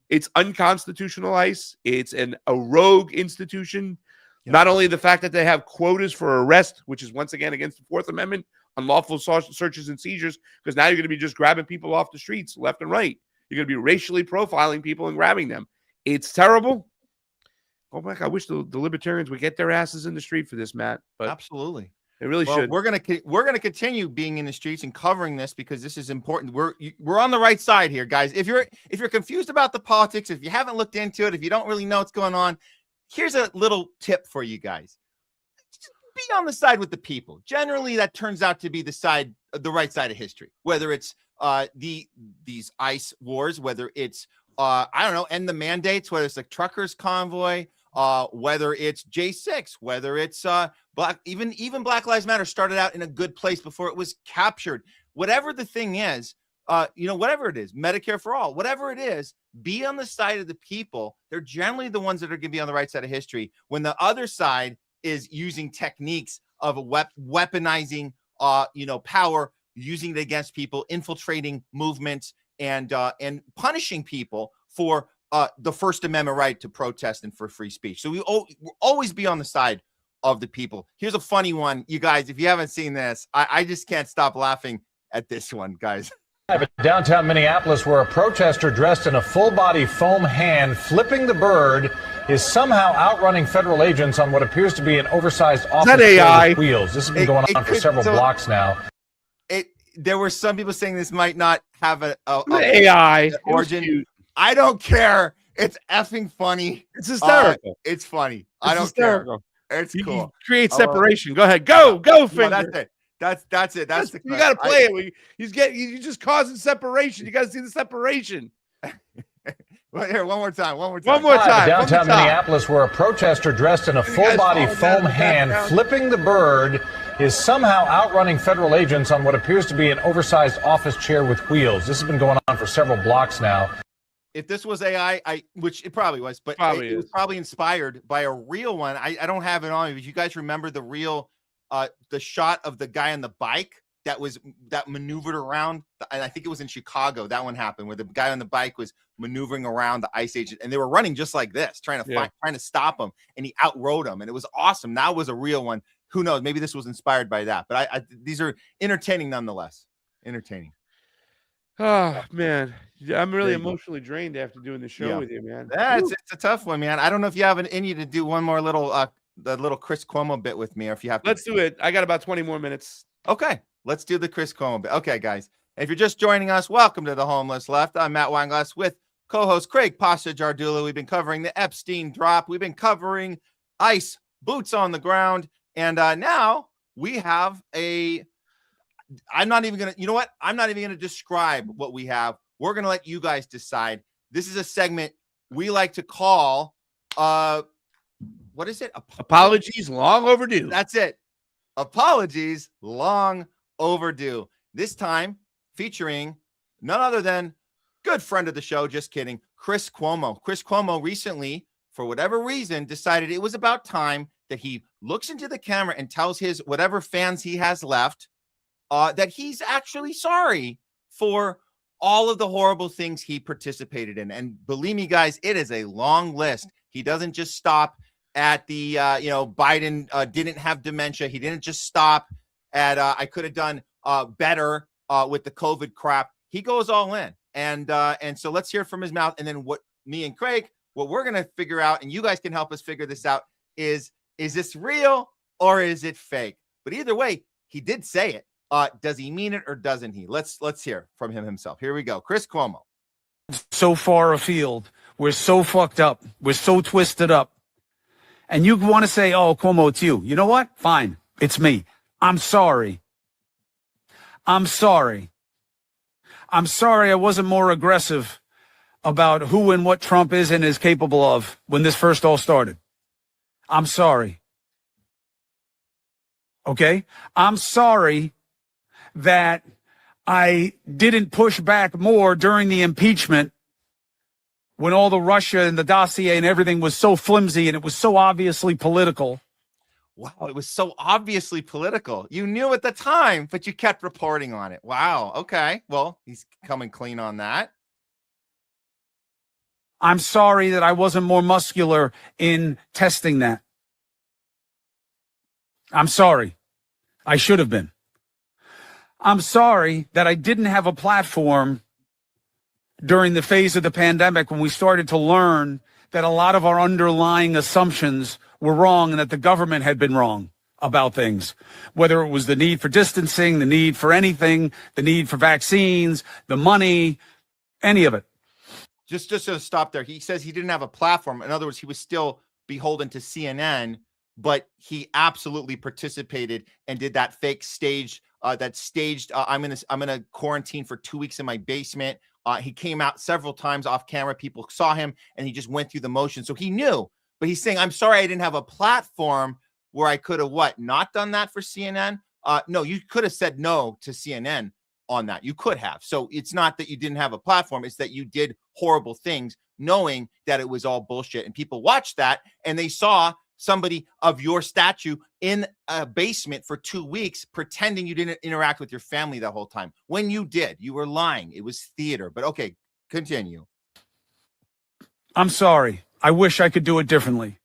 it's unconstitutional, ICE. It's a rogue institution. Yep. Not only the fact that they have quotas for arrest, which is once again against the Fourth Amendment, unlawful searches and seizures, because now you're going to be just grabbing people off the streets left and right. You're going to be racially profiling people and grabbing them. It's terrible. Oh my God, I wish the libertarians would get their asses in the street for this, Matt. But absolutely. It really should. We're gonna continue being in the streets and covering this because this is important. We're on the right side here, guys. If you're confused about the politics, if you haven't looked into it, if you don't really know what's going on, here's a little tip for you guys. Just be on the side with the people. Generally, that turns out to be the right side of history. Whether it's these ICE wars, whether it's end the mandates, whether it's the truckers convoy, whether it's J6, whether it's even Black Lives Matter started out in a good place before it was captured. Whatever the thing is, whatever it is, Medicare for all, whatever it is, be on the side of the people. They're generally the ones that are going to be on the right side of history when the other side is using techniques of weaponizing, power, using it against people, infiltrating movements, and punishing people for the First Amendment right to protest and for free speech. So we'll always be on the side of the people. Here's a funny one, you guys. If you haven't seen this, I just can't stop laughing at this one, guys. Downtown Minneapolis, where a protester dressed in a full-body foam hand flipping the bird is somehow outrunning federal agents on what appears to be an oversized office with wheels. This has been going on for several blocks now. There were some people saying this might not have a AI origin. I don't care. It's effing funny. It's hysterical. It's funny. I don't care. It's cool. Create separation. Go ahead. Go, finger. That's it. That's it. That's the you got to play it. You're just causing separation. You got to see the separation. Well, here, one more time. Downtown Minneapolis, where a protester dressed in a full-body foam hand flipping the bird is somehow outrunning federal agents on what appears to be an oversized office chair with wheels. This has been going on for several blocks now. If this was AI, which it probably was, but it was probably inspired by a real one. I don't have it on me, but you guys remember the real, the shot of the guy on the bike that maneuvered around, and I think it was in Chicago. That one happened where the guy on the bike was maneuvering around the ICE agent, and they were running just like this, trying to stop him, and he outrode him, and it was awesome. That was a real one. Who knows? Maybe this was inspired by that, but these are entertaining nonetheless. Entertaining. Oh man, I'm really emotionally drained after doing the show with you, man. Yeah, it's a tough one, man. I don't know if you have it in you to do one more little the little Chris Cuomo bit with me, or if you have. Let's do it. I got about 20 more minutes. Okay, let's do the Chris Cuomo bit. Okay, guys, if you're just joining us, welcome to the Homeless Left. I'm Matt Weinglass with co-host Craig Pasta Jardula. We've been covering the Epstein drop. We've been covering ICE boots on the ground, and now we have a. I'm not even going to describe what we have. We're going to let you guys decide. This is a segment we like to call, what is it? Apologies long overdue. That's it. Apologies long overdue. This time featuring none other than good friend of the show, just kidding, Chris Cuomo. Chris Cuomo recently, for whatever reason, decided it was about time that he looks into the camera and tells his whatever fans he has left that he's actually sorry for all of the horrible things he participated in. And believe me, guys, it is a long list. He doesn't just stop at the, Biden didn't have dementia. He didn't just stop at, I could have done better with the COVID crap. He goes all in. And so let's hear from his mouth. And then what me and Craig, what we're going to figure out, and you guys can help us figure this out, is this real or is it fake? But either way, he did say it. Does he mean it or doesn't he? Let's hear from him himself. Here we go. Chris Cuomo. So far afield. We're so fucked up. We're so twisted up. And you want to say, oh, Cuomo, it's you. You know what? Fine. It's me. I'm sorry. I'm sorry. I'm sorry I wasn't more aggressive about who and what Trump is and is capable of when this first all started. I'm sorry. Okay? I'm sorry that I didn't push back more during the impeachment when all the Russia and the dossier and everything was so flimsy and it was so obviously political. Wow, it was so obviously political. You knew at the time, but you kept reporting on it. Wow, okay. Well, he's coming clean on that. I'm sorry that I wasn't more muscular in testing that. I'm sorry. I should have been. I'm sorry that I didn't have a platform during the phase of the pandemic when we started to learn that a lot of our underlying assumptions were wrong and that the government had been wrong about things, whether it was the need for distancing, the need for anything, the need for vaccines, the money, any of it. Just to stop there. He says he didn't have a platform. In other words, he was still beholden to CNN, but he absolutely participated and did that fake stage, that staged, I'm gonna quarantine for 2 weeks in my basement. He came out several times off camera. People saw him and he just went through the motion. So he knew, but he's saying, I'm sorry I didn't have a platform where I could have not done that for CNN? No, you could have said no to CNN on that. You could have. So it's not that you didn't have a platform. It's that you did horrible things knowing that it was all bullshit. And people watched that and they saw somebody of your stature in a basement for 2 weeks, pretending you didn't interact with your family the whole time. When you did, you were lying. It was theater. But okay, continue. I'm sorry. I wish I could do it differently.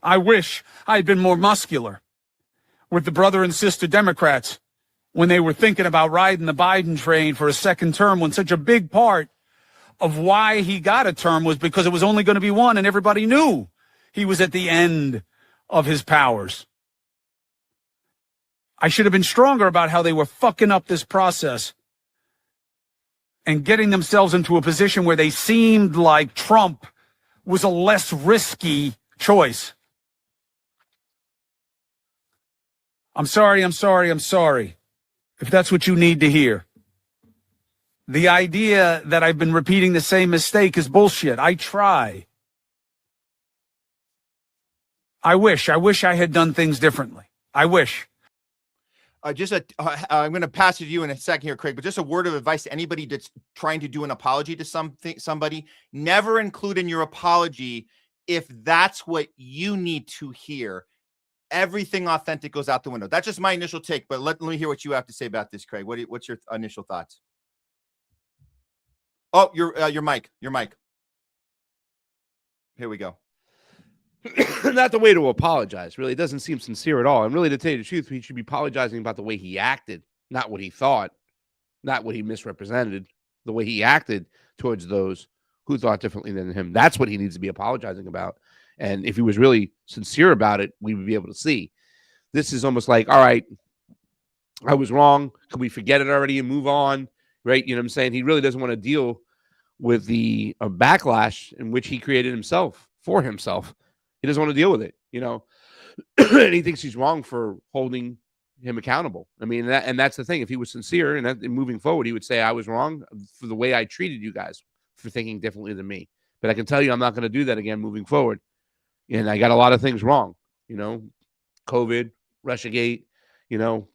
I wish I had been more muscular with the brother and sister Democrats when they were thinking about riding the Biden train for a second term, when such a big part of why he got a term was because it was only going to be one and everybody knew he was at the end of his powers. I should have been stronger about how they were fucking up this process and getting themselves into a position where they seemed like Trump was a less risky choice. I'm sorry. If that's what you need to hear. The idea that I've been repeating the same mistake is bullshit. I try. I wish I had done things differently. I wish. I'm going to pass it to you in a second here, Craig, but just a word of advice to anybody that's trying to do an apology to somebody. Never include in your apology if that's what you need to hear. Everything authentic goes out the window. That's just my initial take, but let me hear what you have to say about this, Craig. What's your initial thoughts? Oh, your mic. Here we go. Not the way to apologize. Really, it doesn't seem sincere at all. And really, to tell you the truth, he should be apologizing about the way he acted, not what he thought, not what he misrepresented, the way he acted towards those who thought differently than him. That's what he needs to be apologizing about. And if he was really sincere about it, we would be able to see. This is almost like, all right, I was wrong. Can we forget it already and move on? Right? You know what I'm saying? He really doesn't want to deal with the backlash in which he created himself for himself. He doesn't want to deal with it, you know, and he thinks he's wrong for holding him accountable. I mean, that's the thing. If he was sincere and moving forward, he would say, I was wrong for the way I treated you guys for thinking differently than me. But I can tell you, I'm not going to do that again moving forward. And I got a lot of things wrong, you know, COVID, Russiagate, you know,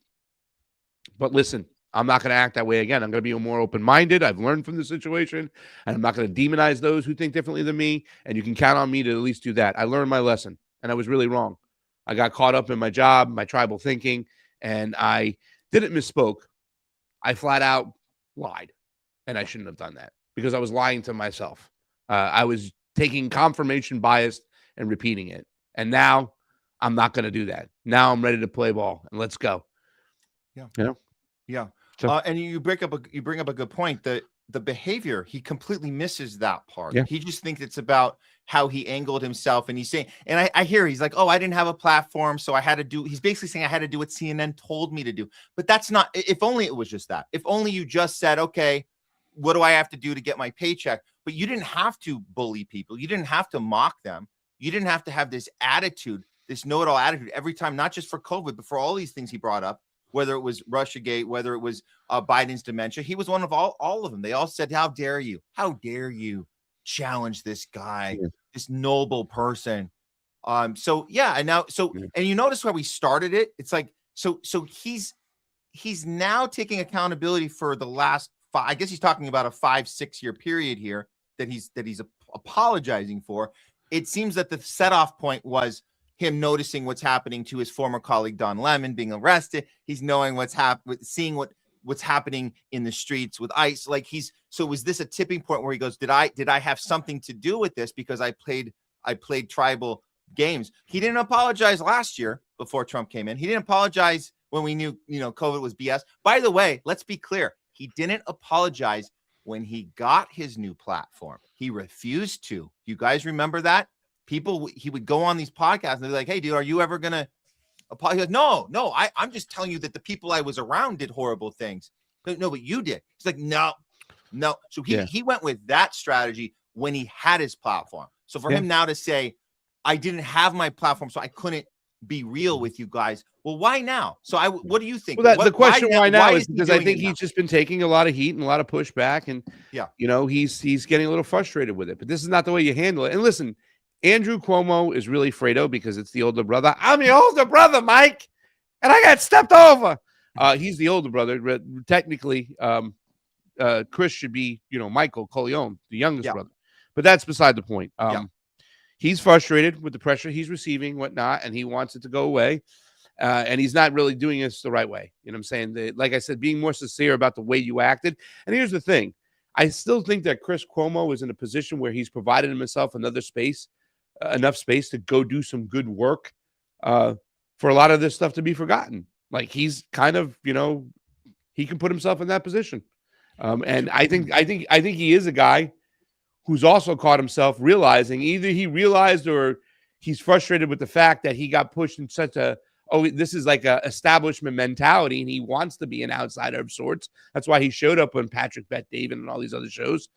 but listen, I'm not going to act that way again. I'm going to be more open-minded. I've learned from the situation, and I'm not going to demonize those who think differently than me, and you can count on me to at least do that. I learned my lesson, and I was really wrong. I got caught up in my job, my tribal thinking, and I didn't misspoke. I flat out lied, and I shouldn't have done that because I was lying to myself. I was taking confirmation bias and repeating it, and now I'm not going to do that. Now I'm ready to play ball, and let's go. Yeah. You know? Yeah. So, And you bring up a good point. The behavior, he completely misses that part. Yeah. He just thinks it's about how he angled himself. And he's saying, and I hear he's like, oh, I didn't have a platform, so I had to do. He's basically saying I had to do what CNN told me to do. But that's not. If only it was just that. If only you just said, okay, what do I have to do to get my paycheck? But you didn't have to bully people. You didn't have to mock them. You didn't have to have this attitude, this know-it-all attitude every time, not just for COVID, but for all these things he brought up. Whether it was Russiagate, whether it was Biden's dementia, he was one of all of them. They all said, how dare you challenge this guy, this noble person. So yeah, and now, and you notice where we started it. It's like, so he's now taking accountability for the last I guess he's talking about a 5-6 year period here that he's apologizing for. It seems that the set off point was him noticing what's happening to his former colleague Don Lemon being arrested. He's knowing seeing what's happening in the streets with ICE. Like so was this a tipping point where he goes, did I have something to do with this because I played tribal games? He didn't apologize last year before Trump came in. He didn't apologize when we knew, COVID was BS. By the way, let's be clear. He didn't apologize when he got his new platform. He refused to. You guys remember that? He would go on these podcasts and they're like, hey, dude, are you ever going to apologize? No, I'm just telling you that the people I was around did horrible things. No, but you did. He's like, no. So he went with that strategy when he had his platform. So for him now to say, I didn't have my platform, so I couldn't be real with you guys. Well, why now? So what do you think? Well, the question why now is because I think he's just been taking a lot of heat and a lot of pushback, and he's getting a little frustrated with it. But this is not the way you handle it. And listen, Andrew Cuomo is really Fredo because it's the older brother. I'm the older brother, Mike, and I got stepped over. He's the older brother. Technically, Chris should be, Michael Corleone, the youngest brother. But that's beside the point. He's frustrated with the pressure he's receiving, whatnot, and he wants it to go away. And he's not really doing this the right way. You know what I'm saying? Like I said, being more sincere about the way you acted. And here's the thing. I still think that Chris Cuomo is in a position where he's provided himself enough space to go do some good work for a lot of this stuff to be forgotten. Like he's kind of, he can put himself in that position. And I think he is a guy who's also caught himself realizing either he realized or he's frustrated with the fact that he got pushed in such this is like a establishment mentality and he wants to be an outsider of sorts. That's why he showed up on Patrick Bet David and all these other shows.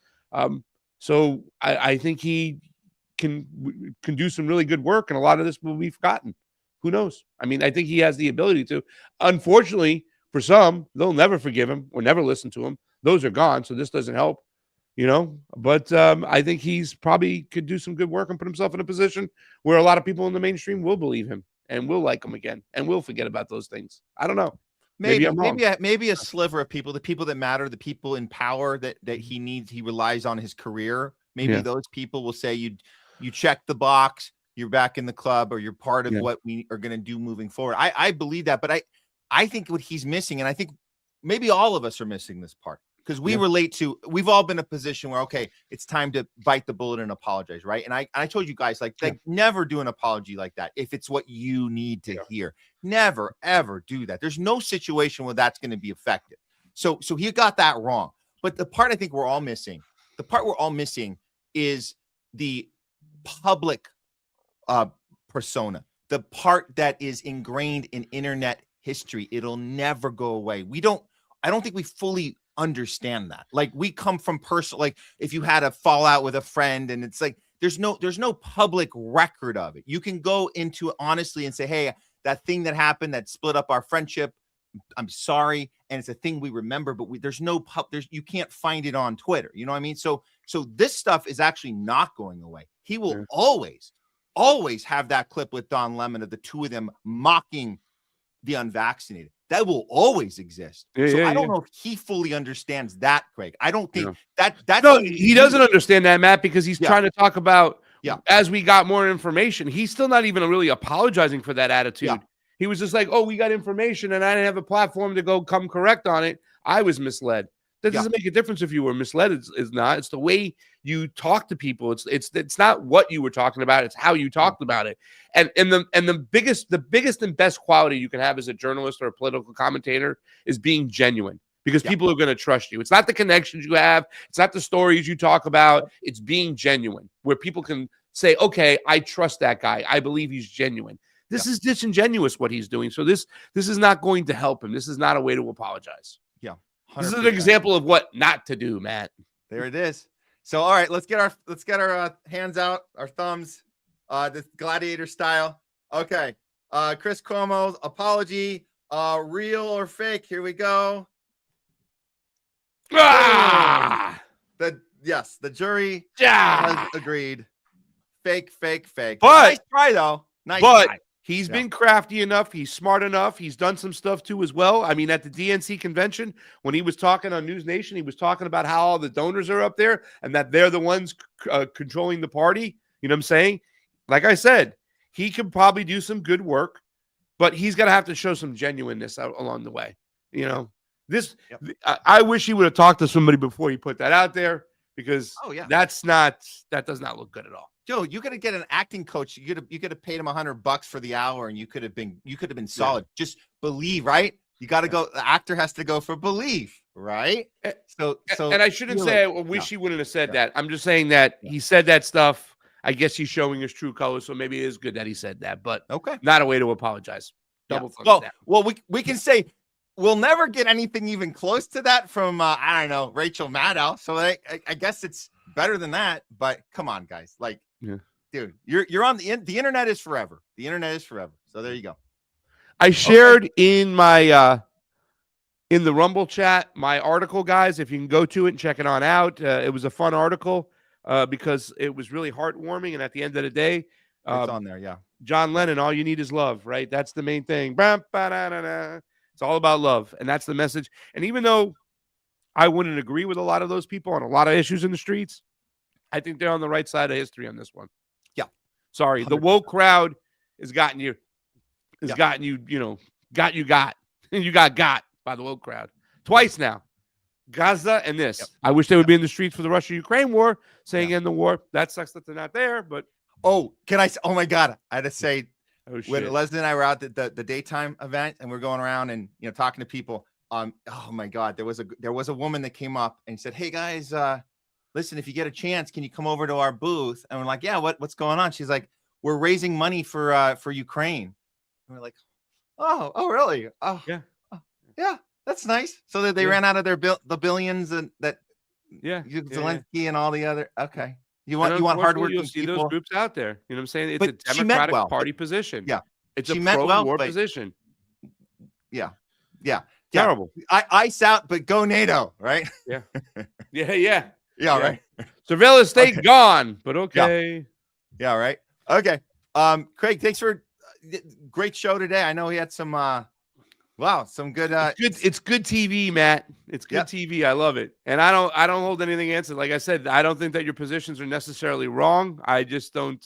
So I think he can do some really good work and a lot of this will be forgotten. Who knows? I mean, I think he has the ability to. Unfortunately, for some, they'll never forgive him or never listen to him. Those are gone, so this doesn't help, you know. But I think he's probably could do some good work and put himself in a position where a lot of people in the mainstream will believe him and will like him again and will forget about those things. I don't know. Maybe I'm wrong. Maybe a sliver of people, the people that matter, the people in power that he needs, he relies on his career. Maybe those people will say you check the box, you're back in the club, or you're part of what we are going to do moving forward. I believe that, but I think what he's missing, and I think maybe all of us are missing this part, because we relate to, we've all been in a position where, okay, it's time to bite the bullet and apologize, right? And I told you guys, like never do an apology like that if it's what you need to hear. Never, ever do that. There's no situation where that's going to be effective. So he got that wrong. But the part I think we're all missing, is the public persona, the part that is ingrained in internet history. It'll never go away. I don't think we fully understand that. Like, we come from personal, like if you had a fallout with a friend, and it's like there's no public record of it. You can go into it honestly and say, hey, that thing that happened that split up our friendship, I'm sorry, and it's a thing we remember, but you can't find it on Twitter. You know what I mean? So this stuff is actually not going away. He will always have that clip with Don Lemon of the two of them mocking the unvaccinated. That will always exist. I don't know if he fully understands that, Craig. I don't think that's no, he doesn't understand that, Matt, because he's trying to talk about as we got more information. He's still not even really apologizing for that attitude. He was just like, oh, we got information and I didn't have a platform to go come correct on it. I was misled. That doesn't make a difference if you were misled. It's not. It's the way you talk to people. It's not what you were talking about. It's how you talked about it. And the biggest and best quality you can have as a journalist or a political commentator is being genuine, because people are going to trust you. It's not the connections you have. It's not the stories you talk about. It's being genuine, where people can say, okay, I trust that guy. I believe he's genuine. This is disingenuous what he's doing. So this is not going to help him. This is not a way to apologize. 100%. This is an example of what not to do, Matt. There it is. So, all right, let's get our hands out, our thumbs, the gladiator style. Okay. Chris Cuomo's apology, real or fake? Here we go. The jury has agreed. Fake. But nice try, though. Nice try. He's been crafty enough. He's smart enough. He's done some stuff too as well. I mean, at the DNC convention, when he was talking on News Nation, he was talking about how all the donors are up there and that they're the ones controlling the party. You know what I'm saying? Like I said, he could probably do some good work, but he's going to have to show some genuineness out along the way. You know, I wish he would have talked to somebody before he put that out there, because that does not look good at all. Joe, you got to get an acting coach. You could have paid him $100 for the hour, and you could have been solid. Just believe, right? You got to go. The actor has to go for belief, right? So, and I shouldn't say I wish he wouldn't have said that. I'm just saying that he said that stuff. I guess he's showing his true colors, so maybe it is good that he said that, but not a way to apologize. Double thumbs down. Well, we can say we'll never get anything even close to that from I don't know, Rachel Maddow. So I guess it's better than that. But come on, guys, like. Yeah, dude, you're on the internet is forever. The internet is forever. So there you go. I shared in my in the Rumble chat my article, guys. If you can go to it and check it out, it was a fun article because it was really heartwarming. And at the end of the day, it's on there. Yeah, John Lennon. All you need is love, right? That's the main thing. It's all about love, and that's the message. And even though I wouldn't agree with a lot of those people on a lot of issues in the streets, I think they're on the right side of history on this one. Yeah. Sorry. 100%. The woke crowd has gotten you, you got by the woke crowd twice now. Gaza and this. I wish they would be in the streets for the Russia-Ukraine war, saying end the war. That sucks that they're not there, but. Oh, can I say, oh my God. I had to say, when Leslie and I were out at the daytime event and we're going around and, talking to people. Oh my God. There was a woman that came up and said, hey guys, listen, if you get a chance, can you come over to our booth? And we're like, yeah, what's going on? She's like, we're raising money for Ukraine. And we're like, oh, really? Oh, yeah, that's nice. So that they ran out of the billions and that Zelensky and all the other. Okay, you want hardworking you'll see people. those groups out there. You know what I'm saying? It's a Democratic Party position. Yeah, It's she a meant well, pro-war but position. yeah, yeah, Terrible. Ice out, but go NATO, right? Yeah, yeah. Right. Surveillance state Okay. gone, but okay. Yeah, right. Okay. Craig, thanks for great show today. I know he had some some good it's good TV, Matt. It's good TV. I love it. And I don't hold anything against it. Like I said, I don't think that your positions are necessarily wrong. I just don't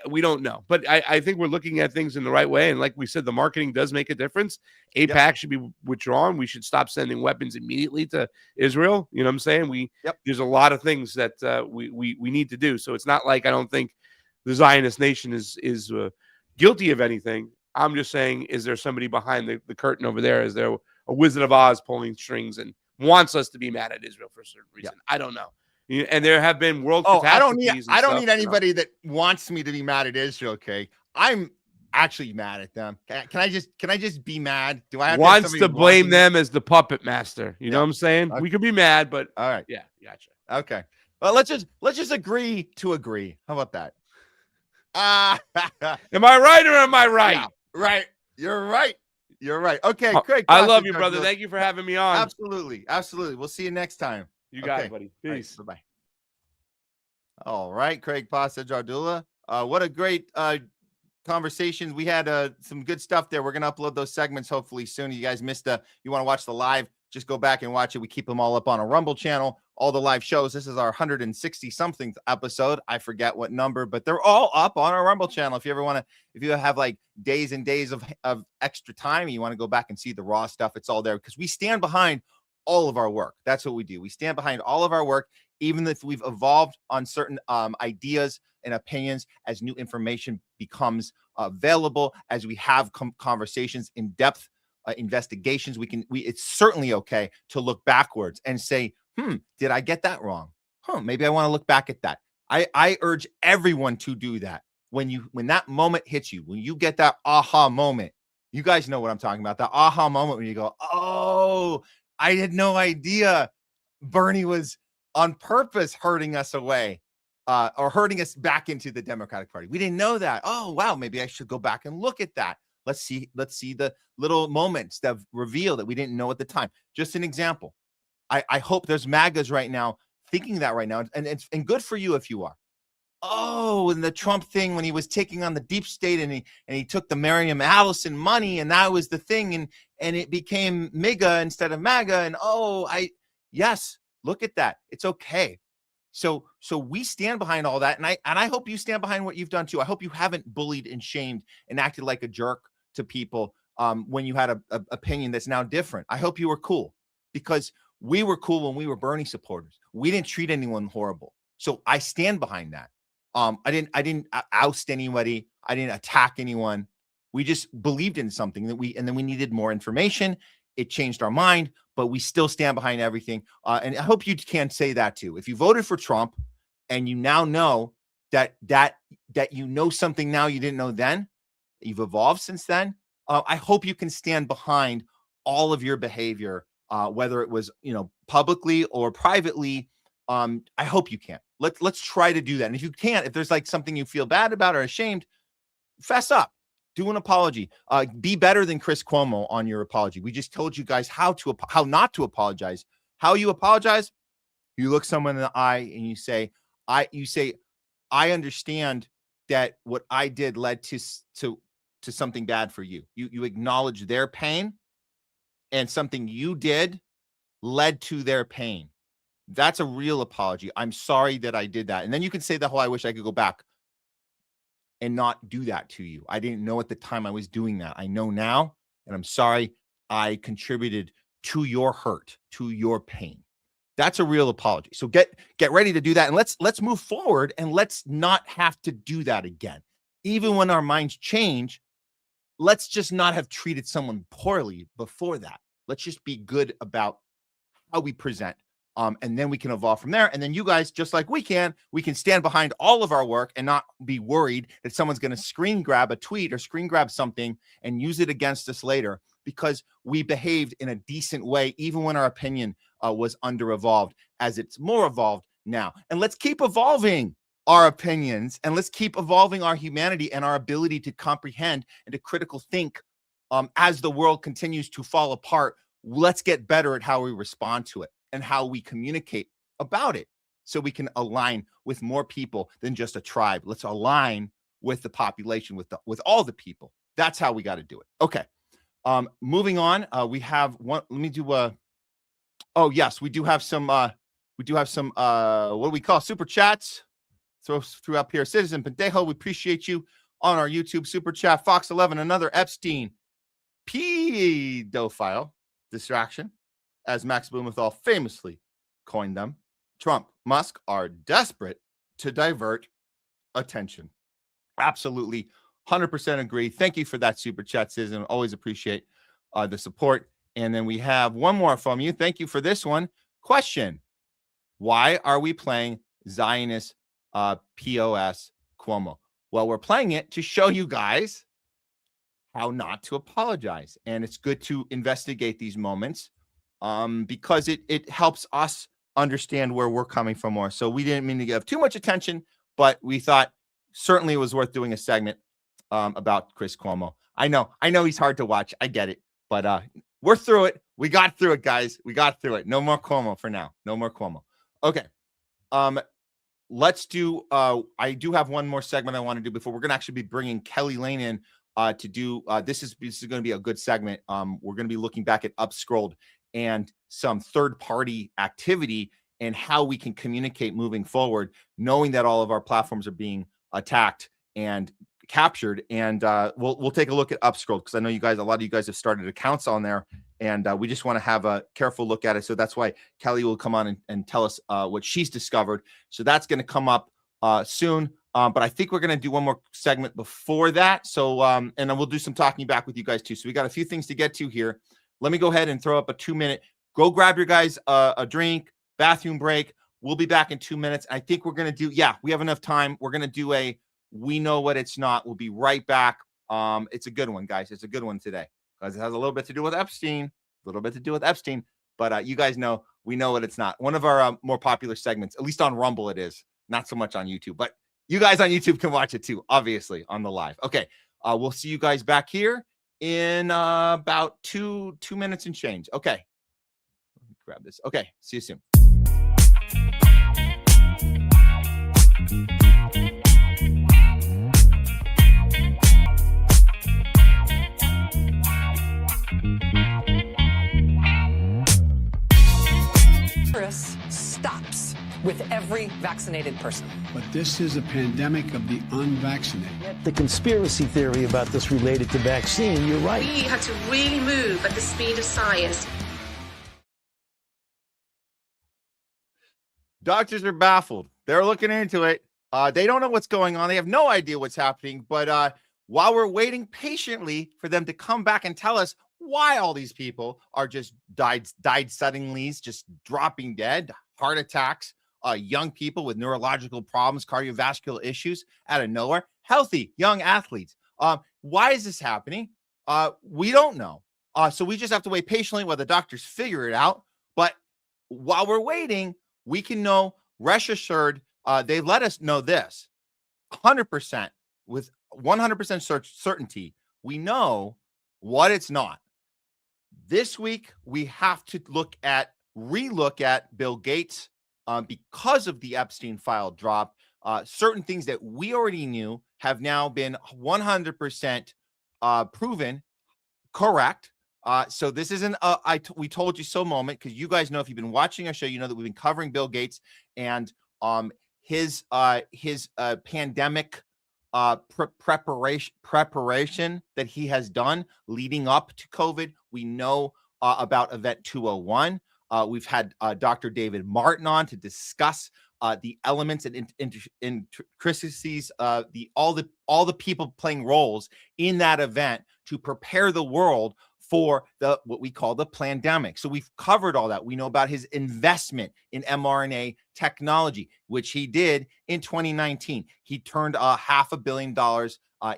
we don't know. But I think we're looking at things in the right way. And like we said, the marketing does make a difference. AIPAC should be withdrawn. We should stop sending weapons immediately to Israel. You know what I'm saying? There's a lot of things that we need to do. So it's not like I don't think the Zionist nation is guilty of anything. I'm just saying, is there somebody behind the curtain over there? Is there a Wizard of Oz pulling strings and wants us to be mad at Israel for a certain reason? I don't know. And there have been world catastrophes. I don't need anybody that wants me to be mad at Israel. Okay, I'm actually mad at them. Can I just be mad? Do I have wants to blame them as the puppet master? You know what I'm saying? Okay. We could be mad, but all right. Yeah, gotcha. Okay. Well, let's just agree to agree. How about that? Am I right or am I right? Yeah, right. You're right. You're right. Okay, Craig. I love you, brother. Thank you for having me on. Absolutely. We'll see you next time. You got it, buddy. Peace. Right, bye-bye. All right, Craig Pasta Jardula. What a great conversation. We had some good stuff there. We're going to upload those segments hopefully soon. You guys missed you want to watch the live, just go back and watch it. We keep them all up on a Rumble channel, all the live shows. This is our 160 something episode. I forget what number, but they're all up on our Rumble channel. If you ever want to, if you have like days and days of extra time, and you want to go back and see the raw stuff, it's all there because we stand behind all of our work. That's what we do. We stand behind all of our work, even if we've evolved on certain ideas and opinions as new information becomes available, as we have conversations, in-depth investigations. It's certainly okay to look backwards and say, did I get that wrong? Maybe I want to look back at that. I urge everyone to do that. When that moment hits you, when you get that aha moment, you guys know what I'm talking about. The aha moment when you go, oh, I had no idea Bernie was on purpose hurting us away or hurting us back into the Democratic Party. We didn't know that. Oh, wow. Maybe I should go back and look at that. Let's see the little moments that reveal that we didn't know at the time. Just an example. I hope there's MAGAs right now thinking that right now. And good for you if you are. Oh, and the Trump thing when he was taking on the deep state and he took the Miriam Allison money and that was the thing and it became MIGA instead of MAGA. And yes, look at that. It's okay. So we stand behind all that. And I hope you stand behind what you've done too. I hope you haven't bullied and shamed and acted like a jerk to people when you had a opinion that's now different. I hope you were cool because we were cool when we were Bernie supporters. We didn't treat anyone horrible. So I stand behind that. I didn't oust anybody. I didn't attack anyone. We just believed in something and then we needed more information. It changed our mind, but we still stand behind everything. And I hope you can say that too. If you voted for Trump and you now know that you know something now you didn't know then, you've evolved since then. I hope you can stand behind all of your behavior, whether it was, publicly or privately. I hope you can. Let's try to do that. And if you can't, if there's like something you feel bad about or ashamed, fess up. Do an apology. Be better than Chris Cuomo on your apology. We just told you guys how not to apologize. How you apologize? You look someone in the eye and you say, I understand that what I did led to something bad for you. You acknowledge their pain and something you did led to their pain. That's a real apology. I'm sorry that I did that. And then you can say the whole, I wish I could go back and not do that to you. I didn't know at the time I was doing that. I know now, and I'm sorry I contributed to your hurt, to your pain. That's a real apology. So get ready to do that. And let's move forward and let's not have to do that again. Even when our minds change, let's just not have treated someone poorly before that. Let's just be good about how we present. And then we can evolve from there. And then you guys, just like we can stand behind all of our work and not be worried that someone's going to screen grab a tweet or screen grab something and use it against us later because we behaved in a decent way, even when our opinion was under evolved, as it's more evolved now. And let's keep evolving. our opinions, and let's keep evolving our humanity and our ability to comprehend and to critical think as the world continues to fall apart. Let's get better at how we respond to it and how we communicate about it so we can align with more people than just a tribe. Let's align with the population, with all the people. That's how we got to do it. Okay. Moving on, we have one. Let me do oh yes, we do have some what do we call super chats? Through up here. Citizen Pendejo, we appreciate you on our YouTube super chat. Fox 11, another Epstein pedophile distraction, as Max Blumenthal famously coined them. Trump, Musk are desperate to divert attention. Absolutely, 100% agree. Thank you for that super chat, Citizen. Always appreciate the support. And then we have one more from you. Thank you for this one. Question: why are we playing Zionist POS Cuomo? Well, we're playing it to show you guys how not to apologize. And it's good to investigate these moments because it helps us understand where we're coming from more. So we didn't mean to give too much attention, but we thought certainly it was worth doing a segment about Chris Cuomo. I know he's hard to watch. I get it, but we're through it. We got through it, guys. We got through it. No more Cuomo for now. No more Cuomo. Okay. Let's do, I do have one more segment I want to do before. We're going to actually be bringing Kelly Lane in to do, this is going to be a good segment. We're going to be looking back at Upscrolled and some third-party activity and how we can communicate moving forward, knowing that all of our platforms are being attacked and captured. And we'll take a look at Upscrolled because I know a lot of you guys have started accounts on there, and we just want to have a careful look at it. So that's why Kelly will come on and tell us what she's discovered. So that's going to come up soon. But I think we're going to do one more segment before that. So and then we'll do some talking back with you guys too. So we got a few things to get to here. Let me go ahead and throw up a 2-minute. Go grab your guys a drink, bathroom break. We'll be back in 2 minutes. I think we're going to do, we have enough time. We're going to do a We Know What It's Not. We'll be right back. It's a good one, guys. It's a good one today because it has a little bit to do with Epstein, but you guys know We Know What It's Not. One of our more popular segments, at least on Rumble it is, not so much on YouTube, but you guys on YouTube can watch it too, obviously, on the live. Okay, we'll see you guys back here in about two minutes and change. Okay, let me grab this. Okay, see you soon. Stops with every vaccinated person. But this is a pandemic of the unvaccinated. The conspiracy theory about this related to vaccine, you're right. We have to really move at the speed of science. Doctors are baffled. They're looking into it. They don't know what's going on. They have no idea what's happening. But while we're waiting patiently for them to come back and tell us why all these people are just died suddenly, just dropping dead, heart attacks, young people with neurological problems, cardiovascular issues out of nowhere, healthy young athletes. Why is this happening? We don't know. So we just have to wait patiently while the doctors figure it out. But while we're waiting, we can know, rest assured, they let us know this 100% with 100% certainty. We know what it's not. This week, we have to relook at Bill Gates because of the Epstein file drop. Certain things that we already knew have now been 100% proven correct. So this isn't a we told you so moment, because you guys know, if you've been watching our show, you know that we've been covering Bill Gates and his pandemic preparation that he has done leading up to COVID. We know about Event 201. We've had Dr. David Martin on to discuss the elements and intricacies, all the people playing roles in that event to prepare the world for what we call the pandemic. So we've covered all that. We know about his investment in mRNA technology, which he did in 2019. He turned $500 million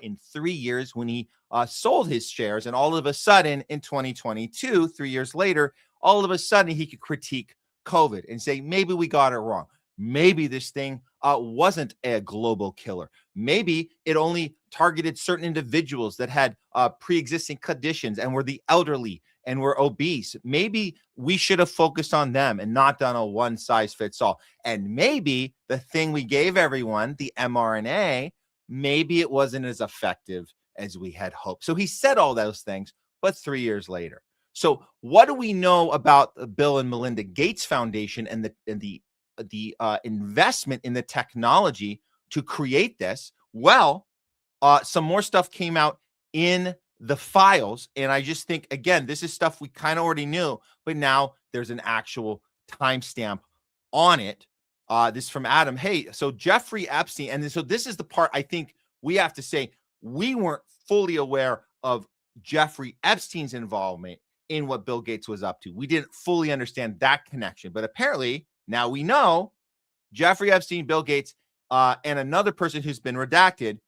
in 3 years when he sold his shares. And all of a sudden in 2022, 3 years later, all of a sudden he could critique COVID and say, maybe we got it wrong. Maybe this thing wasn't a global killer. Maybe it only targeted certain individuals that had pre-existing conditions and were the elderly and were obese. Maybe we should have focused on them and not done a one-size-fits-all. And maybe the thing we gave everyone, the mRNA, maybe it wasn't as effective as we had hoped. So he said all those things, but 3 years later. So what do we know about the Bill and Melinda Gates Foundation and the investment in the technology to create this? Well, some more stuff came out in the files, and I just think, again, this is stuff we kind of already knew, but now there's an actual timestamp on it. This is from Adam. Hey, so Jeffrey Epstein, and so this is the part I think we have to say we weren't fully aware of Jeffrey Epstein's involvement in what Bill Gates was up to. We didn't fully understand that connection, but apparently now we know Jeffrey Epstein, Bill Gates, and another person who's been redacted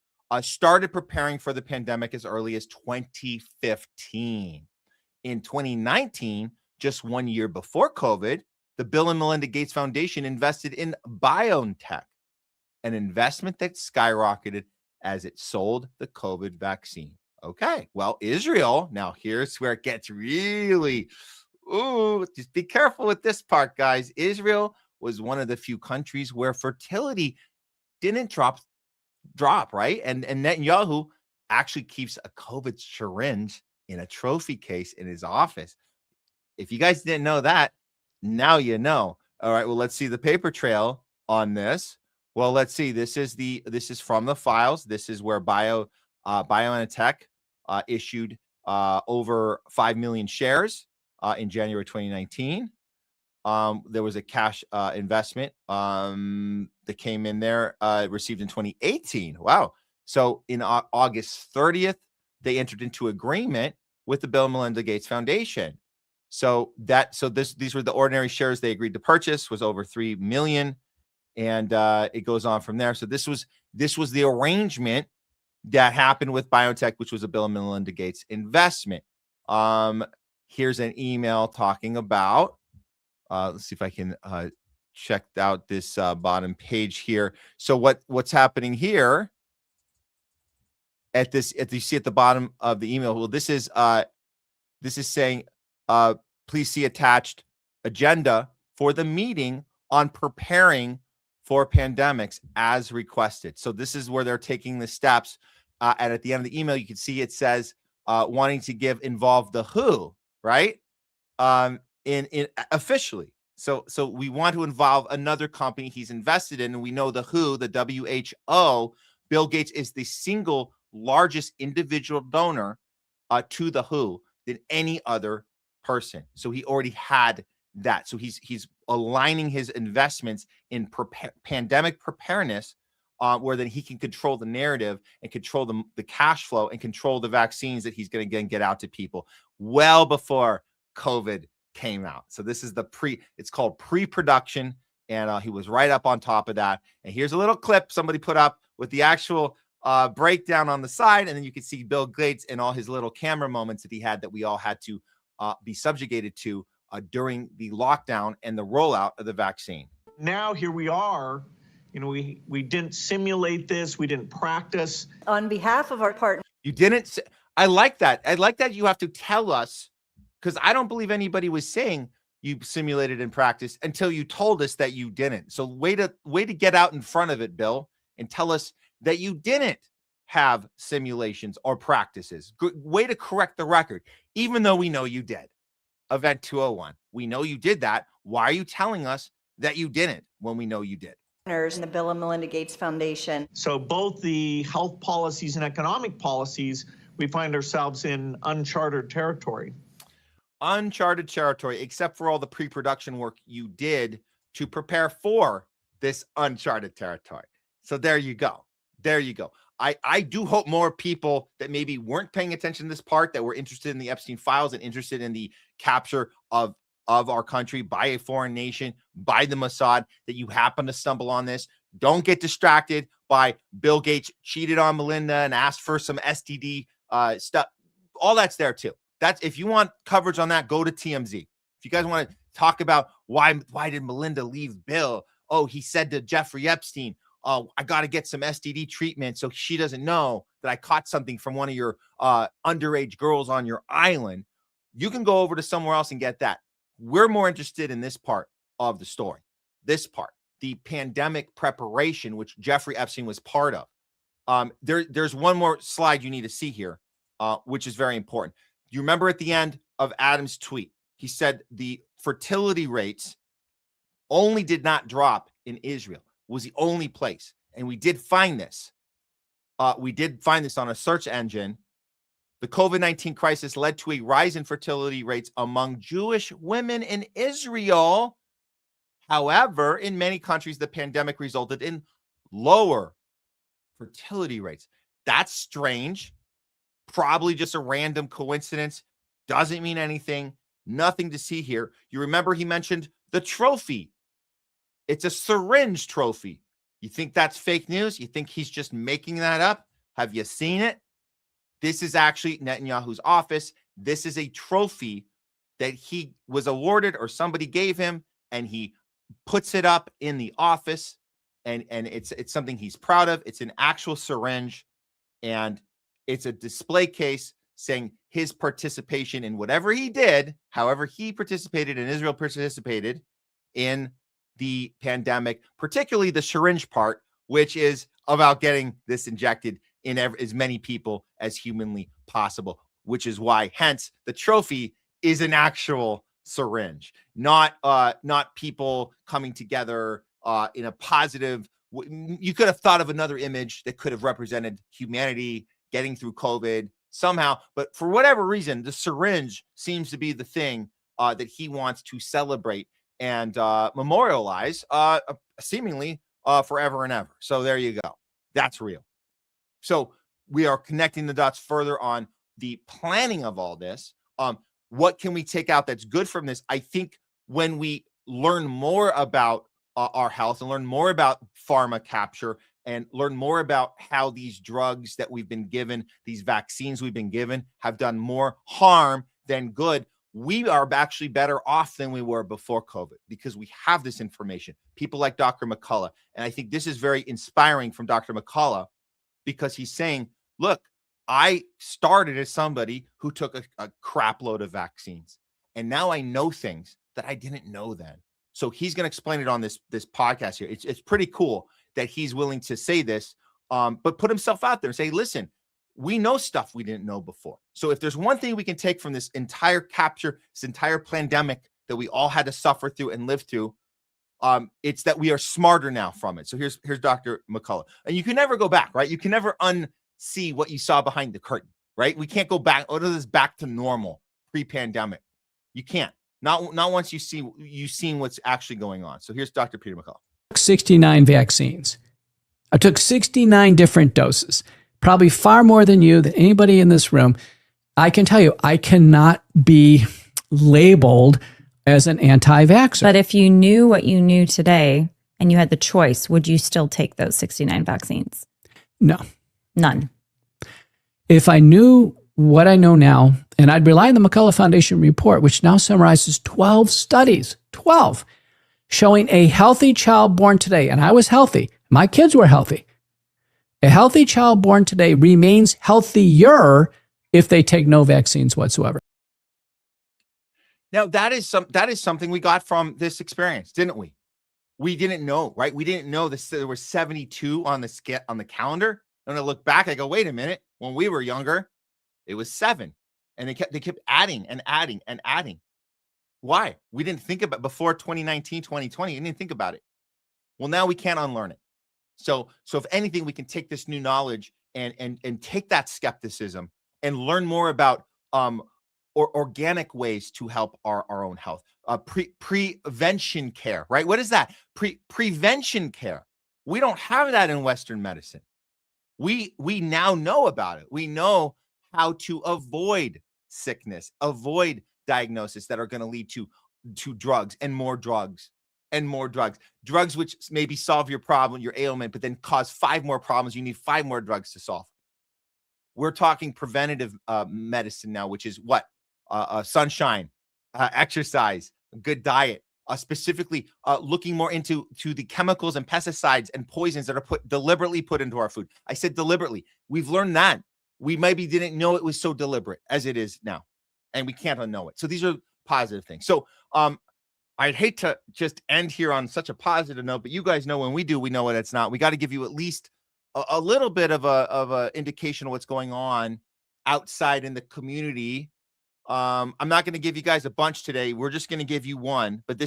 started preparing for the pandemic as early as 2015. In 2019, just 1 year before COVID, the Bill and Melinda Gates Foundation invested in BioNTech, an investment that skyrocketed as it sold the COVID vaccine. Okay, well, Israel, now here's where it gets really, just be careful with this part, guys. Israel was one of the few countries where fertility didn't drop, right? And Netanyahu actually keeps a COVID syringe in a trophy case in his office. If you guys didn't know that, now you know. All right, well, let's see the paper trail on this. Well, let's see. This is from the files. This is where BioNTech issued over 5 million shares in January 2019. There was a cash investment that came in there, received in 2018. Wow. So in August 30th, they entered into agreement with the Bill and Melinda Gates Foundation. These were the ordinary shares they agreed to purchase, was over 3 million. And it goes on from there. So this was the arrangement that happened with BioNTech, which was a Bill and Melinda Gates investment. Here's an email talking about, let's see if I can check out this bottom page here. So what's happening here you see at the bottom of the email, well, this is saying, please see attached agenda for the meeting on preparing for pandemics as requested. So this is where they're taking the steps. And at the end of the email, you can see it says wanting to involve the WHO, right? In officially. So we want to involve another company he's invested in, and we know the WHO, the WHO. Bill Gates is the single largest individual donor to the WHO than any other person. So he already had that. So he's aligning his investments in pandemic preparedness, where then he can control the narrative and control the cash flow and control the vaccines that he's going to get out to people well before COVID came out. So this is it's called pre-production, and he was right up on top of that. And here's a little clip somebody put up with the actual breakdown on the side, and then you can see Bill Gates and all his little camera moments that he had that we all had to be subjugated to during the lockdown and the rollout of the vaccine. Now here we are. You know, we didn't simulate this. We didn't practice. On behalf of our partner. You didn't. I like that. I like that you have to tell us, because I don't believe anybody was saying you simulated in practice until you told us that you didn't. So way to get out in front of it, Bill, and tell us that you didn't have simulations or practices. Good way to correct the record, even though we know you did. Event 201. We know you did that. Why are you telling us that you didn't when we know you did? In the Bill and Melinda Gates Foundation. So both the health policies and economic policies, we find ourselves in uncharted territory. Uncharted territory, except for all the pre-production work you did to prepare for this uncharted territory. So there you go. There you go. I do hope more people that maybe weren't paying attention to this part, that were interested in the Epstein files and interested in the capture of our country by a foreign nation, by the Mossad, that you happen to stumble on this. Don't get distracted by Bill Gates cheated on Melinda and asked for some STD stuff. All that's there too. That's, if you want coverage on that, go to TMZ. If you guys want to talk about why did Melinda leave Bill, oh, he said to Jeffrey Epstein, oh, I got to get some STD treatment so she doesn't know that I caught something from one of your underage girls on your island. You can go over to somewhere else and get that. We're more interested in this part of the story. This part, the pandemic preparation, which Jeffrey Epstein was part of. There's one more slide you need to see here, which is very important. You remember at the end of Adam's tweet, he said the fertility rates only did not drop in Israel. It was the only place. And we did find this. We did find this on a search engine. The COVID-19 crisis led to a rise in fertility rates among Jewish women in Israel. However, in many countries, the pandemic resulted in lower fertility rates. That's strange. Probably just a random coincidence. Doesn't mean anything. Nothing to see here. You remember he mentioned the trophy. It's a syringe trophy. You think that's fake news? You think he's just making that up? Have you seen it? This is actually Netanyahu's office. This is a trophy that he was awarded or somebody gave him, and he puts it up in the office, and it's something he's proud of. It's an actual syringe, and it's a display case saying his participation in whatever he did, however he participated and Israel participated in the pandemic, particularly the syringe part, which is about getting this injected in as many people as humanly possible, which is why, hence, the trophy is an actual syringe, not people coming together in a positive. You could have thought of another image that could have represented humanity getting through COVID somehow, but for whatever reason, the syringe seems to be the thing that he wants to celebrate and memorialize seemingly forever and ever. So there you go. That's real. So we are connecting the dots further on the planning of all this. What can we take out that's good from this? I think when we learn more about our health and learn more about pharma capture and learn more about how these drugs that we've been given, these vaccines we've been given, have done more harm than good, we are actually better off than we were before COVID because we have this information. People like Dr. McCullough. And I think this is very inspiring from Dr. McCullough because he's saying, look, I started as somebody who took a crap load of vaccines. And now I know things that I didn't know then. So he's going to explain it on this podcast here. It's pretty cool that he's willing to say this, but put himself out there and say, listen, we know stuff we didn't know before. So if there's one thing we can take from this entire capture, this entire pandemic that we all had to suffer through and live through, it's that we are smarter now from it. So here's Dr. McCullough. And you can never go back, right? You can never unsee what you saw behind the curtain, right? We can't go back. Oh, this is back to normal pre-pandemic. You can't. Not once you've seen what's actually going on. So here's Dr. Peter McCullough. 69 vaccines. I took 69 different doses, probably far more than you, than anybody in this room. I can tell you, I cannot be labeled as an anti-vaxxer. But if you knew what you knew today and you had the choice, would you still take those 69 vaccines? No. None. If I knew what I know now, and I'd rely on the McCullough Foundation report, which now summarizes 12 studies, 12, showing a healthy child born today, and I was healthy, my kids were healthy. A healthy child born today remains healthier if they take no vaccines whatsoever. Now, that is something we got from this experience, didn't we? We didn't know, right? We didn't know this. There were 72 on the calendar. And I look back, I go, wait a minute. When we were younger, it was 7. And they kept adding and adding and adding. Why? We didn't think about before 2019, 2020. We didn't think about it. Well, now we can't unlearn it. So if anything, we can take this new knowledge and take that skepticism and learn more about organic ways to help our own health. Prevention care, right? What is that? Prevention care. We don't have that in Western medicine. We now know about it. We know how to avoid sickness, avoid diagnosis that are going to lead to drugs and more drugs and more drugs. Drugs which maybe solve your problem, your ailment, but then cause 5 more problems. You need 5 more drugs to solve. We're talking preventative medicine now, which is what? Sunshine, exercise, a good diet, specifically looking more into the chemicals and pesticides and poisons that are deliberately put into our food. I said deliberately. We've learned that. We maybe didn't know it was so deliberate as it is now, and we can't unknow it. So these are positive things. So I'd hate to just end here on such a positive note, but you guys know when we do, we know what it's not. We got to give you at least a little bit of a indication of what's going on outside in the community. I'm not going to give you guys a bunch today. We're just going to give you one, but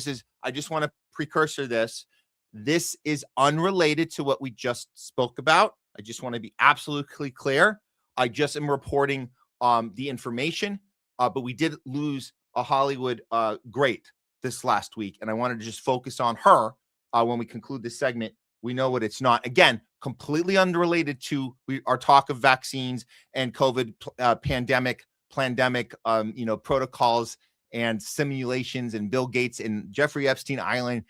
I just want to precursor this. This is unrelated to what we just spoke about. I just want to be absolutely clear. I just am reporting the information, but we did lose a Hollywood great this last week, and I wanted to just focus on her when we conclude this segment. We know what it's not. Again, completely unrelated to our talk of vaccines and COVID pandemic, protocols and simulations and Bill Gates and Jeffrey Epstein Island.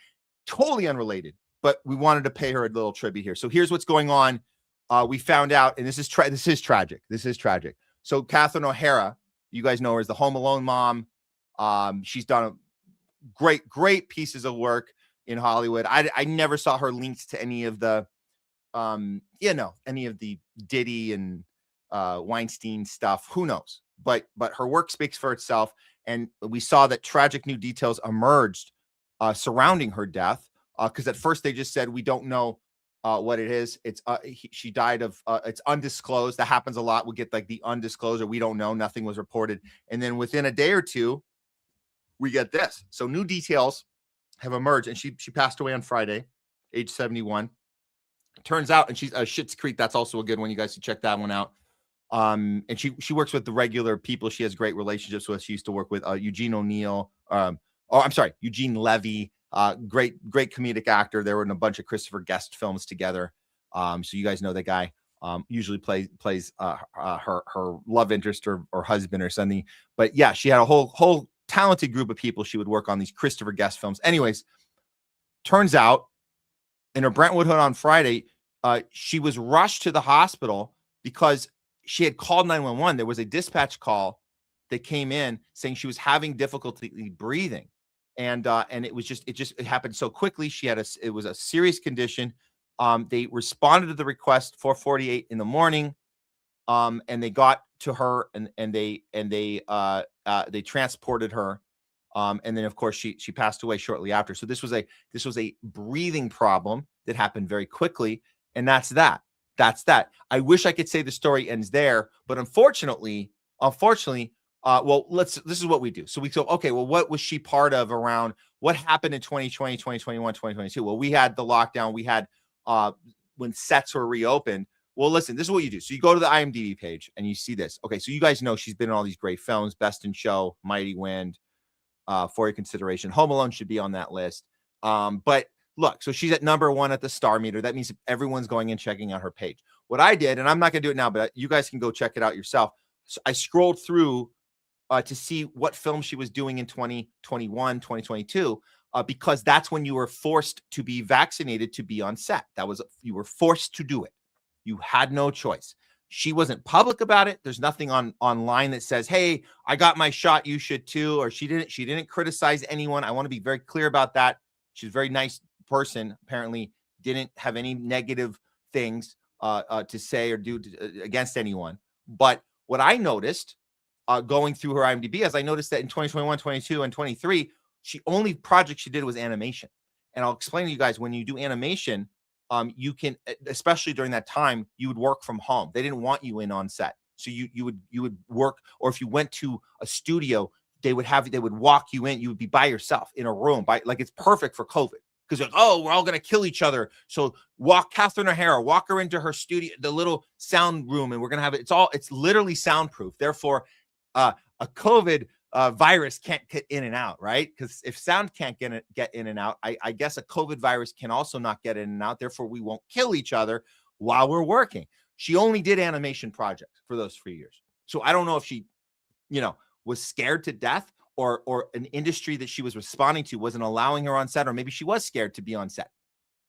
Totally unrelated, but we wanted to pay her a little tribute here. So here's what's going on. We found out, and this is tragic. This is tragic. So Catherine O'Hara, you guys know her as the Home Alone mom. She's done great pieces of work in Hollywood. I never saw her linked to any of the, any of the Diddy and Weinstein stuff. Who knows? But her work speaks for itself. And we saw that tragic new details emerged surrounding her death. Because at first they just said, we don't know what it is. It's she died of it's undisclosed. That happens a lot. We'll get like the undisclosed, or we don't know. Nothing was reported. And then within a day or two, we get this. So new details have emerged, and she passed away on Friday, age 71. Turns out, and she's Schitt's Creek. That's also a good one. You guys should check that one out. And she works with the regular people she has great relationships with. She used to work with Eugene O'Neill. Eugene Levy. Great comedic actor. They were in a bunch of Christopher Guest films together. So you guys know that guy. Usually plays her love interest or husband or something. But yeah, she had a whole talented group of people she would work on these Christopher Guest films. Anyways, turns out in her Brentwood hood on Friday, she was rushed to the hospital because she had called 911. There was a dispatch call that came in saying she was having difficulty breathing. And it happened so quickly. It was a serious condition. They responded to the request 4:48 in the morning. And they got to her and they transported her. And then of course she passed away shortly after. So this was a breathing problem that happened very quickly. And that's that. I wish I could say the story ends there, but unfortunately, this is what we do. So we go, okay, well, what was she part of around what happened in 2020, 2021, 2022? Well, we had the lockdown. We had when sets were reopened. Well, listen, this is what you do. So you go to the IMDb page and you see this. Okay, so you guys know she's been in all these great films, Best in Show, Mighty Wind, For Your Consideration. Home Alone should be on that list. But look, so she's at number 1 at the star meter. That means everyone's going and checking out her page. What I did, and I'm not going to do it now, but you guys can go check it out yourself. So I scrolled through to see what film she was doing in 2021, 2022, because that's when you were forced to be vaccinated to be on set. You were forced to do it. You had no choice. She wasn't public about it. There's nothing online that says, hey, I got my shot, you should too. Or she didn't criticize anyone. I want to be very clear about that. She's a very nice person. Apparently didn't have any negative things to say or do against anyone. But what I noticed going through her IMDb, as I noticed that in 2021, 22, and 23, only project she did was animation. And I'll explain to you guys, when you do animation, you can, especially during that time, you would work from home. They didn't want you in on set. So you would work, or if you went to a studio, they would walk you in. You would be by yourself in a room, it's perfect for COVID. Because like, oh, we're all going to kill each other. So Catherine O'Hara, walk her into her studio, the little sound room, and we're going to have it's literally soundproof. Therefore, a COVID virus can't get in and out, right? Because if sound can't get in and out, I guess a COVID virus can also not get in and out. Therefore, we won't kill each other while we're working. She only did animation projects for those 3 years. So I don't know if she, was scared to death, or an industry that she was responding to wasn't allowing her on set, or maybe she was scared to be on set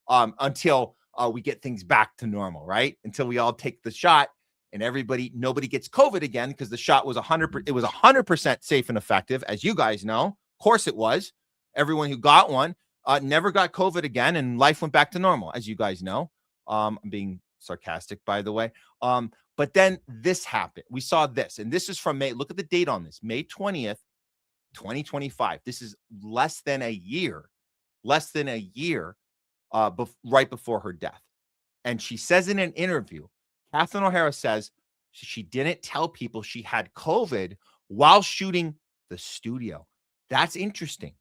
until we get things back to normal, right? Until we all take the shot and nobody gets COVID again, because the shot was 100%. It was 100% safe and effective, as you guys know. Of course it was. Everyone who got one never got COVID again, and life went back to normal, as you guys know. I'm being sarcastic, by the way. But then this happened. We saw this, and this is from May. Look at the date on this, May 20th, 2025. This is less than a year right before her death. And she says in an interview, Catherine O'Hara says she didn't tell people she had COVID while shooting the studio. That's interesting,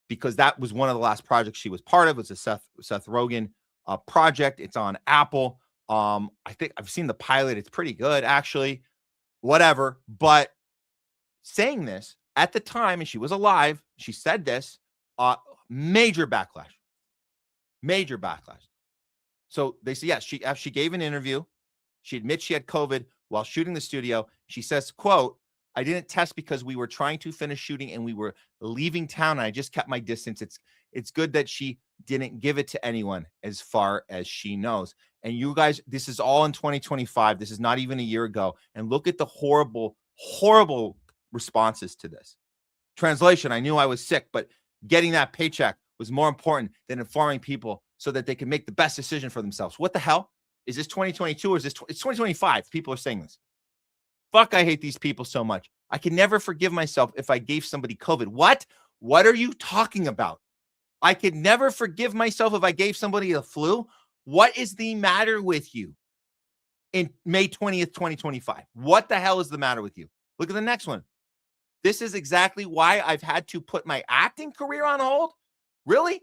because that was one of the last projects she was part of. It was a Seth Rogen project. It's on Apple. I think I've seen the pilot. It's pretty good, actually. Whatever. But saying this at the time, and she was alive, she said this, major backlash. Major backlash. So they say, yes, she gave an interview. She admits she had COVID while shooting the studio. She says, quote, I didn't test because we were trying to finish shooting and we were leaving town, and I just kept my distance. It's good that she didn't give it to anyone, as far as she knows. And you guys, this is all in 2025. This is not even a year ago. And look at the horrible, horrible responses to this. Translation, I knew I was sick, but getting that paycheck was more important than informing people so that they can make the best decision for themselves. What the hell? Is this 2022 or is this it's 2025? People are saying this. Fuck, I hate these people so much. I can never forgive myself if I gave somebody COVID. What? What are you talking about? I could never forgive myself if I gave somebody the flu. What is the matter with you in May 20th, 2025? What the hell is the matter with you? Look at the next one. This is exactly why I've had to put my acting career on hold. Really?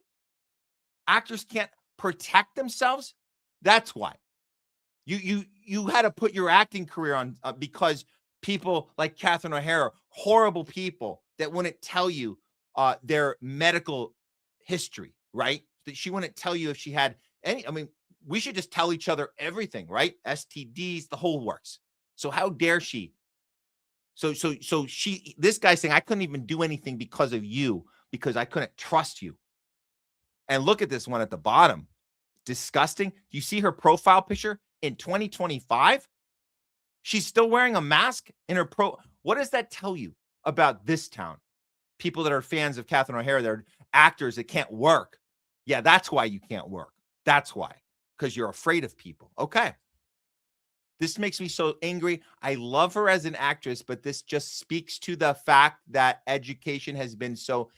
Actors can't protect themselves? That's why. You had to put your acting career on because people like Catherine O'Hara, horrible people that wouldn't tell you their medical history, right? That she wouldn't tell you if she had any. I mean, we should just tell each other everything, right? STDs, the whole works. So how dare she? So this guy's saying I couldn't even do anything because of you, because I couldn't trust you. And look at this one at the bottom. Disgusting. Do you see her profile picture in 2025? She's still wearing a mask in her What does that tell you about this town? People that are fans of Catherine O'Hara, they're actors that can't work. Yeah, that's why you can't work. That's why. Because you're afraid of people. Okay. This makes me so angry. I love her as an actress, but this just speaks to the fact that education has been so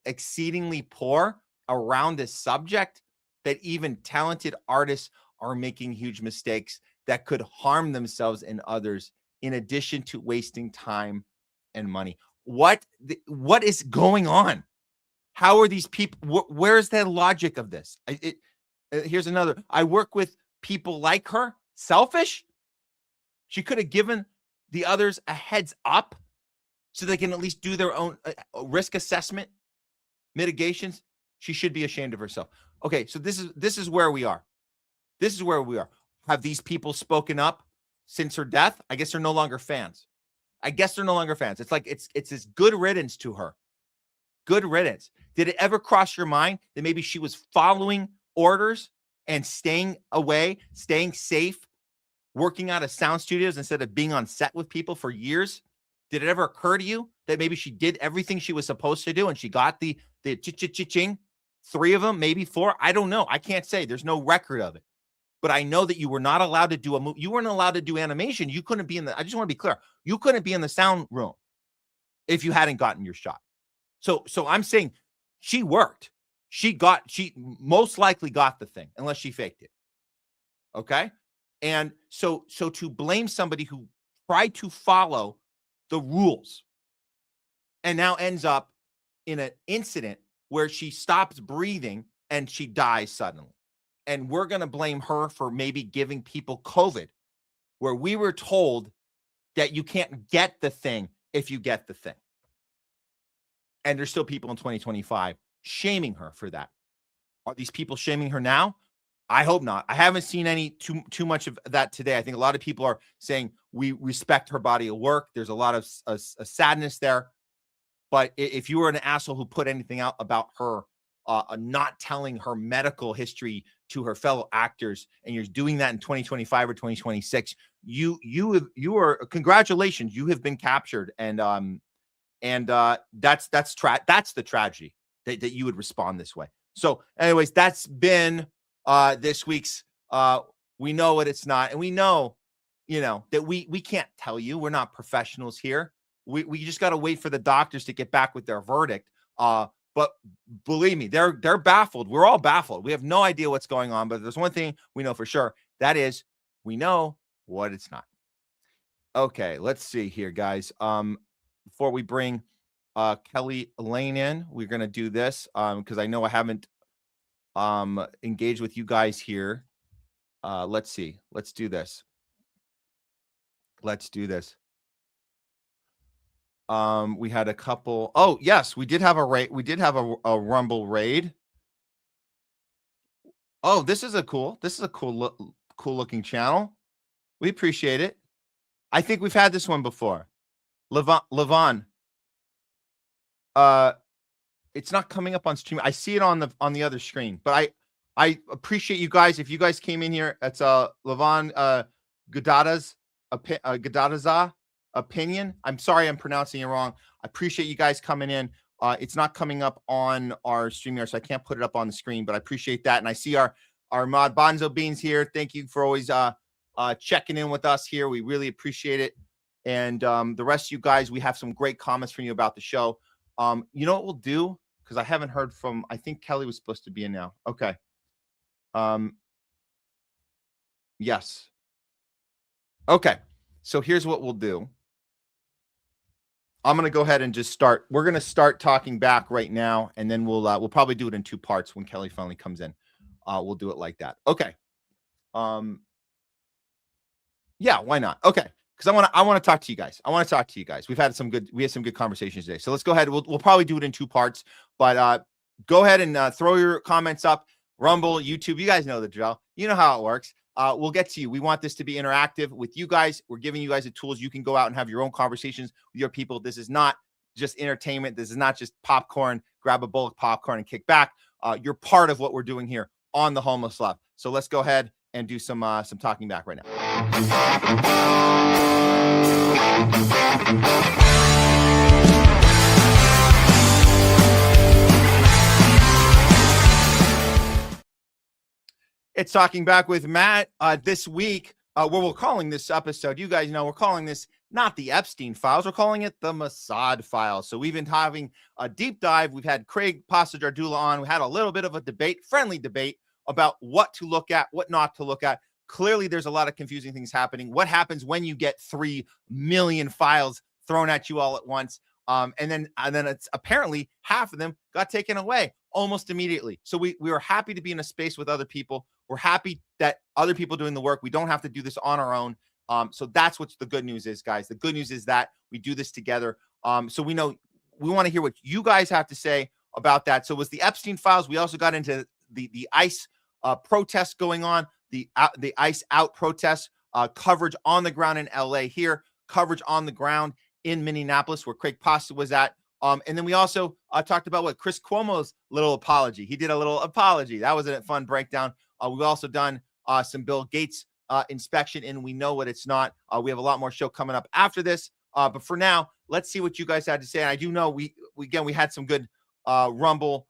exceedingly poor around this subject that even talented artists are making huge mistakes that could harm themselves and others, in addition to wasting time and money. What is going on? How are these people? Where's the logic of this? Here's another. I work with people like her. Selfish? She could have given the others a heads up so they can at least do their own risk assessment, mitigations. She should be ashamed of herself. Okay, so this is where we are. This is where we are. Have these people spoken up since her death? I guess they're no longer fans. It's like it's this good riddance to her. Good riddance. Did it ever cross your mind that maybe she was following orders and staying away, staying safe, working out of sound studios instead of being on set with people for years? Did it ever occur to you that maybe she did everything she was supposed to do and she got the ching, 3 of them, maybe 4? I don't know. I can't say. There's no record of it. But I know that you were not allowed to do a movie. You weren't allowed to do animation. You couldn't be I just want to be clear. You couldn't be in the sound room if you hadn't gotten your shot. So I'm saying she worked. She most likely got the thing, unless she faked it. Okay? And so to blame somebody who tried to follow the rules and now ends up in an incident where she stops breathing and she dies suddenly. And we're going to blame her for maybe giving people COVID, where we were told that you can't get the thing if you get the thing. And there's still people in 2025 shaming her for that. Are these people shaming her now? I hope not. I haven't seen any too much of that today. I think a lot of people are saying we respect her body of work. There's a lot of sadness there. But if you were an asshole who put anything out about her, not telling her medical history to her fellow actors, and you're doing that in 2025 or 2026, you are, congratulations, you have been captured, and that's the tragedy. that you would respond this way. So anyways, that's been this week's we know what it's not. And we know, that we can't tell you. We're not professionals here. We just got to wait for the doctors to get back with their verdict. But believe me, they're baffled. We're all baffled. We have no idea what's going on. But there's one thing we know for sure. That is, we know what it's not. Okay, let's see here, guys. Before we bring Kelly Lane in, we're going to do this because I know I haven't engaged with you guys here. Let's see. Let's do this. We had a couple. Oh, yes, we did have a raid. We did have a Rumble raid. Oh, this is a cool looking channel. We appreciate it. I think we've had this one before. Levon. It's not coming up on stream. I see it on the other screen, but I appreciate you guys. If you guys came in here, it's Levon Gadada's opinion. I'm sorry I'm pronouncing it wrong. I appreciate you guys coming in. It's not coming up on our stream here, so I can't put it up on the screen, but I appreciate that. And I see our mod Bonzo Beans here. Thank you for always checking in with us here. We really appreciate it. And the rest of you guys, we have some great comments from you about the show. You know what we'll do? Because I haven't heard from, I think Kelly was supposed to be in now. Okay. Yes. Okay. So here's what we'll do. I'm going to go ahead and just start. We're going to start talking back right now, and then we'll probably do it in 2 parts when Kelly finally comes in. We'll do it like that. Okay. Yeah, why not? Okay. Because I want to talk to you guys. We had some good conversations today. So let's go ahead. We'll probably do it in 2 parts, but go ahead and throw your comments up. Rumble, YouTube, you guys know the drill. You know how it works. We'll get to you. We want this to be interactive with you guys. We're giving you guys the tools. You can go out and have your own conversations with your people. This is not just entertainment. This is not just popcorn. Grab a bowl of popcorn and kick back. You're part of what we're doing here on the Homeless Left. So let's go ahead and do some talking back right now. It's Talking Back with Matt. This week, what we're calling this episode, you guys know we're calling this not the Epstein Files, we're calling it the Mossad Files. So we've been having a deep dive. We've had Craig Pasta Jardula on. We had a little bit of a debate, friendly debate about what to look at, what not to look at. Clearly, there's a lot of confusing things happening. What happens when you get 3 million files thrown at you all at once? And then it's apparently half of them got taken away almost immediately. So we were happy to be in a space with other people. We're happy that other people doing the work. We don't have to do this on our own. So that's what the good news is, guys. The good news is that we do this together. So we know we want to hear what you guys have to say about that. So it was the Epstein Files. We also got into the ICE protests going on, the ICE out protests, coverage on the ground in LA here, coverage on the ground in Minneapolis where Craig Pasta was at. And then we also talked about what Chris Cuomo's little apology. He did a little apology. That was a fun breakdown. We've also done some Bill Gates inspection, and we know what it's not. We have a lot more show coming up after this. But for now, let's see what you guys had to say. And I do know we had some good Rumble.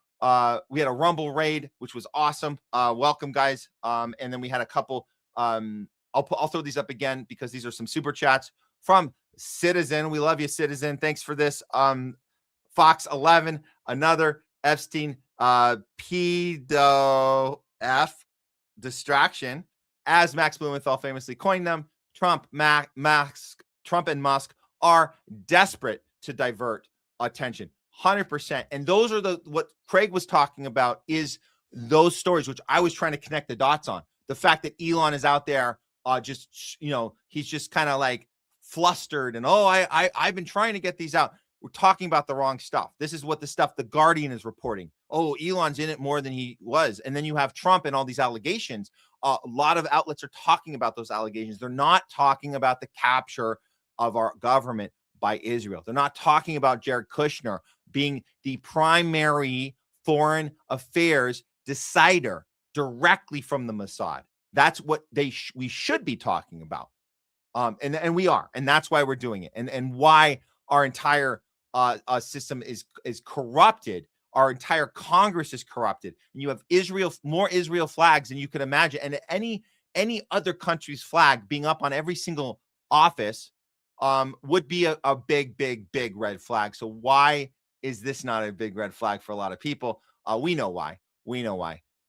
We had a Rumble raid, which was awesome. Welcome, guys. And then we had a couple. I'll throw these up again because these are some super chats from Citizen. We love you, Citizen. Thanks for this. Fox 11, another Epstein pedo F distraction, as Max Blumenthal famously coined them. Trump and Musk are desperate to divert attention. 100%. And those are what Craig was talking about is those stories, which I was trying to connect the dots on. The fact that Elon is out there, he's just kind of like flustered and, I've been trying to get these out. We're talking about the wrong stuff. This is what the stuff The Guardian is reporting. Oh, Elon's in it more than he was. And then you have Trump and all these allegations. A lot of outlets are talking about those allegations. They're not talking about the capture of our government by Israel. They're not talking about Jared Kushner being the primary foreign affairs decider directly from the Mossad. That's what we should be talking about. And we are. And that's why we're doing it. And why our entire system is corrupted Our entire Congress is corrupted. And you have more Israel flags than you could imagine. And any other country's flag being up on every single office would be a big, big, big red flag. So why is this not a big red flag for a lot of people? We know why.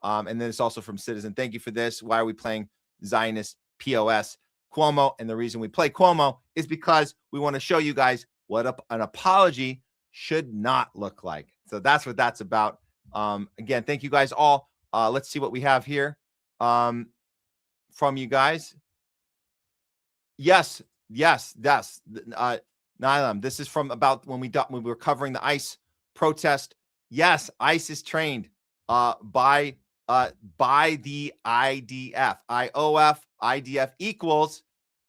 And then it's also from Citizen. Thank you for this. Why are we playing Zionist POS Cuomo? And the reason we play Cuomo is because we want to show you guys what an apology should not look like. So that's what that's about. Again, thank you guys all. Let's see what we have here from you guys. Yes. Nylam, this is from about when we were covering the ICE protest. Yes, ICE is trained by the IDF. IOF, IDF equals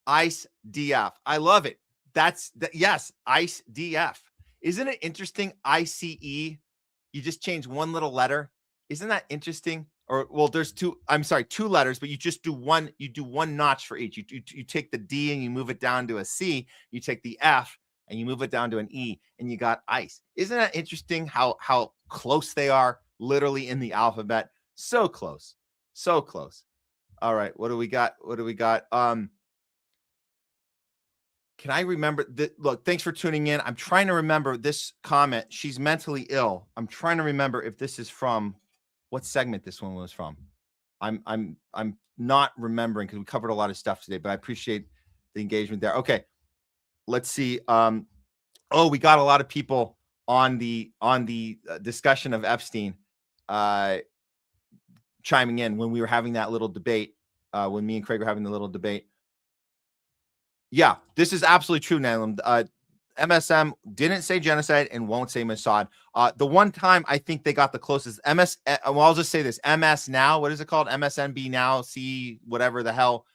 ICE DF. I love it. Yes, ICE DF. Isn't it interesting? ICE, you just change one little letter. Isn't that interesting? Or, well, there's two letters, but you just do one. You do one notch for each. You take the D and you move it down to a C. You take the F and you move it down to an E, and you got ICE. Isn't that interesting how close they are, literally in the alphabet? So close. All right, what do we got? Can I remember that? Look, thanks for tuning in. I'm trying to remember this comment. She's mentally ill. I'm trying to remember if this is from what segment this one was from. I'm not remembering because we covered a lot of stuff today, but I appreciate the engagement there. Okay, let's see. We got a lot of people on the discussion of Epstein chiming in when we were having that little debate. When me and Craig were having the little debate. Yeah, this is absolutely true, Nalam. MSM didn't say genocide and won't say Mossad. The one time I think they got the closest, I'll just say this, MS Now, what is it called? MSNB Now, see whatever the hell.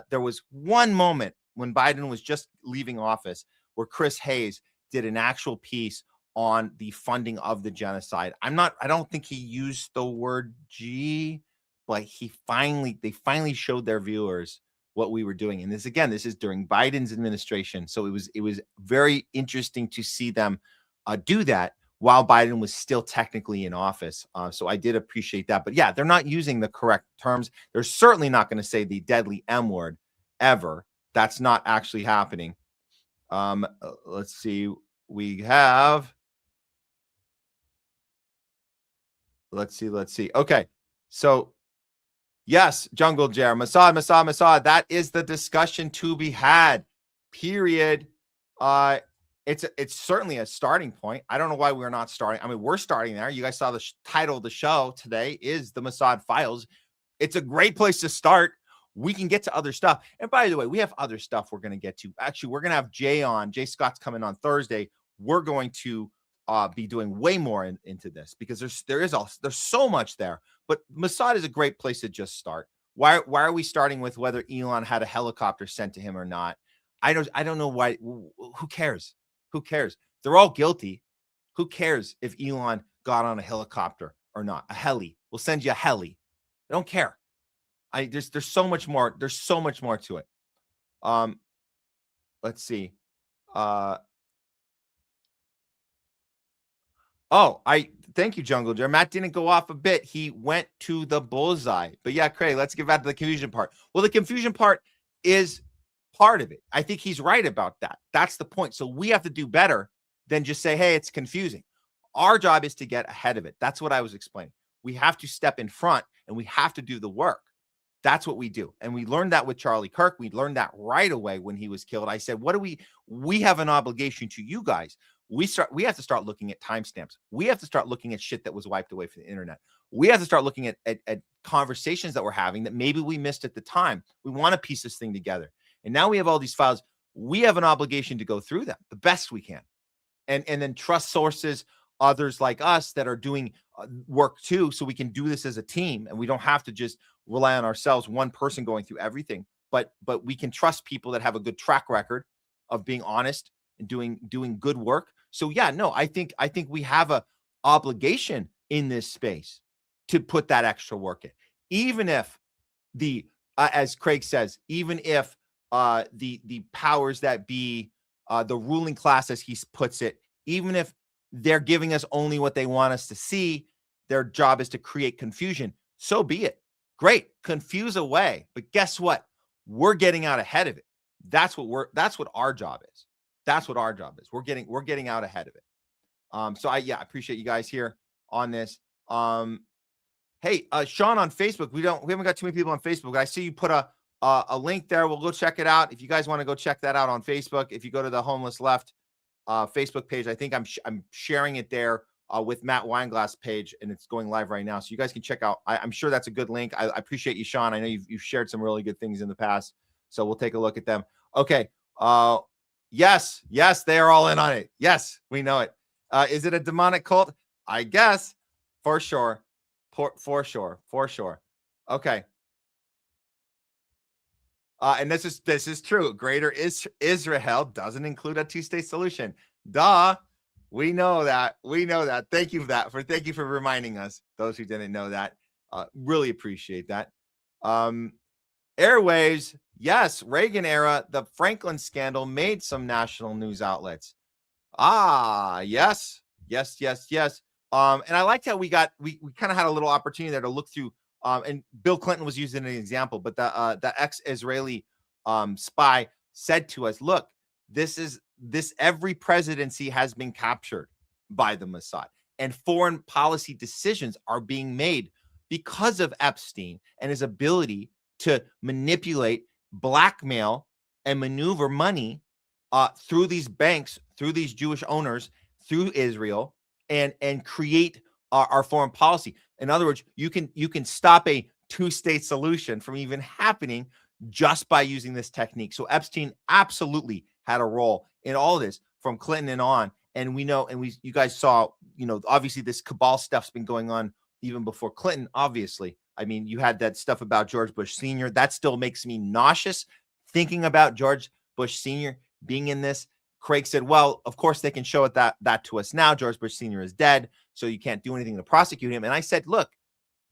There was one moment when Biden was just leaving office where Chris Hayes did an actual piece on the funding of the genocide. I don't think he used the word G, but they finally showed their viewers what we were doing. And this is during Biden's administration. So it was very interesting to see them do that while Biden was still technically in office. So I did appreciate that. But yeah, they're not using the correct terms. They're certainly not going to say the deadly M word ever. That's not actually happening. Let's see. We have. Let's see. Okay. So yes, Jungle Jer, Mossad. That is the discussion to be had. Period. It's certainly a starting point. I don't know why we're not starting. I mean, we're starting there. You guys saw the title of the show today is the Mossad Files. It's a great place to start. We can get to other stuff. And by the way, we have other stuff we're going to get to. Actually, we're going to have Jay on. Jay Scott's coming on Thursday. We're going to be doing way more into this because there's so much there. But Mossad is a great place to just start. Why are we starting with whether Elon had a helicopter sent to him or not? I don't know why. Who cares? They're all guilty. Who cares if Elon got on a helicopter or not? A heli. We'll send you a heli. I don't care. There's so much more. There's so much more to it. Let's see. Thank you, Jungle Jer. Matt didn't go off a bit. He went to the bullseye. But yeah, Craig, let's get back to the confusion part. Well, the confusion part is part of it. I think he's right about that. That's the point. So we have to do better than just say, hey, it's confusing. Our job is to get ahead of it. That's what I was explaining. We have to step in front and we have to do the work. That's what we do. And we learned that with Charlie Kirk. We learned that right away when he was killed. I said, we have an obligation to you guys. We have to start looking at timestamps. We have to start looking at shit that was wiped away from the internet. We have to start looking at conversations that we're having that maybe we missed at the time. We want to piece this thing together. And now we have all these files. We have an obligation to go through them the best we can. And then trust sources, others like us that are doing work too, so we can do this as a team. And we don't have to just rely on ourselves, one person going through everything. But we can trust people that have a good track record of being honest and doing good work. So yeah, no, I think we have a obligation in this space to put that extra work in, even if as Craig says, even if the powers that be, the ruling class, as he puts it, even if they're giving us only what they want us to see. Their job is to create confusion. So be it. Great. Confuse away. But guess what? We're getting out ahead of it. That's what our job is. That's what our job is. We're getting out ahead of it. So I appreciate you guys here on this. Hey, Sean on Facebook. We haven't got too many people on Facebook. I see you put a link there. We'll go check it out. If you guys want to go check that out on Facebook, if you go to the Homeless Left Facebook page, I think I'm sharing it there with Matt Weinglass page, and it's going live right now. So you guys can check out. I'm sure that's a good link. I appreciate you, Sean. I know you've shared some really good things in the past. So we'll take a look at them. Okay. Yes, they are all in on it. Yes, we know it. Is it a demonic cult? I guess for sure. For sure. Okay. And this is true. Greater Israel doesn't include a two-state solution. Duh. We know that. Thank you for reminding us. Those who didn't know that, really appreciate that. Airwaves. Yes. Reagan era. The Franklin scandal made some national news outlets. Yes. And I liked how we kind of had a little opportunity there to look through. And Bill Clinton was using an example, but the ex-Israeli spy said to us, look, every presidency has been captured by the Mossad, and foreign policy decisions are being made because of Epstein and his ability to manipulate, blackmail, and maneuver money through these banks, through these Jewish owners, through Israel, and create our foreign policy. In other words, you can stop a two-state solution from even happening just by using this technique. So Epstein absolutely had a role in all of this from Clinton and on. And we know, and you guys saw, obviously this cabal stuff's been going on even before Clinton, obviously. I mean, you had that stuff about George Bush Sr. That still makes me nauseous thinking about George Bush Sr. being in this. Craig said, well, of course they can show it that to us now. George Bush Sr. is dead, so you can't do anything to prosecute him. And I said, look,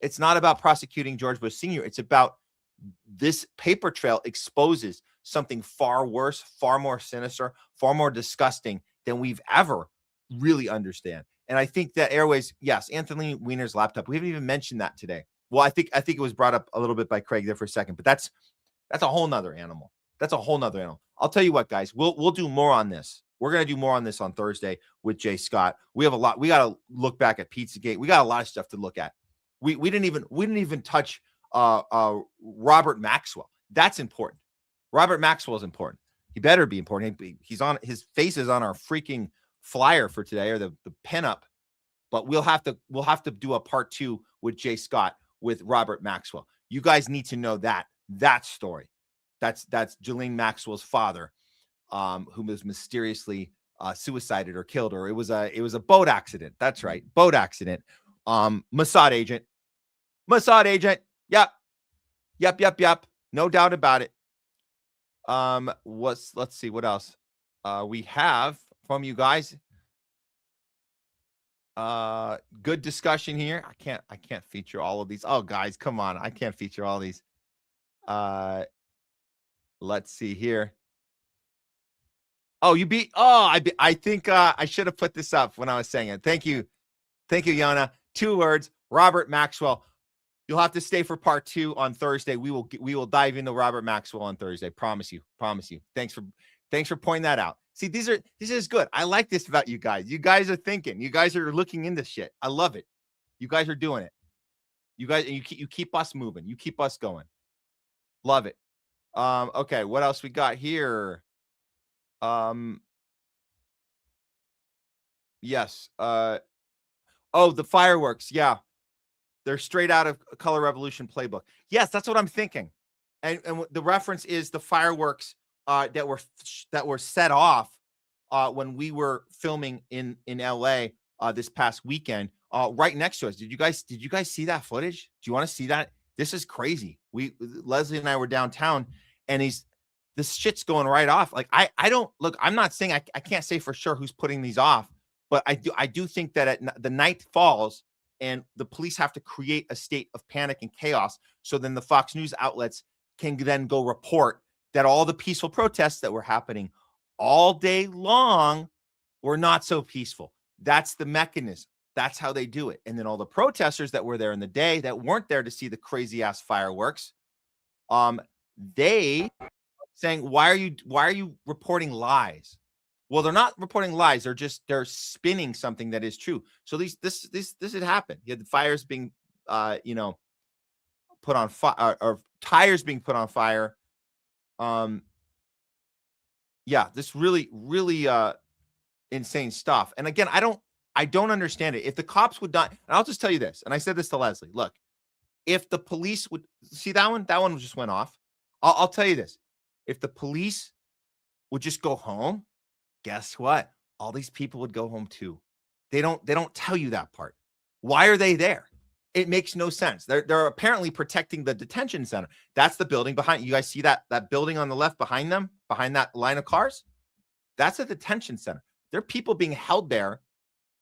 it's not about prosecuting George Bush Sr. It's about this paper trail exposes something far worse, far more sinister, far more disgusting than we've ever really understand. And I think that Airways, yes, Anthony Weiner's laptop. We haven't even mentioned that today. Well, I think it was brought up a little bit by Craig there for a second, but that's a whole nother animal. That's a whole nother animal. I'll tell you what, guys, we'll do more on this. We're going to do more on this on Thursday with Jay Scott. We have a lot. We got to look back at Pizzagate. We got a lot of stuff to look at. We didn't even touch Robert Maxwell. That's important. Robert Maxwell is important. He better be important. His face is on our freaking flyer for today, or the pinup. But we'll have to do a part 2 with Jay Scott with Robert Maxwell. You guys need to know that story. That's Ghislaine Maxwell's father, who was mysteriously suicided or killed, or it was a boat accident. That's right, boat accident. Mossad agent. Yep. No doubt about it. Let's see what else we have from you guys. Good discussion here. I can't feature all of these. Oh, guys, come on. I can't feature all these. Let's see here. Oh, I think I should have put this up when I was saying it. Thank you, Yana. 2 words, Robert Maxwell. You'll have to stay for part 2 on Thursday. We will dive into Robert Maxwell on Thursday. Promise you. Thanks for pointing that out. See, this is good. I like this about you guys. You guys are thinking. You guys are looking into shit. I love it. You guys are doing it. You guys, you keep us moving. You keep us going. Love it. Okay, what else we got here? Yes. The fireworks. Yeah. They're straight out of Color Revolution playbook. Yes, that's what I'm thinking. And the reference is the fireworks that were set off when we were filming in LA this past weekend, right next to us. Did you guys see that footage? Do you want to see that? This is crazy. Leslie and I were downtown, and this shit's going right off. Like I don't look. I'm not saying I can't say for sure who's putting these off, but I do think that the night falls and the police have to create a state of panic and chaos. So then the Fox News outlets can then go report that all the peaceful protests that were happening all day long were not so peaceful. That's the mechanism. That's how they do it. And then all the protesters that were there in the day that weren't there to see the crazy ass fireworks, they saying, why are you reporting lies? Well, they're not reporting lies. They're spinning something that is true. So this had happened. You had the fires being, put on fire, or tires being put on fire. Yeah, this really, really insane stuff. And again, I don't understand it. If the cops would not, and I'll just tell you this, and I said this to Leslie, look, if the police would see that one just went off. I'll tell you this. If the police would just go home, guess what? All these people would go home too. They don't tell you that part. Why are they there? It makes no sense. They're apparently protecting the detention center. That's the building behind you. Guys see that building on the left behind them, behind that line of cars? That's a detention center. There are people being held there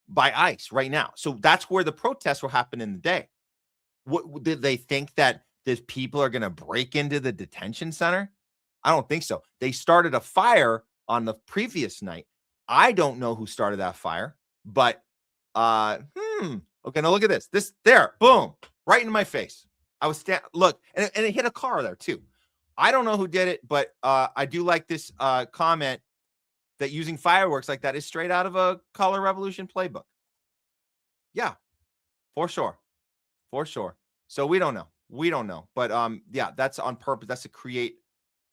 by ICE right now. So that's where the protests will happen in the day. What did they think that these people are going to break into the detention center? I don't think so. They started a fire on the previous night. I don't know who started that fire, but okay, now look at this. This there, boom, right in my face. I was look, and it hit a car there too. I don't know who did it, but I do like this comment that using fireworks like that is straight out of a Color Revolution playbook. Yeah, for sure. For sure. So we don't know. We don't know. But yeah, that's on purpose. That's to create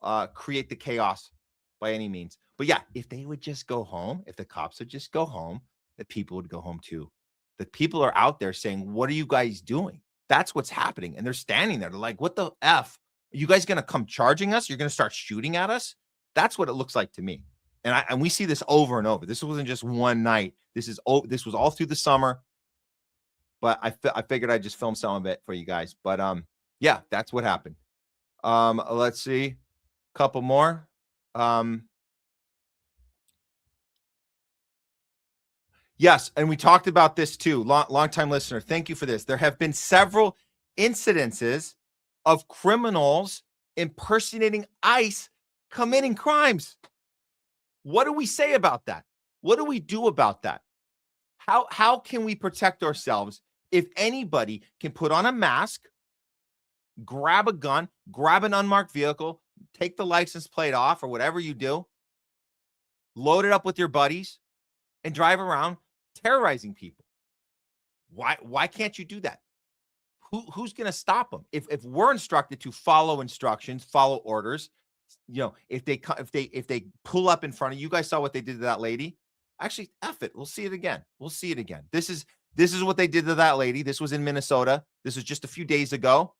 the chaos by any means. But yeah, if they would just go home, if the cops would just go home, the people would go home too. The people are out there saying, what are you guys doing? That's what's happening. And they're standing there. They're like, what the F? Are you guys going to come charging us? You're going to start shooting at us? That's what it looks like to me. And we see this over and over. This wasn't just one night. This was all through the summer. But I figured I'd just film some of it for you guys. But yeah, that's what happened. Let's see. A couple more. Yes, and we talked about this too. Long-time listener, thank you for this. There have been several incidences of criminals impersonating ICE committing crimes. What do we say about that? What do we do about that? How can we protect ourselves if anybody can put on a mask, grab a gun, grab an unmarked vehicle, take the license plate off or whatever you do, load it up with your buddies, and drive around terrorizing people? Why can't you do that? Who's going to stop them? If we're instructed to follow instructions, follow orders, if they pull up in front of you, guys saw what they did to that lady. Actually, F it. We'll see it again. We'll see it again. This is what they did to that lady. This was in Minnesota. This was just a few days ago.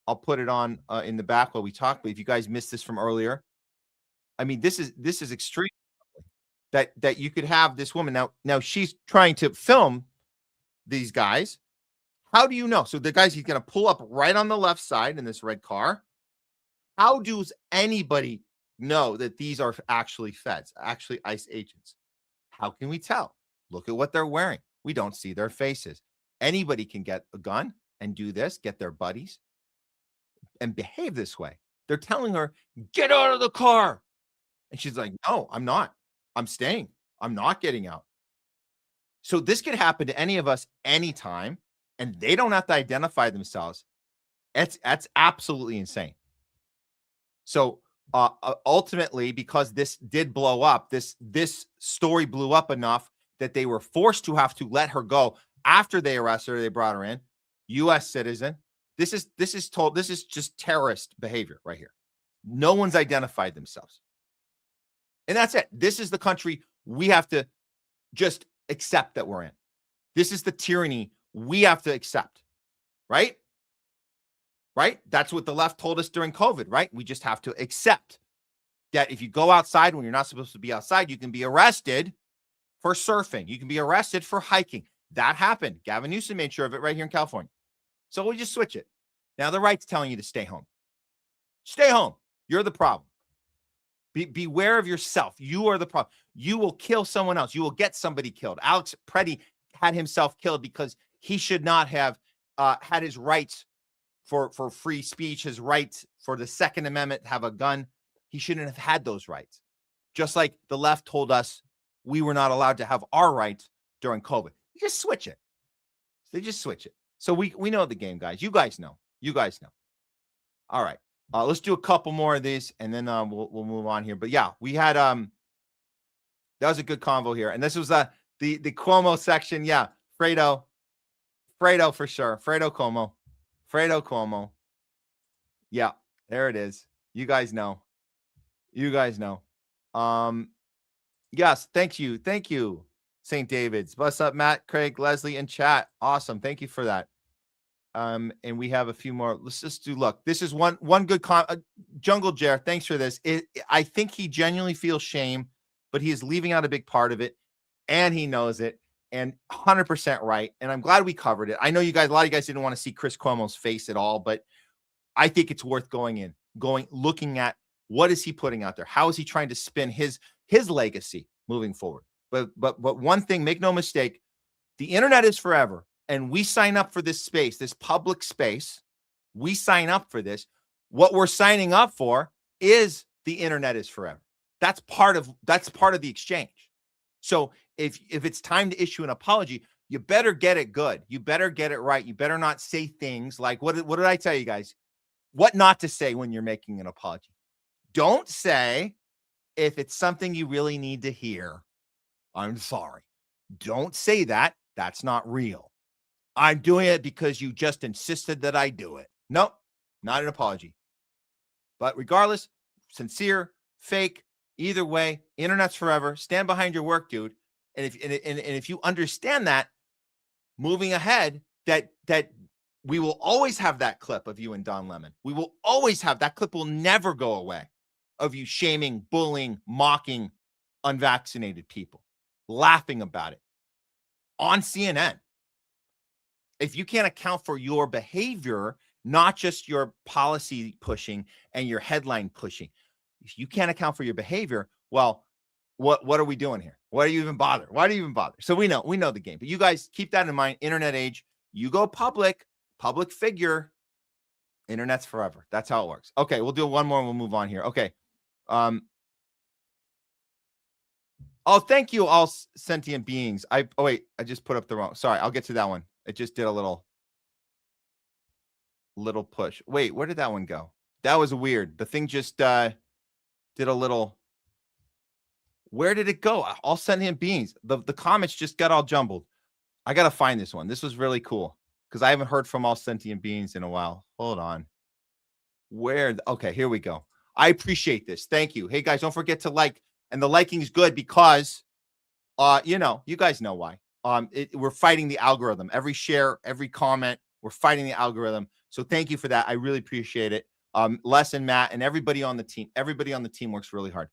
I'll put it on in the back while we talk. But if you guys missed this from earlier, I mean, this is extreme. That you could have this woman now she's trying to film these guys. How do you know? So the guys, he's going to pull up right on the left side in this red car. How does anybody know that these are actually feds, actually ICE agents? How can we tell? Look at what they're wearing. We don't see their faces. Anybody can get a gun and do this, get their buddies and behave this way. They're telling her, get out of the car. And she's like, no, I'm not. I'm staying. I'm not getting out. So this could happen to any of us anytime, and they don't have to identify themselves. That's absolutely insane. So ultimately, because this did blow up, this story blew up enough that they were forced to have to let her go after they arrested her. They brought her in, U.S. citizen. This is just terrorist behavior right here. No one's identified themselves. And that's it. This is the country we have to just accept that we're in. This is the tyranny we have to accept, right? Right? That's what the left told us during COVID, right? We just have to accept that if you go outside when you're not supposed to be outside, you can be arrested for surfing. You can be arrested for hiking. That happened. Gavin Newsom made sure of it right here in California. So we just switch it. Now the right's telling you to stay home. Stay home. You're the problem. Beware of yourself. You are the problem. You will kill someone else. You will get somebody killed. Alex Preddy had himself killed because he should not have had his rights for free speech, his rights for the Second Amendment, have a gun. He shouldn't have had those rights. Just like the left told us we were not allowed to have our rights during COVID. You just switch it. They just switch it. So we know the game, guys. You guys know. You guys know. All right. Let's do a couple more of these, and then we'll move on here. But yeah, we had that was a good convo here, and this was the Cuomo section. Yeah, Fredo for sure. Fredo Cuomo. Yeah, there it is. You guys know. Yes, thank you. St. David's. What's up, Matt, Craig, Leslie, and chat? Awesome. Thank you for that. And we have a few more. Let's just do, look, this is one good Jungle Jer, thanks for this. I think he genuinely feels shame, but he is leaving out a big part of it, and he knows it, and 100% right. And I'm glad we covered it. I know you guys, a lot of you guys didn't want to see Chris Cuomo's face at all, but I think it's worth looking at what is he putting out there? How is he trying to spin his legacy moving forward? But one thing, make no mistake, the internet is forever. And we sign up for this space, this public space. We sign up for this. What we're signing up for is the internet is forever. That's part of the exchange. So if it's time to issue an apology, you better get it good. You better get it right. You better not say things like, what did I tell you guys? What not to say when you're making an apology. Don't say, if it's something you really need to hear, I'm sorry. Don't say that. That's not real. I'm doing it because you just insisted that I do it. Nope, not an apology. But regardless, sincere, fake, either way, internet's forever. Stand behind your work, dude. And if you understand that, moving ahead, that we will always have that clip of you and Don Lemon. We will always have that clip. Will never go away of you shaming, bullying, mocking unvaccinated people, laughing about it on CNN. If you can't account for your behavior, not just your policy pushing and your headline pushing, if you can't account for your behavior, well, what are we doing here? Why do you even bother? So we know the game. But you guys keep that in mind. Internet age, you go public figure, internet's forever. That's how it works. Okay, we'll do one more and we'll move on here. Okay. Oh, thank you, all sentient beings. I just put up the wrong. Sorry, I'll get to that one. It just did a little push. Wait, where did that one go? That was weird. The thing just did a little. Where did it go? All sentient beings. The comments just got all jumbled. I got to find this one. This was really cool because I haven't heard from all sentient beings in a while. Hold on. Okay, here we go. I appreciate this. Thank you. Hey, guys, don't forget to like. And the liking is good because, you guys know why. We're fighting the algorithm. Every share, every comment, we're fighting the algorithm. So thank you for that. I really appreciate it. Les and Matt and everybody on the team. Everybody on the team works really hard.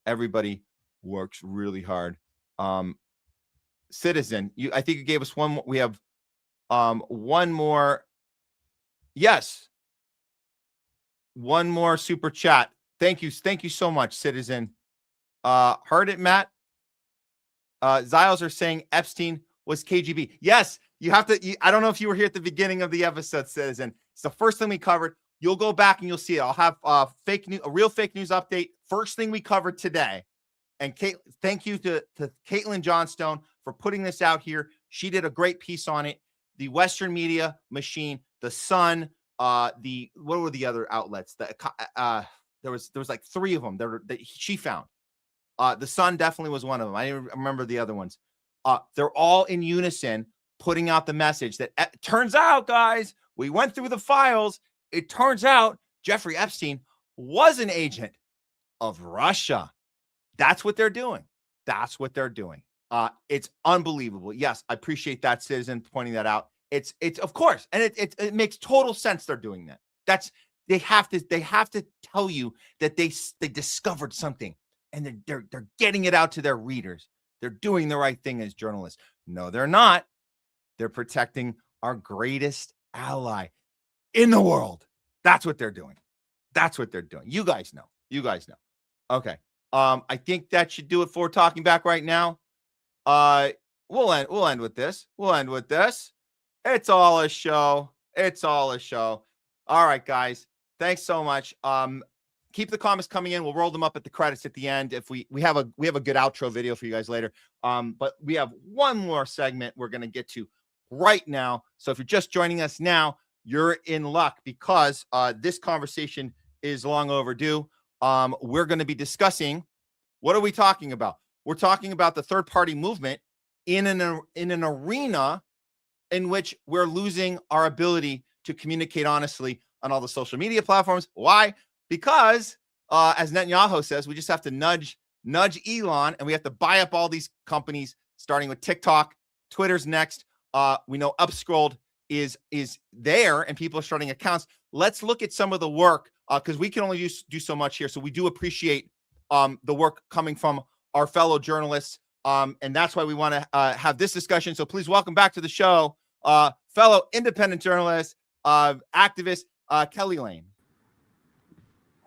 Everybody works really hard. Citizen, I think you gave us one more. We have one more. Yes. One more super chat. Thank you. Thank you so much, Citizen. Heard it, Matt? Ziles are saying Epstein was KGB. Yes, you have to. I don't know if you were here at the beginning of the episode, Citizen. It's the first thing we covered. You'll go back and you'll see it. I'll have a real fake news update. First thing we covered today. And thank you to Caitlin Johnstone for putting this out here. She did a great piece on it. The Western media machine, the Sun, what were the other outlets? There was like three of them that she found. The Sun definitely was one of them. I didn't remember the other ones. They're all in unison putting out the message that turns out, guys, we went through the files. It turns out Jeffrey Epstein was an agent of Russia. That's what they're doing. It's unbelievable. Yes, I appreciate that, Citizen, pointing that out. It's of course, and it makes total sense they're doing that. They have to tell you that they discovered something. And they're getting it out to their readers. They're doing the right thing as journalists. No, they're not. They're protecting our greatest ally in the world. That's what they're doing. You guys know. Okay. I think that should do it for Talking Back right now. We'll end with this. It's all a show. All right, guys. Thanks so much. keep the comments coming in. We'll roll them up at the credits at the end. If we have a good outro video for you guys later. But we have one more segment we're going to get to right now. So if you're just joining us now, you're in luck because this conversation is long overdue. We're going to be discussing, what are we talking about? We're talking about the third-party movement in an arena in which we're losing our ability to communicate honestly on all the social media platforms. Why? Because, as Netanyahu says, we just have to nudge Elon, and we have to buy up all these companies, starting with TikTok. Twitter's next. We know Upscrolled is there, and people are starting accounts. Let's look at some of the work, because we can only do so much here. So we do appreciate the work coming from our fellow journalists, and that's why we want to have this discussion. So please welcome back to the show, fellow independent journalist, activist, Kelly Lane.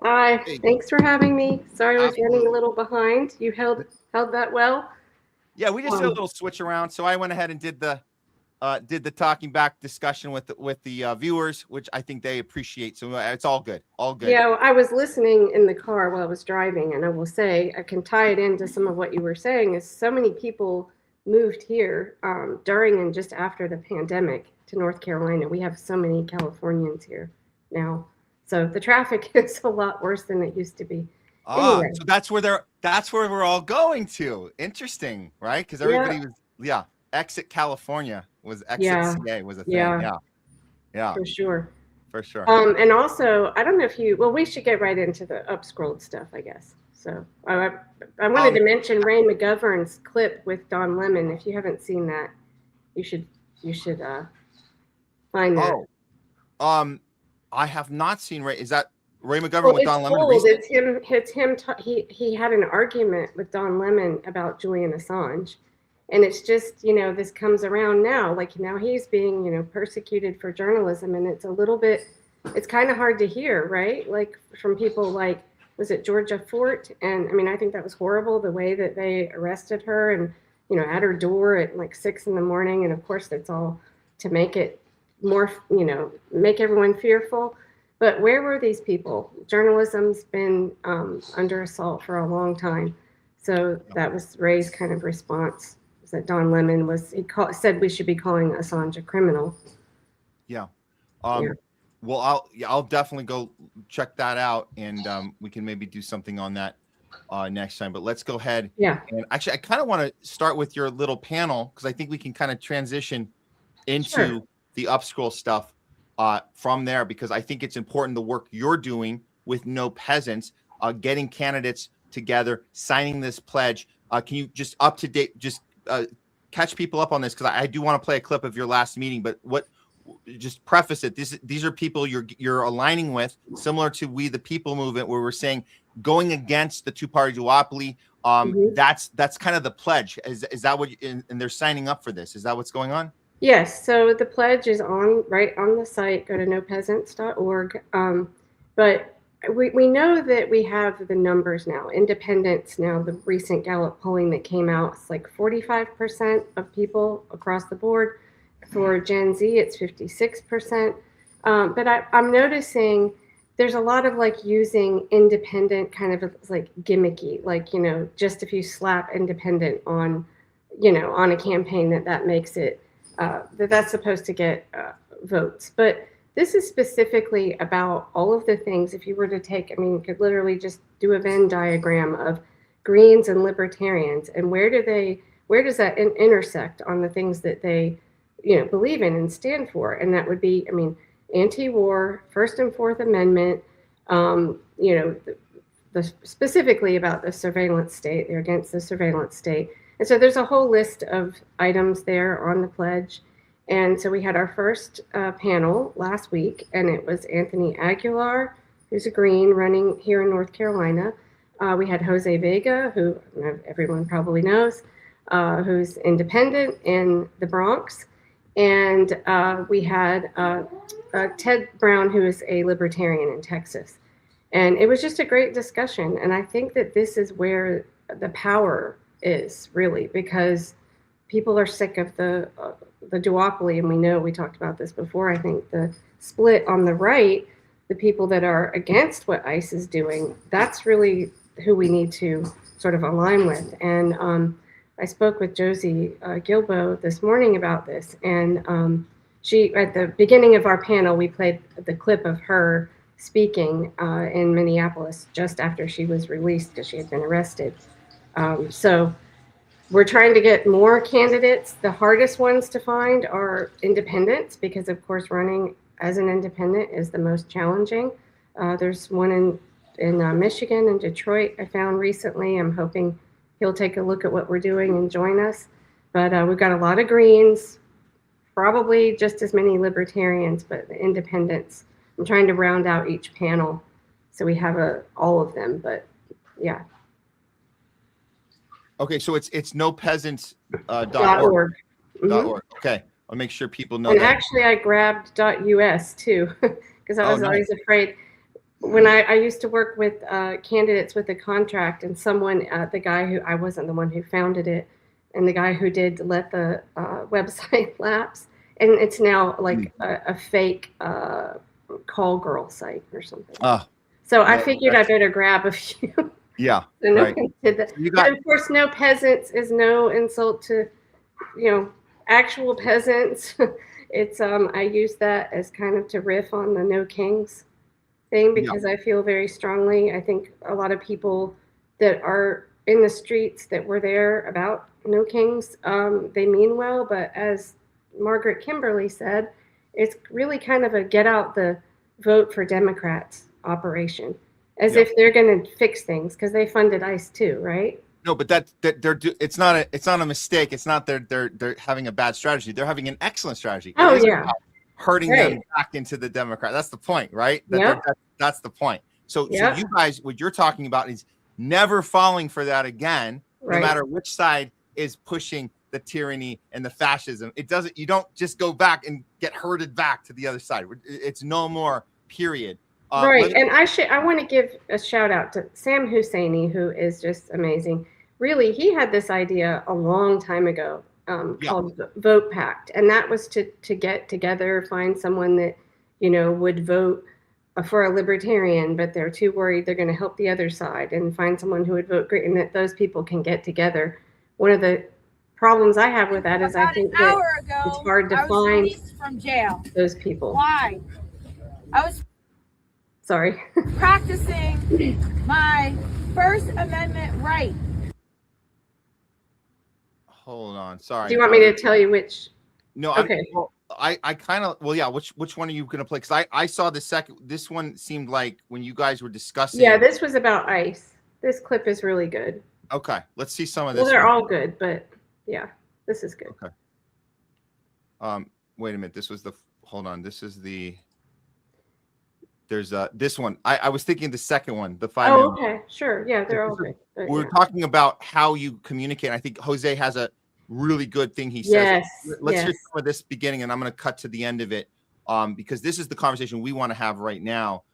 Hi, thanks for having me. Sorry I was Absolutely. running a little behind. You held that well. Yeah, we just did a little switch around. So I went ahead and did the talking back discussion with the viewers, which I think they appreciate. So it's all good. All good. Yeah, I was listening in the car while I was driving, and I will say I can tie it into some of what you were saying. Is so many people moved here during and just after the pandemic to North Carolina. We have so many Californians here now. So the traffic is a lot worse than it used to be. Anyway. So that's where we're all going to. Interesting, right? Because everybody was exit California was exit CA was a thing. Yeah. For sure. For sure. And also, I don't know if we should get right into the Upscrolled stuff, I guess. So I wanted to mention Ray McGovern's clip with Don Lemon. If you haven't seen that, you should find that. I have not seen Ray. Is that Ray McGovern with Don Lemon? It's him. He had an argument with Don Lemon about Julian Assange, and it's just this comes around now. Like now he's being persecuted for journalism, and it's a little bit. It's kind of hard to hear, right? Like from people like was it Georgia Fort, and I mean I think that was horrible the way that they arrested her and at her door at like 6 a.m, and of course that's all to make it more, make everyone fearful. But where were these people? Journalism's been under assault for a long time. So that was Ray's kind of response. Was that Don Lemon said we should be calling Assange a criminal. Yeah. Well, I'll definitely go check that out, and we can maybe do something on that next time. But let's go ahead. Yeah. And actually, I kind of want to start with your little panel because I think we can kind of transition into the Upscroll stuff from there, because I think it's important the work you're doing with No Peasants, getting candidates together, signing this pledge. Can you just up to date, just catch people up on this? Because I do want to play a clip of your last meeting, but just preface it. These are people you're aligning with, similar to We the People movement, where we're saying going against the two-party duopoly. That's kind of the pledge. Is that what? And they're signing up for this. Is that what's going on? Yes, so the pledge is right on the site. Go to nopeasants.org. But we know that we have the numbers now. Independents now, the recent Gallup polling that came out, it's like 45% of people across the board. For Gen Z, it's 56%. But I'm noticing there's a lot of like using independent kind of like gimmicky, like, just if you slap independent on, on a campaign that makes it, that's supposed to get votes. But this is specifically about all of the things. If you were to take, you could literally just do a Venn diagram of Greens and Libertarians, and where does that intersect on the things that they, believe in and stand for? And that would be, anti-war, First and Fourth Amendment, specifically about the surveillance state. They're against the surveillance state. And so there's a whole list of items there on the pledge. And so we had our first panel last week, and it was Anthony Aguilar, who's a Green running here in North Carolina. We had Jose Vega, who everyone probably knows, who's independent in the Bronx. And we had Ted Brown, who is a libertarian in Texas. And it was just a great discussion. And I think that this is where the power is really, because people are sick of the duopoly. And we talked about this before. I think the split on the right, the people that are against what ICE is doing, that's really who we need to sort of align with. And I spoke with Josie Gilbo this morning about this, and she, at the beginning of our panel, we played the clip of her speaking in Minneapolis just after she was released because she had been arrested. So we're trying to get more candidates. The hardest ones to find are independents because, of course, running as an independent is the most challenging. There's one in Michigan and Detroit I found recently. I'm hoping he'll take a look at what we're doing and join us. But we've got a lot of Greens, probably just as many Libertarians, but the independents. I'm trying to round out each panel so we have all of them, but yeah. Okay, so it's nopeasants.org. Mm-hmm. .org. Okay, I'll make sure people know and that. Actually, I grabbed .us too, because I was nice. always afraid. When I used to work with candidates with a contract, and someone, the guy who, I wasn't the one who founded it, and the guy who did let the website lapse, and it's now like a fake call girl site or something. So I figured I better grab a few. Yeah. So no right. one did that. But of course, no peasants is no insult to, actual peasants. It's I use that as kind of to riff on the no kings thing because I feel very strongly. I think a lot of people that are in the streets that were there about no kings, they mean well, but as Margaret Kimberly said, it's really kind of a get out the vote for Democrats operation. As if they're going to fix things because they funded ICE too, right? No, but it's not a mistake. It's not they're having a bad strategy. They're having an excellent strategy. Oh yeah, hurting them back into the Democrat. That's the point, right? That's the point. So you guys, what you're talking about is never falling for that again, no matter which side is pushing the tyranny and the fascism. You don't just go back and get herded back to the other side. It's no more. Period. Right, and I want to give a shout out to Sam Husseini, who is just amazing. Really, he had this idea a long time ago called Vote Pact, and that was to get together, find someone that would vote for a libertarian, but they're too worried they're going to help the other side, and find someone who would vote great, and that those people can get together. One of the problems I have with that is I think that it's hard to find from jail. Those people. Why? I was practicing my First Amendment right. Hold on, sorry. Do you want me to tell you which? No, okay. I kind of which one are you gonna play? Because I saw the second. This one seemed like when you guys were discussing. Yeah, this was about ICE. This clip is really good. Okay, let's see some of this. Well, they're all good, but yeah, this is good. Okay. Wait a minute. This was the. Hold on. This is the. There's this one. I was thinking the second one, the 5 minute. Okay, sure. Yeah, they're all good. We're talking about how you communicate. I think Jose has a really good thing he says. Let's hear some of this beginning, and I'm going to cut to the end of it, because this is the conversation we want to have right now.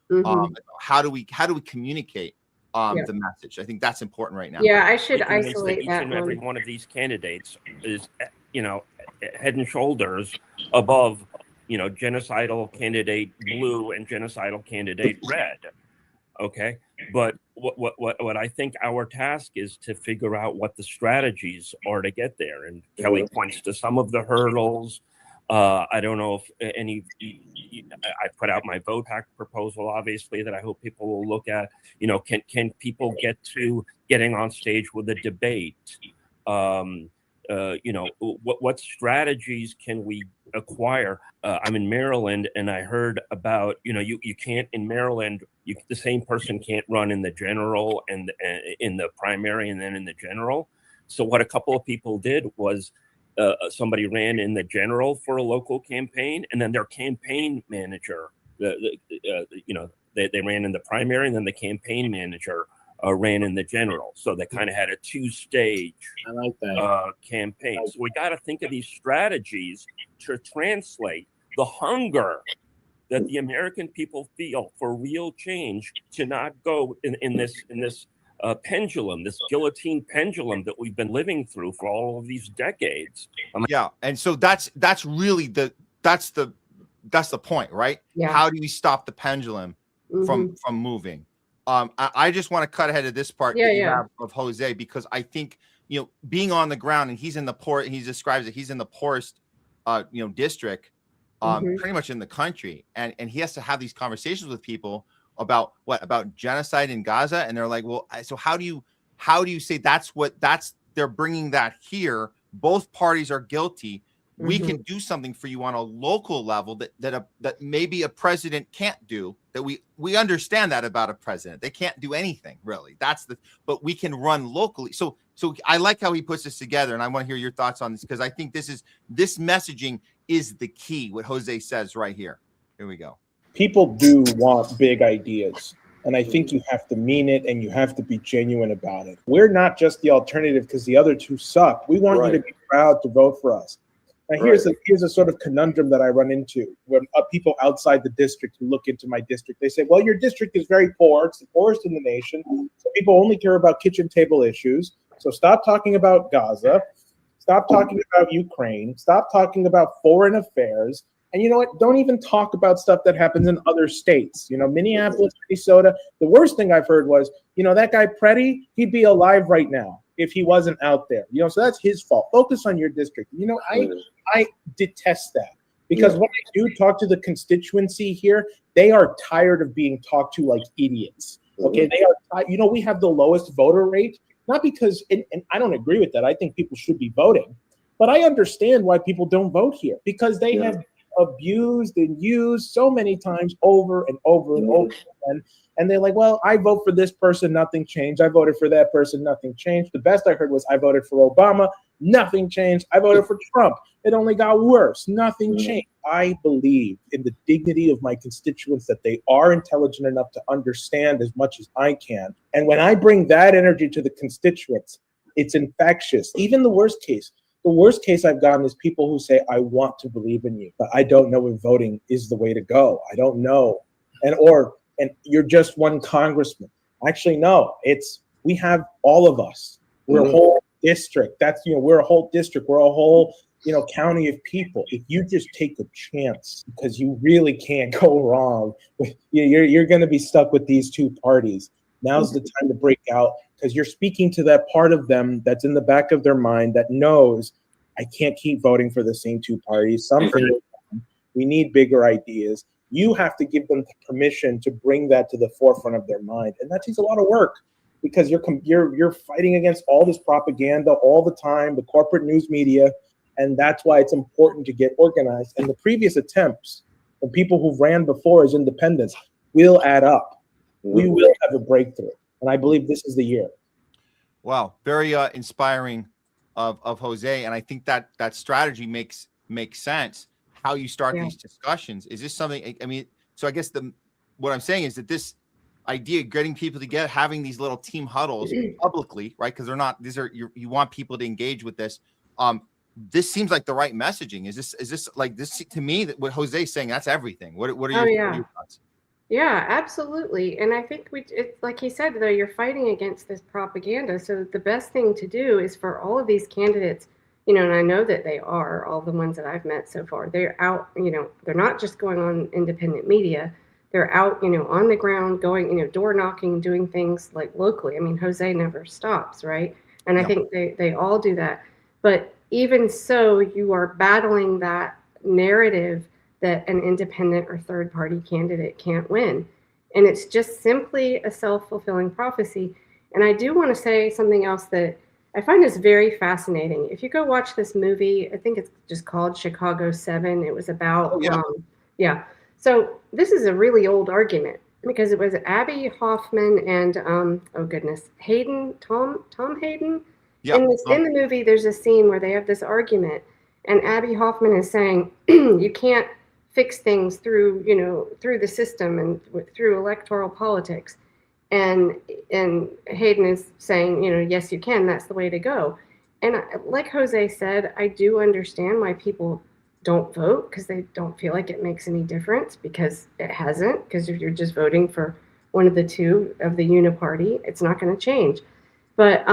How do we communicate the message? I think that's important right now. Yeah, I should isolate that and every one of these candidates is, head and shoulders above, genocidal candidate blue and genocidal candidate red. Okay. But what I think our task is to figure out what the strategies are to get there. And Kelly points to some of the hurdles. I don't know if I put out my vote hack proposal, obviously, that I hope people will look at. Can people get to getting on stage with a debate? What strategies can we acquire? I'm in Maryland, and I heard about, you can't in Maryland, the same person can't run in the general and in the primary and then in the general. So what a couple of people did was somebody ran in the general for a local campaign, and then their campaign manager, they ran in the primary, and then the campaign manager ran in the general. So they kind of had a two-stage campaign. So we got to think of these strategies to translate the hunger that the American people feel for real change, to not go in this pendulum, this guillotine pendulum that we've been living through for all of these decades. And so that's really the point, right? Yeah. How do we stop the pendulum from moving. I just want to cut ahead of this part that you have of Jose, because I think, you know, being on the ground, and he's in the poor, he describes it, he's in the poorest, you know, district, pretty much in the country. And he has to have these conversations with people about about genocide in Gaza. And they're like, well, so how do you say they're bringing that here? Both parties are guilty. We can do something for you on a local level that maybe a president can't do. That we understand that about a president. They can't do anything really. But we can run locally. So I like how he puts this together, and I want to hear your thoughts on this, because I think this messaging is the key. What Jose says right here. Here we go. People do want big ideas. And I think you have to mean it, and you have to be genuine about it. We're not just the alternative because the other two suck. We want you to be proud to vote for us. Now, here's a sort of conundrum that I run into when people outside the district who look into my district. They say, well, your district is very poor. It's the poorest in the nation. So people only care about kitchen table issues. So stop talking about Gaza. Stop talking about Ukraine. Stop talking about foreign affairs. And you know what? Don't even talk about stuff that happens in other states. You know, Minneapolis, Minnesota. The worst thing I've heard was, you know, that guy Preddy, he'd be alive right now if he wasn't out there. You know, so that's his fault. Focus on your district. You know, I detest that, because when I do talk to the constituency here, they are tired of being talked to like idiots. Okay, they are. You know, we have the lowest voter rate, not because, and I don't agree with that. I think people should be voting, but I understand why people don't vote here, because they have abused and used so many times over and over and over again. And they're like, well, I vote for this person, nothing changed. I voted for that person, nothing changed. The best I heard was, I voted for Obama, nothing changed. I voted for Trump, it only got worse, nothing changed. I believe in the dignity of my constituents, that they are intelligent enough to understand as much as I can. And when I bring that energy to the constituents, it's infectious. Even the worst case I've gotten is people who say, I want to believe in you, but I don't know if voting is the way to go. I don't know. And you're just one congressman. Actually, no, we have all of us. We're a whole district. We're a whole district. We're a whole, county of people. If you just take a chance, because you really can't go wrong, you're going to be stuck with these two parties. Now's the time to break out, because you're speaking to that part of them that's in the back of their mind that knows, I can't keep voting for the same two parties. We need bigger ideas. You have to give them permission to bring that to the forefront of their mind. And that takes a lot of work, because you're fighting against all this propaganda all the time, the corporate news media. And that's why it's important to get organized. And the previous attempts of people who ran before as independents will add up. We will have a breakthrough. And I believe this is the year. Wow. Very inspiring of Jose. And I think that strategy makes sense. How you start these discussions. Is this something, so I guess what I'm saying is that this idea of getting people together, having these little team huddles publicly, right? Because you want people to engage with this. This seems like the right messaging. Is this like this to me, that what Jose's saying, that's everything. What are your thoughts? Yeah, absolutely. And I think it's like he said, though, you're fighting against this propaganda. So the best thing to do is for all of these candidates, and I know that they are, all the ones that I've met so far, they're out, they're not just going on independent media. They're out, on the ground, going, door knocking, doing things like locally. Jose never stops, right? And I think they all do that. But even so, you are battling that narrative that an independent or third-party candidate can't win. And it's just simply a self-fulfilling prophecy. And I do want to say something else that I find is very fascinating. If you go watch this movie, I think it's just called Chicago 7. It was about, So this is a really old argument, because it was Abby Hoffman and, Hayden, Tom Hayden. Yeah. In the movie, there's a scene where they have this argument, and Abby Hoffman is saying, you can't fix things through the system and through electoral politics. And Hayden is saying, yes, you can. That's the way to go. And like Jose said, I do understand why people don't vote, because they don't feel like it makes any difference, because it hasn't. Because if you're just voting for one of the two of the uniparty, it's not going to change. But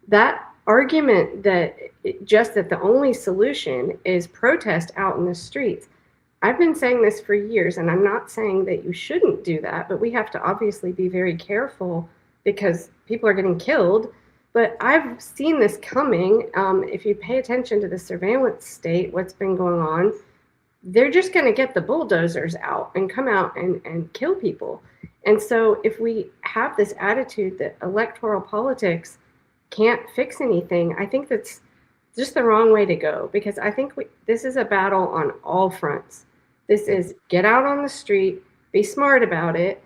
that argument that the only solution is protest out in the streets, I've been saying this for years, and I'm not saying that you shouldn't do that, but we have to obviously be very careful because people are getting killed. But I've seen this coming. If you pay attention to the surveillance state, what's been going on, they're just going to get the bulldozers out and come out and kill people. And so if we have this attitude that electoral politics can't fix anything, I think that's just the wrong way to go, because I think this is a battle on all fronts. This is get out on the street, be smart about it,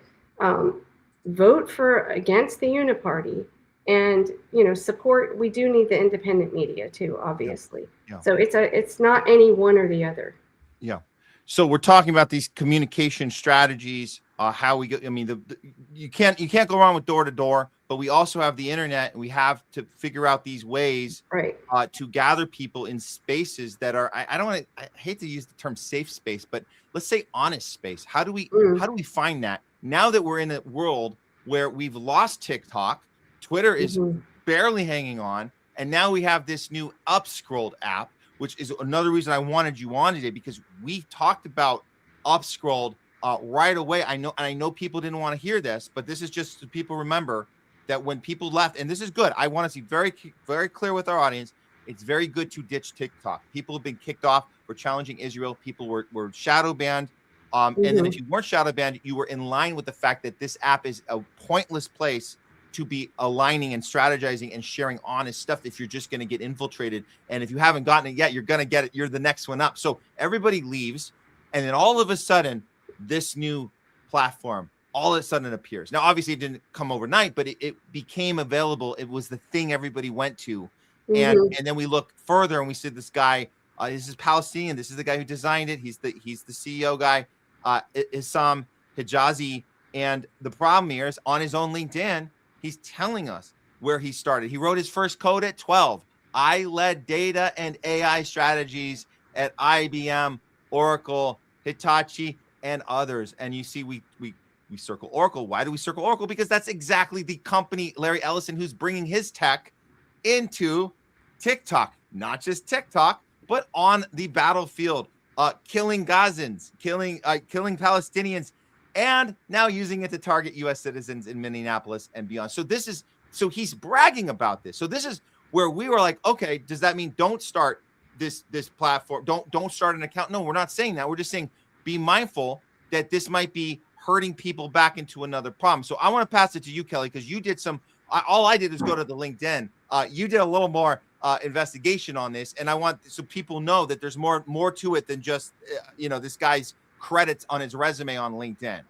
vote against the uniparty, and support. We do need the independent media too, obviously. Yeah. So it's not any one or the other. Yeah. So we're talking about these communication strategies, how we go. I mean, you can't go wrong with door to door, but we also have the internet, and we have to figure out these ways to gather people in spaces that are. I hate to use the term safe space, but let's say honest space. How do we find that now that we're in a world where we've lost TikTok, Twitter is barely hanging on, and now we have this new Upscrolled app, which is another reason I wanted you on today, because we talked about Upscrolled right away. I know people didn't want to hear this, but this is just so people remember that when people left, and this is good. I want to be very, very clear with our audience. It's very good to ditch TikTok. People have been kicked off for challenging Israel. People were shadow banned. And then if you weren't shadow banned, you were in line with the fact that this app is a pointless place to be aligning and strategizing and sharing honest stuff if you're just going to get infiltrated. And if you haven't gotten it yet, you're going to get it. You're the next one up. So everybody leaves. And then all of a sudden, this new platform all of a sudden appears. Now, obviously, it didn't come overnight, but it became available. It was the thing everybody went to. And then we look further and we see this guy. This is Palestinian. This is the guy who designed it. He's the CEO guy, Issam Hijazi. And the problem here is on his own LinkedIn, he's telling us where he started. He wrote his first code at 12. I led data and AI strategies at IBM, Oracle, Hitachi, and others. And you see, we circle Oracle. Why do we circle Oracle? Because that's exactly the company, Larry Ellison, who's bringing his tech into TikTok. Not just TikTok, but on the battlefield, killing Gazans, killing Palestinians, and now using it to target U.S. citizens in Minneapolis and beyond. So he's bragging about this. So this is where we were like, okay, does that mean don't start this platform? Don't start an account? No, we're not saying that. We're just saying be mindful that this might be hurting people back into another problem. So I want to pass it to you, Kelly, because you did all I did is go to the LinkedIn. You did a little more investigation on this, and I want so people know that there's more to it than just this guy's credits on his resume on LinkedIn.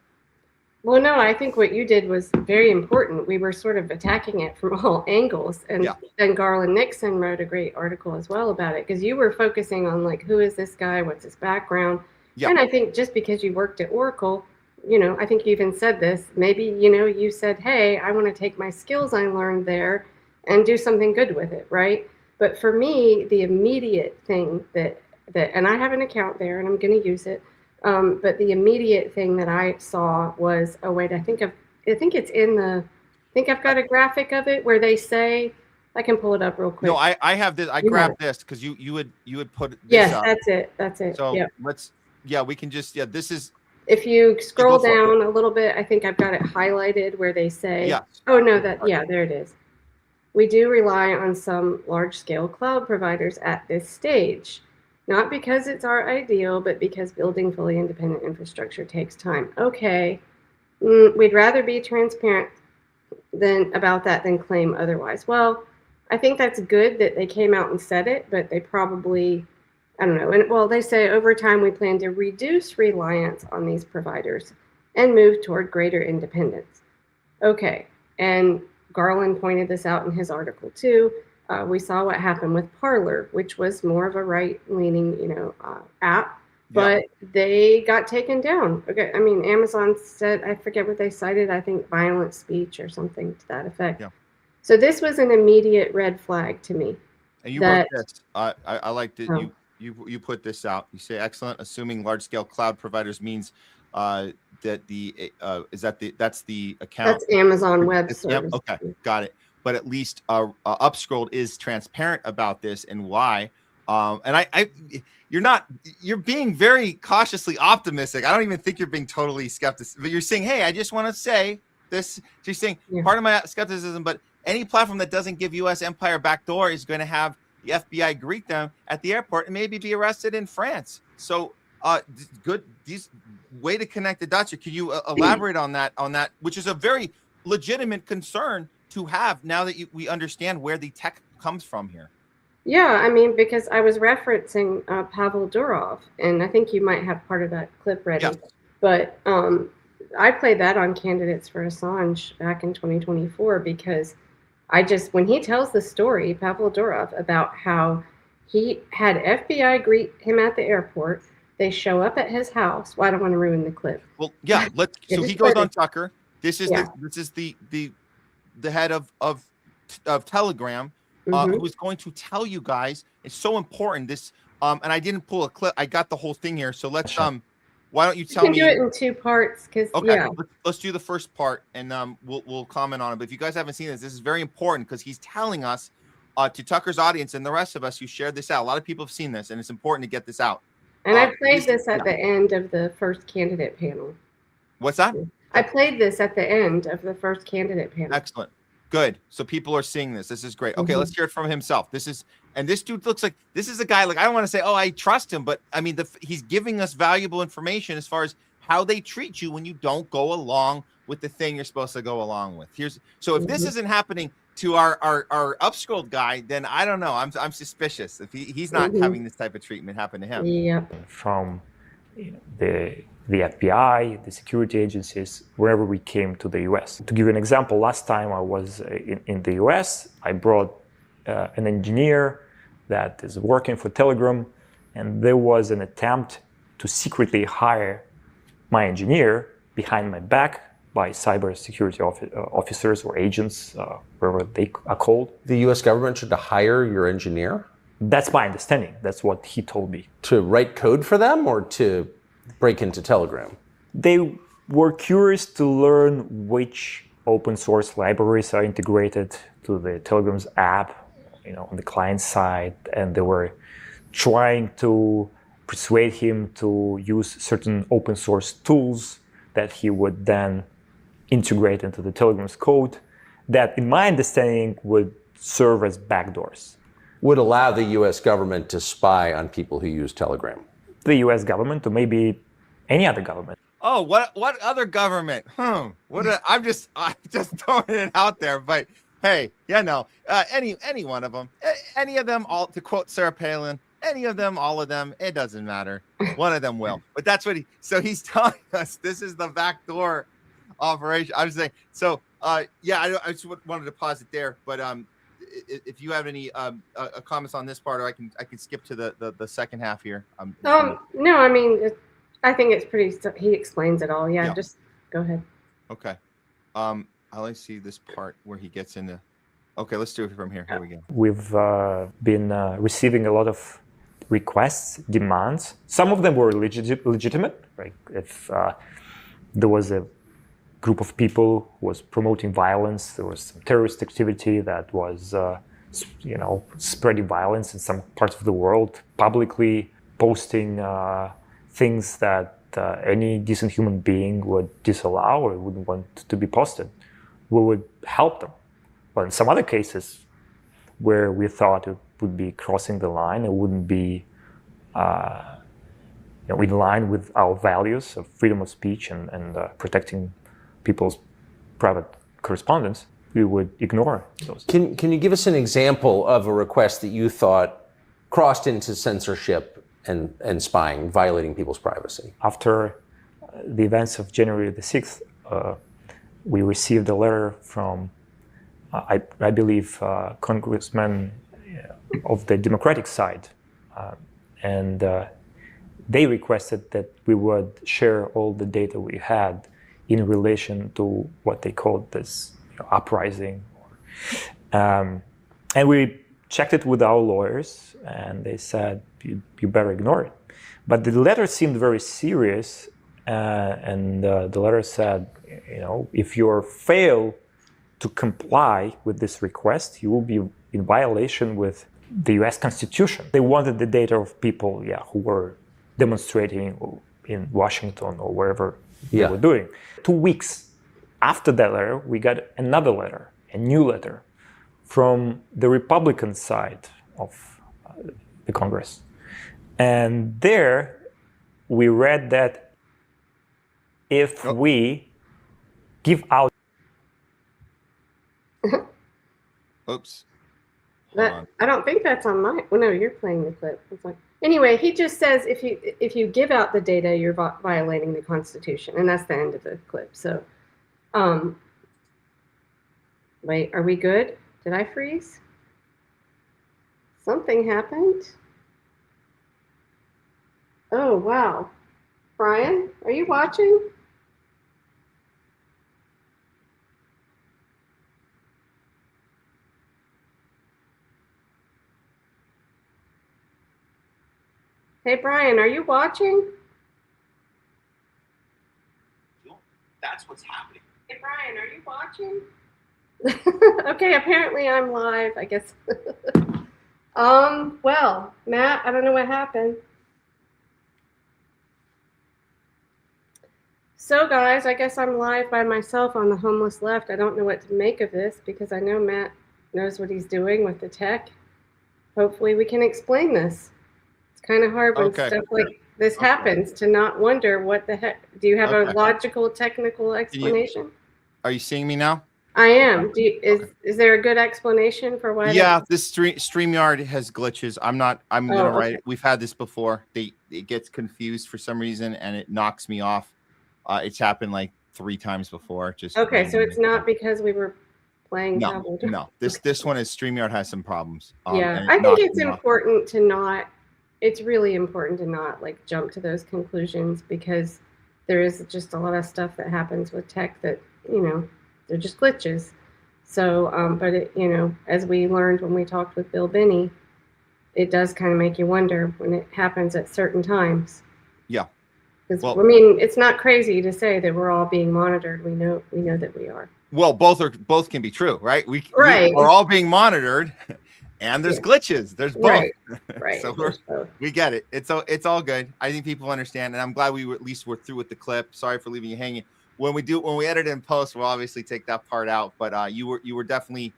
Well, no, I think what you did was very important. We were sort of attacking it from all angles. And then Garland Nixon wrote a great article as well about it, because you were focusing on like, who is this guy? What's his background? Yeah. And I think just because you worked at Oracle, I think you even said this, maybe, you said, hey, I want to take my skills I learned there and do something good with it, right? But for me, the immediate thing that and I have an account there and I'm going to use it. But the immediate thing that I saw was, I think I've got a graphic of it where they say, I can pull it up real quick. No, I have this. I grabbed this because you would put this up. That's it. So we can just, this is. If you scroll down a little bit, I think I've got it highlighted where they say, there it is. We do rely on some large-scale cloud providers at this stage. Not because it's our ideal, but because building fully independent infrastructure takes time. Okay, we'd rather be transparent about that than claim otherwise. Well, I think that's good that they came out and said it, but they probably, I don't know. And they say over time we plan to reduce reliance on these providers and move toward greater independence. Okay, and Garland pointed this out in his article too. We saw what happened with Parler, which was more of a right-leaning, app, but they got taken down. Okay, I mean, Amazon said, I forget what they cited. I think violent speech or something to that effect. Yeah. So this was an immediate red flag to me. And you wrote this. I liked it. You put this out. You say, excellent. Assuming large-scale cloud providers means that that's the account. That's Amazon Web Services. Okay, got it. But at least Upscrolled is transparent about this and why. And you're being very cautiously optimistic. I don't even think you're being totally skeptical, but you're saying, hey, I just want to say this. You're saying part of my skepticism, but any platform that doesn't give U.S. empire backdoor is going to have the FBI greet them at the airport and maybe be arrested in France. So good. These way to connect the dots here. Can you elaborate on that, which is a very legitimate concern to have now that we understand where the tech comes from here? Yeah, I mean, because I was referencing Pavel Durov, and I think you might have part of that clip ready. Yeah. But I played that on Candidates for Assange back in 2024 because when he tells the story, Pavel Durov, about how he had FBI greet him at the airport. They show up at his house. Well, I don't want to ruin the clip. Well, yeah. So he goes on Tucker. This is the head of Telegram, who is going to tell you guys. It's so important. This and I didn't pull a clip. I got the whole thing here. So let's why don't you tell me? You can do it in 2 parts because let's do the first part and we'll comment on it. But if you guys haven't seen this is very important because he's telling us to Tucker's audience and the rest of us who shared this out. A lot of people have seen this, and it's important to get this out. And I played this at the end of the first candidate panel. What's that? I played this at the end of the first candidate panel. Excellent. Good. So people are seeing this. This is great. Okay, let's hear it from himself. This dude looks like this is a guy, like, I don't want to say, oh, I trust him, but I mean, he's giving us valuable information as far as how they treat you when you don't go along with the thing you're supposed to go along with. So if this isn't happening to our Upscrolled guy, then I don't know. I'm suspicious if he's not having this type of treatment happen to him. Yeah. From the FBI, the security agencies, wherever we came to the US. To give you an example, last time I was in the US, I brought an engineer that is working for Telegram, and there was an attempt to secretly hire my engineer behind my back by cybersecurity officers or agents, wherever they are called. The U.S. government should hire your engineer? That's my understanding. That's what he told me. To write code for them or to break into Telegram? They were curious to learn which open source libraries are integrated to the Telegram's app, on the client side, and they were trying to persuade him to use certain open source tools that he would then integrate into the Telegram's code that, in my understanding, would serve as backdoors. Would allow the U.S. government to spy on people who use Telegram? The U.S. government, or maybe any other government. Oh, what other government? I'm just throwing it out there, but hey, any one of them, any of them, all, to quote Sarah Palin, any of them, all of them, it doesn't matter. One of them will. But that's what he's telling us this is the backdoor operation. I was saying, so I just wanted to pause it there. But if you have any comments on this part, or I can skip to the second half here. No, I mean, I think it's pretty. He explains it all. Yeah, just go ahead. Okay. I like to see this part where he gets into. Okay, let's do it from here. Here we go. We've been receiving a lot of requests, demands. Some of them were legitimate. Right? If there was a group of people who was promoting violence, there was some terrorist activity that was, spreading violence in some parts of the world, publicly posting things that any decent human being would disallow or wouldn't want to be posted. We would help them. But in some other cases where we thought it would be crossing the line, it wouldn't be in line with our values of freedom of speech and protecting people's private correspondence, we would ignore those. Can you give us an example of a request that you thought crossed into censorship and spying, violating people's privacy? After the events of January the 6th, we received a letter from, I believe, congressmen of the Democratic side, and they requested that we would share all the data we had in relation to what they called this uprising. And we checked it with our lawyers, and they said, you better ignore it. But the letter seemed very serious, and the letter said, if you fail to comply with this request, you will be in violation with the U.S. Constitution. They wanted the data of people, who were demonstrating in Washington or wherever they were doing. 2 weeks after that letter, we got another letter, a new letter from the Republican side of the Congress. And there we read that if we give out... Oops. I don't think that's on my... Well, no, you're playing the clip. It's like, anyway, he just says if you give out the data, you're violating the Constitution. And that's the end of the clip. So, wait, are we good? Did I freeze? Something happened? Oh, wow. Brian, are you watching? Hey, Brian, are you watching? That's what's happening. Hey, Brian, are you watching? Okay, apparently I'm live, I guess. Well, Matt, I don't know what happened. So, guys, I guess I'm live by myself on the Homeless Left. I don't know what to make of this because I know Matt knows what he's doing with the tech. Hopefully we can explain this. It's kind of hard when stuff like this happens to not wonder what the heck. Do you have a logical, technical explanation? Are you seeing me now? I am. Is there a good explanation for why? Yeah, this StreamYard has glitches. I'm gonna write it. We've had this before. It gets confused for some reason and it knocks me off. It's happened like 3 times before. Just okay, so it's not because we were playing. No. This one is StreamYard has some problems. Yeah, I think it's important to not. It's really important to not like jump to those conclusions because there is just a lot of stuff that happens with tech that they're just glitches. So, but it, as we learned when we talked with Bill Binney, it does kind of make you wonder when it happens at certain times. Yeah. Well, I mean, it's not crazy to say that we're all being monitored. We know that we are. Well, both can be true, right? We're all being monitored, and there's glitches. There's both. Right. So we get it. It's all good. I think people understand, and I'm glad we at least were through with the clip. Sorry for leaving you hanging. When we edit it in post, we'll obviously take that part out. But you were definitely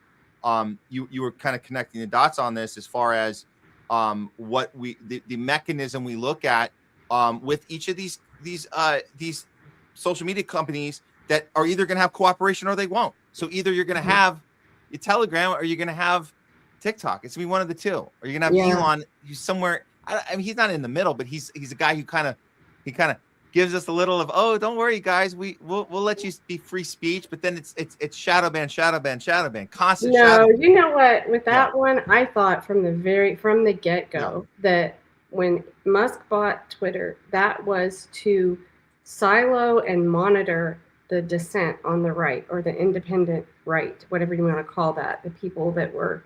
you were kind of connecting the dots on this as far as what the mechanism we look at with each of these social media companies that are either going to have cooperation or they won't. So either you're going to have your Telegram or you're going to have TikTok. It's going to be one of the two. Or you're going to have Elon, who's somewhere. I mean, he's not in the middle, but he's a guy who kind of gives us a little of, oh, don't worry, guys, we'll let you be free speech, but then it's shadow ban, constant. No, you know what? With that one, I thought from the get-go that when Musk bought Twitter, that was to silo and monitor the dissent on the right or the independent right, whatever you want to call that, the people that were,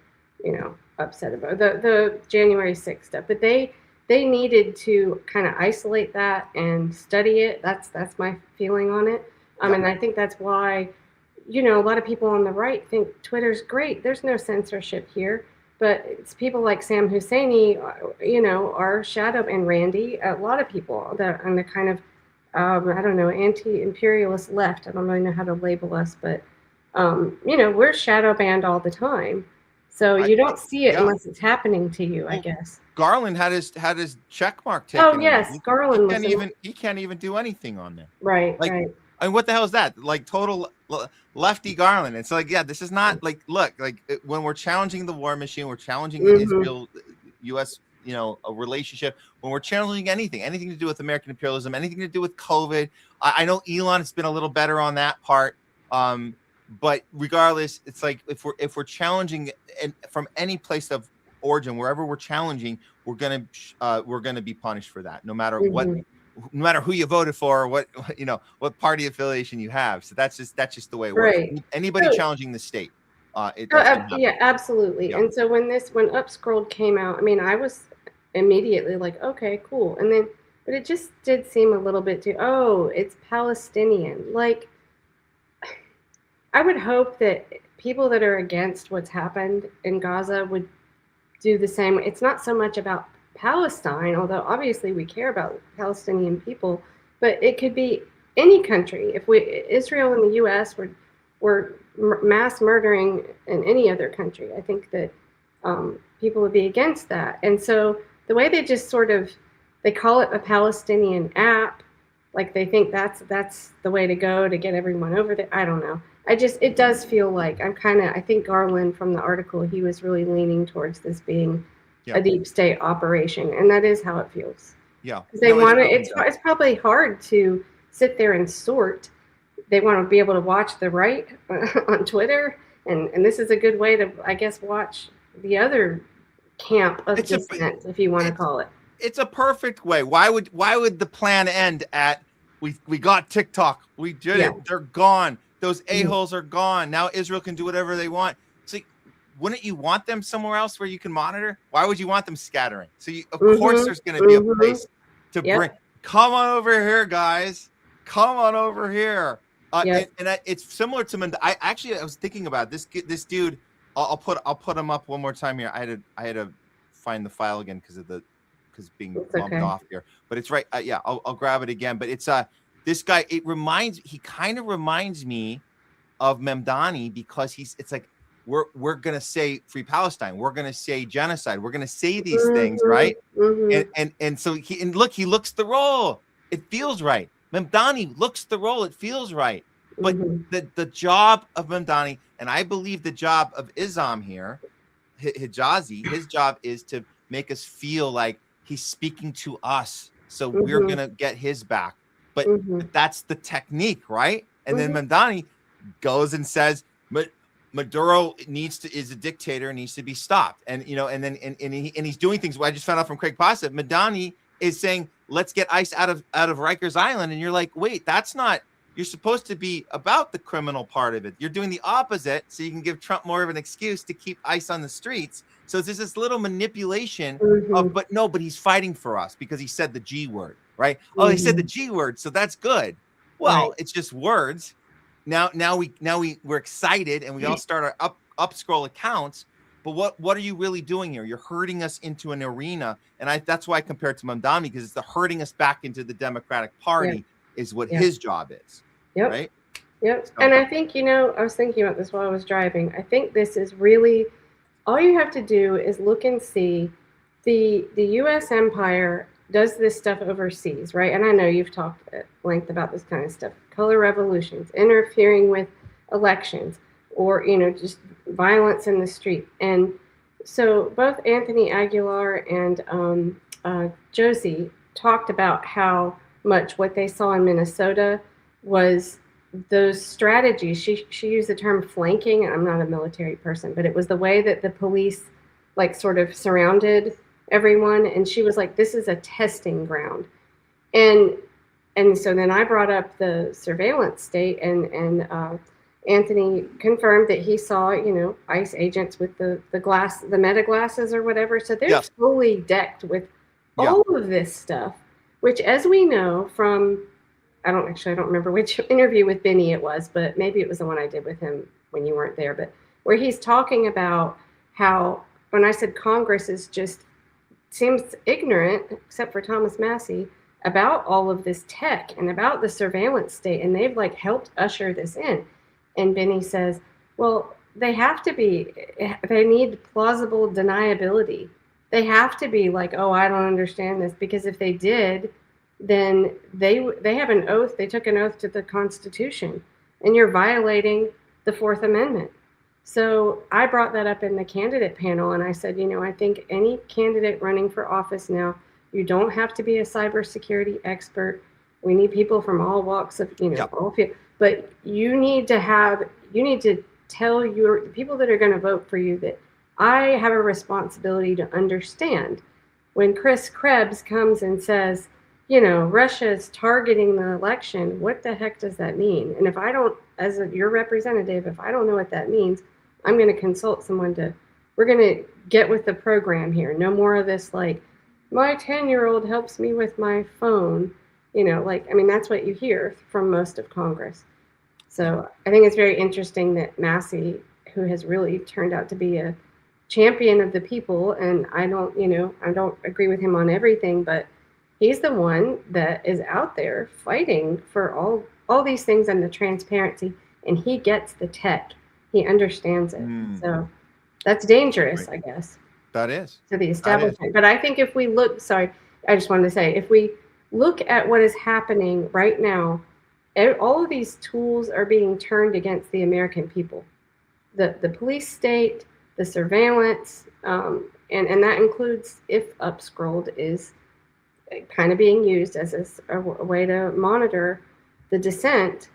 upset about the January 6th stuff. But they needed to kind of isolate that and study it. That's my feeling on it. And I think that's why, a lot of people on the right think Twitter's great. There's no censorship here. But it's people like Sam Husseini, our shadow, and Randy, a lot of people that on the kind of, I don't know, anti-imperialist left. I don't really know how to label us, but, we're shadow banned all the time. So you don't see it unless it's happening to you, I guess. Garland had his check mark taken. Oh, yes, Garland. He can't even do anything on there. Right, right. I mean, what the hell is that? Like total lefty Garland. It's like, this is not like, look, like when we're challenging the war machine, we're challenging the Israel-U.S. A relationship. When we're challenging anything to do with American imperialism, anything to do with COVID. I know Elon has been a little better on that part. But regardless, it's like if we're challenging and from any place of origin, wherever we're challenging, we're gonna be punished for that, no matter what. No matter who you voted for or what party affiliation you have. So that's just the way it works. Anybody challenging the state. Absolutely. Yeah. And so when Upscrolled came out, I mean, I was immediately like, okay, cool. And then, but it just did seem a little bit it's Palestinian. Like, I would hope that people that are against what's happened in Gaza would do the same. It's not so much about Palestine, although obviously we care about Palestinian people, but it could be any country. If Israel and the U.S. were mass murdering in any other country, I think that people would be against that. And so the way they just they call it a Palestinian app, like they think that's the way to go to get everyone over there. I don't know. It does feel like I think Garland from the article, he was really leaning towards this being a deep state operation. And that is how it feels. Yeah. They want to, it's probably hard to sit there and sort. They want to be able to watch the right on Twitter. And this is a good way to, I guess, watch the other camp of dissent, if you want to call it. It's a perfect way. Why would the plan end at we got TikTok, we did it, they're gone, those a-holes are gone, now Israel can do whatever they want? See, wouldn't you want them somewhere else where you can monitor? Why would you want them scattering? So of course there's going to be a place to bring. Come on over here, guys. Come on over here. It's similar to I was thinking about this dude. I'll put him up one more time here. I had to find the file again because being bumped off here, but it's right. I'll grab it again. But it's this guy. He kind of reminds me of Mamdani because it's like we're gonna say free Palestine, we're gonna say genocide, we're gonna say these things, right? And so he looks the role. It feels right. Mamdani looks the role. It feels right. But the job of Mamdani, and I believe the job of Isam here, Hijazi, his job is to make us feel like he's speaking to us, so we're gonna get his back. But that's the technique, right? And then Mamdani goes and says, Maduro is a dictator, needs to be stopped, and he's doing things. I just found out from Craig Pasa, Mamdani is saying, let's get ICE out of Rikers Island, and you're like, wait, that's not. You're supposed to be about the criminal part of it. You're doing the opposite, so you can give Trump more of an excuse to keep ICE on the streets. So there's this little manipulation of, but he's fighting for us because he said the G word, right? Oh, he said the G word, so that's good. Well, it's just words. Now we're excited and we all start our upscroll accounts. But what are you really doing here? You're herding us into an arena, and that's why I compare it to Mamdani, because it's the herding us back into the Democratic Party is what his job is. Yep. Right. Yep. So. And I think, I was thinking about this while I was driving. I think this is really, all you have to do is look and see the U.S. empire does this stuff overseas, right? And I know you've talked at length about this kind of stuff, color revolutions, interfering with elections, or, just violence in the street. And so both Anthony Aguilar and Josie talked about how much what they saw in Minnesota was those strategies. She used the term flanking, and I'm not a military person, but it was the way that the police sort of surrounded everyone, and she was like, this is a testing ground. And so then I brought up the surveillance state, and Anthony confirmed that he saw, ICE agents with the meta glasses or whatever. So they're fully decked with all of this stuff, which, as we know from, I don't remember which interview with Benny it was, but maybe it was the one I did with him when you weren't there, but where he's talking about how, when I said Congress seems ignorant, except for Thomas Massey, about all of this tech and about the surveillance state, and they've helped usher this in. And Benny says, well, they need plausible deniability. They have to be like, oh, I don't understand this, because if they did, then they have an oath. They took an oath to the Constitution, and you're violating the Fourth Amendment. So I brought that up in the candidate panel, and I said, I think any candidate running for office now, you don't have to be a cybersecurity expert. We need people from all walks of, all fields. But you need to tell your people that are going to vote for you that I have a responsibility to understand when Chris Krebs comes and says, Russia is targeting the election, what the heck does that mean? And if I don't, your representative, if I don't know what that means, I'm going to consult someone we're going to get with the program here. No more of this, my 10-year-old helps me with my phone, that's what you hear from most of Congress. So I think it's very interesting that Massey, who has really turned out to be a champion of the people, and I don't agree with him on everything, but he's the one that is out there fighting for all these things and the transparency, and he gets the tech. He understands it. So that's dangerous, I guess. That is. To the establishment. But I think if we look, sorry, I just wanted to say, if we look at what is happening right now, all of these tools are being turned against the American people. The police state, the surveillance, and that includes if Upscrolled is kind of being used as a way to monitor the dissent.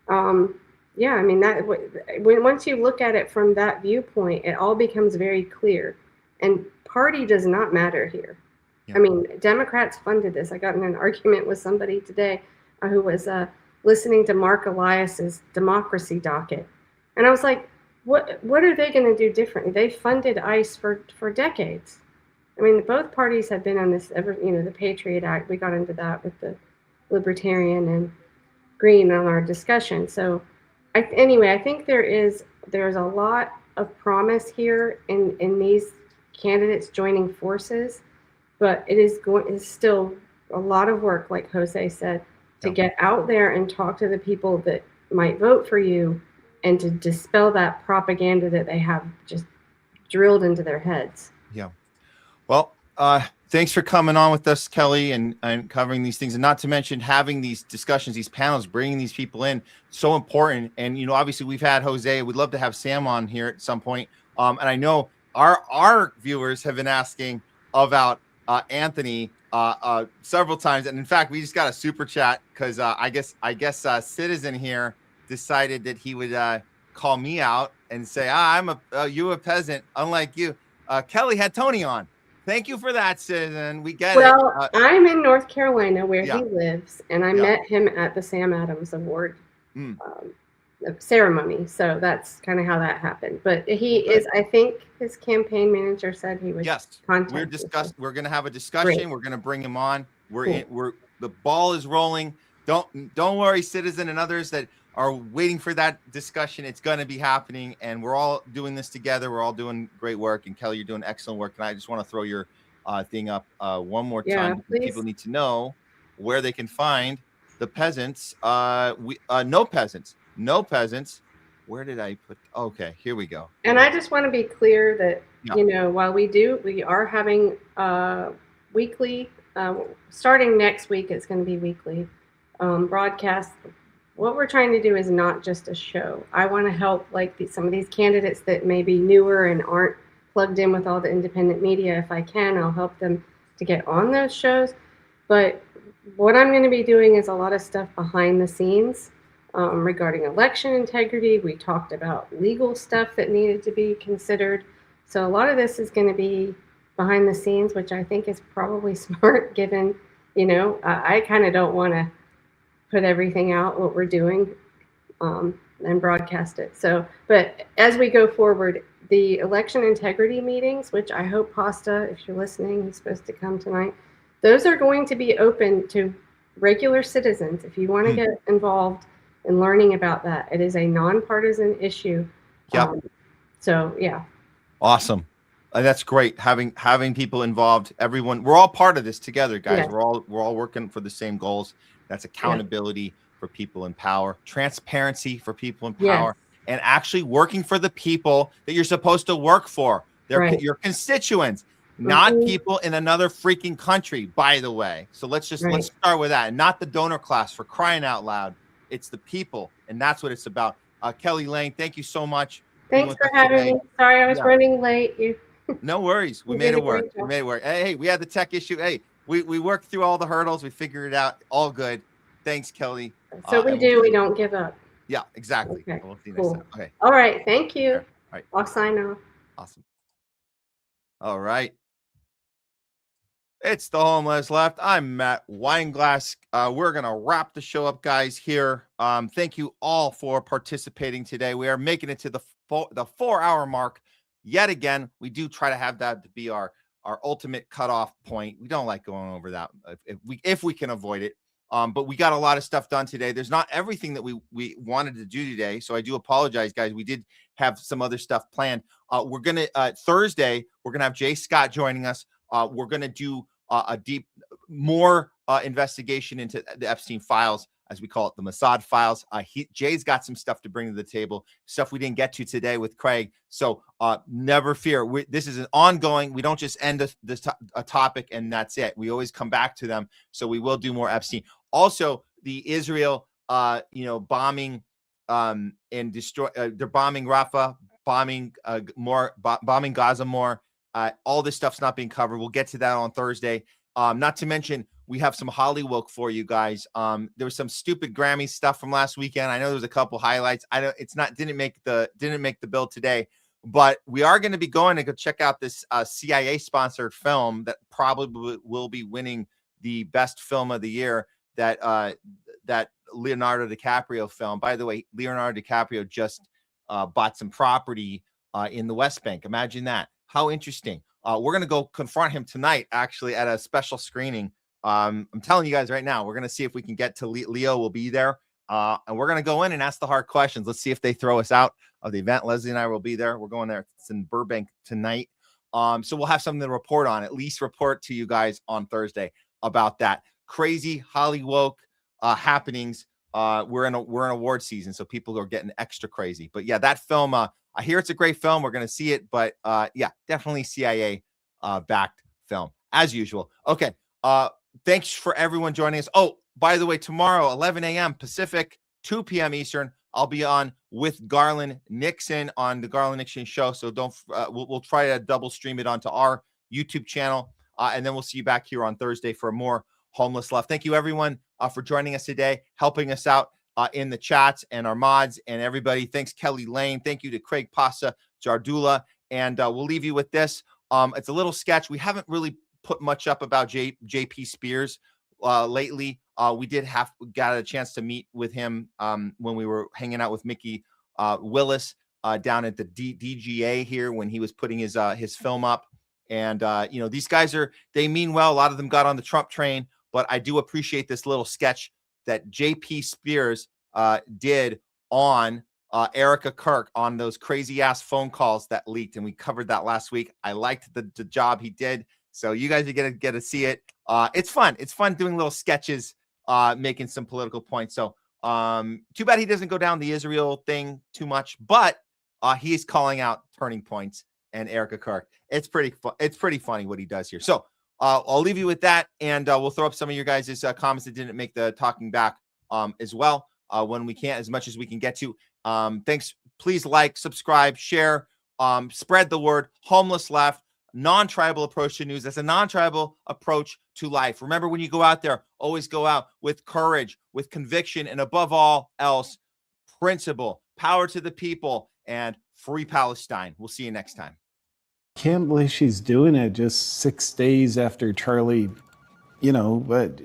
Yeah, I mean, once you look at it from that viewpoint, it all becomes very clear. And party does not matter here. I mean, Democrats funded this. I got in an argument with somebody today who was listening to Mark Elias's democracy docket. And I was like, what are they going to do differently? They funded ICE for decades. I mean, both parties have been on this, the Patriot Act. We got into that with the Libertarian and Green on our discussion. So anyway, I think there's a lot of promise here in these candidates joining forces, but it is still a lot of work, like Jose said, to get out there and talk to the people that might vote for you and to dispel that propaganda that they have just drilled into their heads. Yeah. Well, thanks for coming on with us, Kelly, and covering these things, and not to mention having these discussions, these panels, bringing these people in, so important. And, obviously we've had Jose. We'd love to have Sam on here at some point. And I know our viewers have been asking about Anthony several times. And in fact, we just got a super chat because I guess Citizen here decided that he would call me out and say, you a peasant, unlike you. Kelly had Tony on. Thank you for that, Citizen. We get it. Well, I'm in North Carolina where he lives, and I met him at the Sam Adams Award ceremony. So that's kind of how that happened. But he is, I think his campaign manager said he was. Yes, we're going to have a discussion. Great. We're going to bring him on. The ball is rolling. Don't worry, Citizen and others that are waiting for that discussion. It's going to be happening, and we're all doing this together. We're all doing great work, and Kelly, you're doing excellent work. And I just want to throw your thing up one more time. People need to know where they can find the peasants. No peasants. Where did I put? Okay, here we go. And I just want to be clear that while we are having weekly, starting next week, it's going to be weekly broadcast. What we're trying to do is not just a show. I want to help some of these candidates that may be newer and aren't plugged in with all the independent media. If I can, I'll help them to get on those shows. But what I'm going to be doing is a lot of stuff behind the scenes regarding election integrity. We talked about legal stuff that needed to be considered. So a lot of this is going to be behind the scenes, which I think is probably smart given, I kind of don't want to put everything out what we're doing and broadcast it. So, but as we go forward, the election integrity meetings, which I hope Pasta, if you're listening, he's supposed to come tonight, those are going to be open to regular citizens. If you want to get involved in learning about that, it is a nonpartisan issue. Yep. So yeah. Awesome. That's great. Having people involved, everyone, we're all part of this together, guys. Yes. We're all working for the same goals. That's accountability for people in power, transparency for people in power, and actually working for the people that you're supposed to work for. They're your constituents, not people in another freaking country, by the way. So let's start with that. Not the donor class, for crying out loud. It's the people, and that's what it's about. Kelly Lane, thank you so much. Thanks for having me. Sorry I was running late. No worries. We made it work. We made it work. Hey, we had the tech issue. Hey, we worked through all the hurdles. We figured it out. All good. Thanks, Kelly. So we don't give up. Yeah, exactly. Okay, We'll see you cool. next time. Okay. All right. Thank you. All right. I'll sign off. Awesome. All right. It's the Homeless Left. I'm Matt Weinglass. We're going to wrap the show up, guys, here. Thank you all for participating today. We are making it to the 4-hour mark. Yet again, we do try to have that to be our ultimate cutoff point. We don't like going over that if we can avoid it. But we got a lot of stuff done today. There's not everything that we wanted to do today, so I do apologize, guys. We did have some other stuff planned. We're gonna Thursday. We're gonna have Jay Scott joining us. We're gonna do a more investigation into the Epstein files, as we call it, the Mossad Files. Jay's got some stuff to bring to the table, stuff we didn't get to today with Craig. So never fear. This is an ongoing. We don't just end a topic and that's it. We always come back to them. So we will do more Epstein. Also, the Israel, bombing and destroy. They're bombing Rafah, bombing bombing Gaza more. All this stuff's not being covered. We'll get to that on Thursday. Not to mention, we have some Hollywood for you guys. There was some stupid Grammy stuff from last weekend. I know there was a couple highlights. Didn't make the bill today, but we are going to be going to go check out this CIA sponsored film that probably will be winning the best film of the year. That Leonardo DiCaprio film. By the way, Leonardo DiCaprio just bought some property in the West Bank. Imagine that. How interesting. We're going to go confront him tonight, actually, at a special screening. I'm telling you guys right now, we're going to see if we can get to Leo will be there. And we're going to go in and ask the hard questions. Let's see if they throw us out of the event. Leslie and I will be there. We're going there. It's in Burbank tonight. So we'll have something to report on, at least report to you guys on Thursday about that. Crazy Hollywood happenings. We're in award season, so people are getting extra crazy. But yeah, that film, I hear it's a great film. We're going to see it, but yeah, definitely CIA backed film as usual. Okay. Thanks for everyone joining us. Oh, by the way, tomorrow, 11 a.m. Pacific, 2 p.m. Eastern, I'll be on with Garland Nixon on the Garland Nixon show. So we'll try to double stream it onto our YouTube channel. And then we'll see you back here on Thursday for more Homeless Left. Thank you, everyone, for joining us today, helping us out in the chats and our mods and everybody. Thanks, Kelly Lane. Thank you to Craig Pasa, Jardula. And we'll leave you with this. It's a little sketch. We haven't really put much up about JP Spears lately. We got a chance to meet with him when we were hanging out with Mickey Willis down at the DGA here when he was putting his film up. And these guys they mean well. A lot of them got on the Trump train, but I do appreciate this little sketch that JP Spears did on Erica Kirk on those crazy ass phone calls that leaked, and we covered that last week. I liked the job he did. So you guys are gonna get to see it. It's fun. It's fun doing little sketches, making some political points. So too bad he doesn't go down the Israel thing too much, but he's calling out turning points and Erica Kirk. It's pretty funny what he does here. So I'll leave you with that, and we'll throw up some of your guys' comments that didn't make the talking back as well when we can, as much as we can get to. Thanks. Please like, subscribe, share, spread the word. Homeless Left. Non-tribal approach to news. That's a non-tribal approach to life. Remember, when you go out there, always go out with courage, with conviction, and above all else, principle. Power to the people, and free Palestine. We'll see you next time. Can't believe she's doing it just 6 days after Charlie, but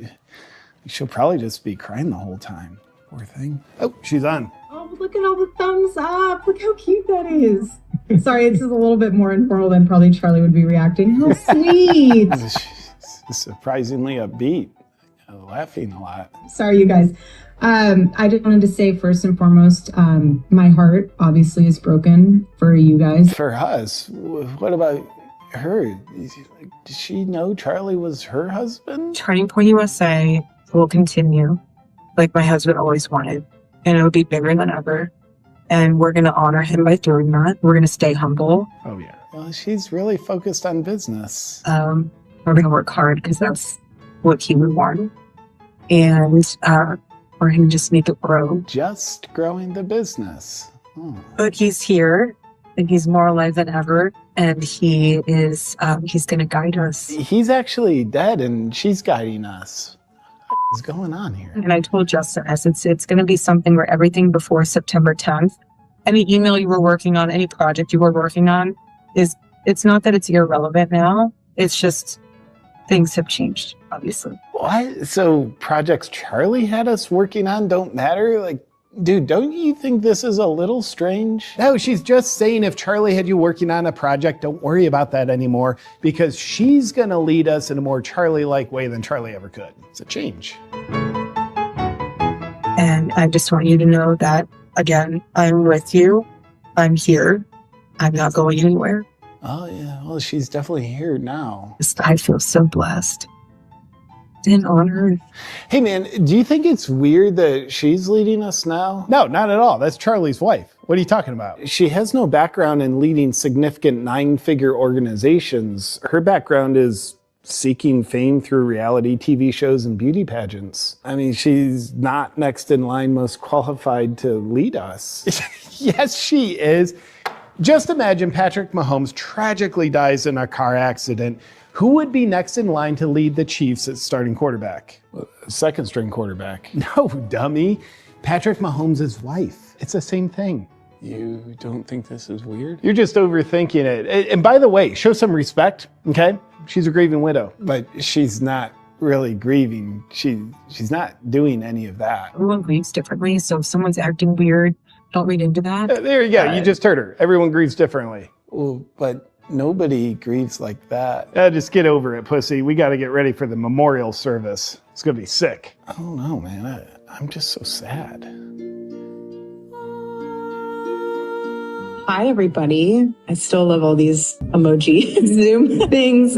she'll probably just be crying the whole time. Poor thing. Oh, she's on. Oh, look at all the thumbs up. Look how cute that is. Sorry, this is a little bit more informal than probably Charlie would be reacting. How sweet. She's surprisingly upbeat. Laughing a lot. Sorry, you guys. I just wanted to say, first and foremost, my heart obviously is broken for you guys. For us? What about her? Did she know Charlie was her husband? Turning Point USA will continue like my husband always wanted, and it'll be bigger than ever. And we're going to honor him by doing that. We're going to stay humble. Oh, yeah. Well, she's really focused on business. We're going to work hard because that's what he would want. And we're going to just make it grow. Just growing the business. But he's here, and he's more alive than ever. And he is, he's going to guide us. He's actually dead, and she's guiding us. What is going on here? And I told Justin, it's going to be something where everything before September 10th, any email you were working on, any project you were working on, it's not that it's irrelevant now. It's just things have changed, obviously. What? So projects Charlie had us working on don't matter? Like, dude, don't you think this is a little strange? No, she's just saying if Charlie had you working on a project, don't worry about that anymore, because she's going to lead us in a more Charlie-like way than Charlie ever could. It's a change. And I just want you to know that, again, I'm with you. I'm here. I'm not going anywhere. Oh, yeah. Well, she's definitely here now. I feel so blessed and honored. Hey, man, do you think it's weird that she's leading us now? No, not at all. That's Charlie's wife. What are you talking about? She has no background in leading significant 9-figure organizations. Her background is seeking fame through reality TV shows and beauty pageants. I mean, she's not next in line most qualified to lead us. Yes, she is. Just imagine Patrick Mahomes tragically dies in a car accident. Who would be next in line to lead the Chiefs as starting quarterback? Second string quarterback. No, dummy. Patrick Mahomes' wife. It's the same thing. You don't think this is weird? You're just overthinking it. And by the way, show some respect, okay? She's a grieving widow, but she's not really grieving. She's not doing any of that. Everyone grieves differently, so if someone's acting weird, don't read into that. There you go. You just heard her. Everyone grieves differently. Well, but nobody grieves like that. Just get over it, pussy. We got to get ready for the memorial service. It's going to be sick. I don't know, man. I'm just so sad. Hi, everybody. I still love all these emoji Zoom things.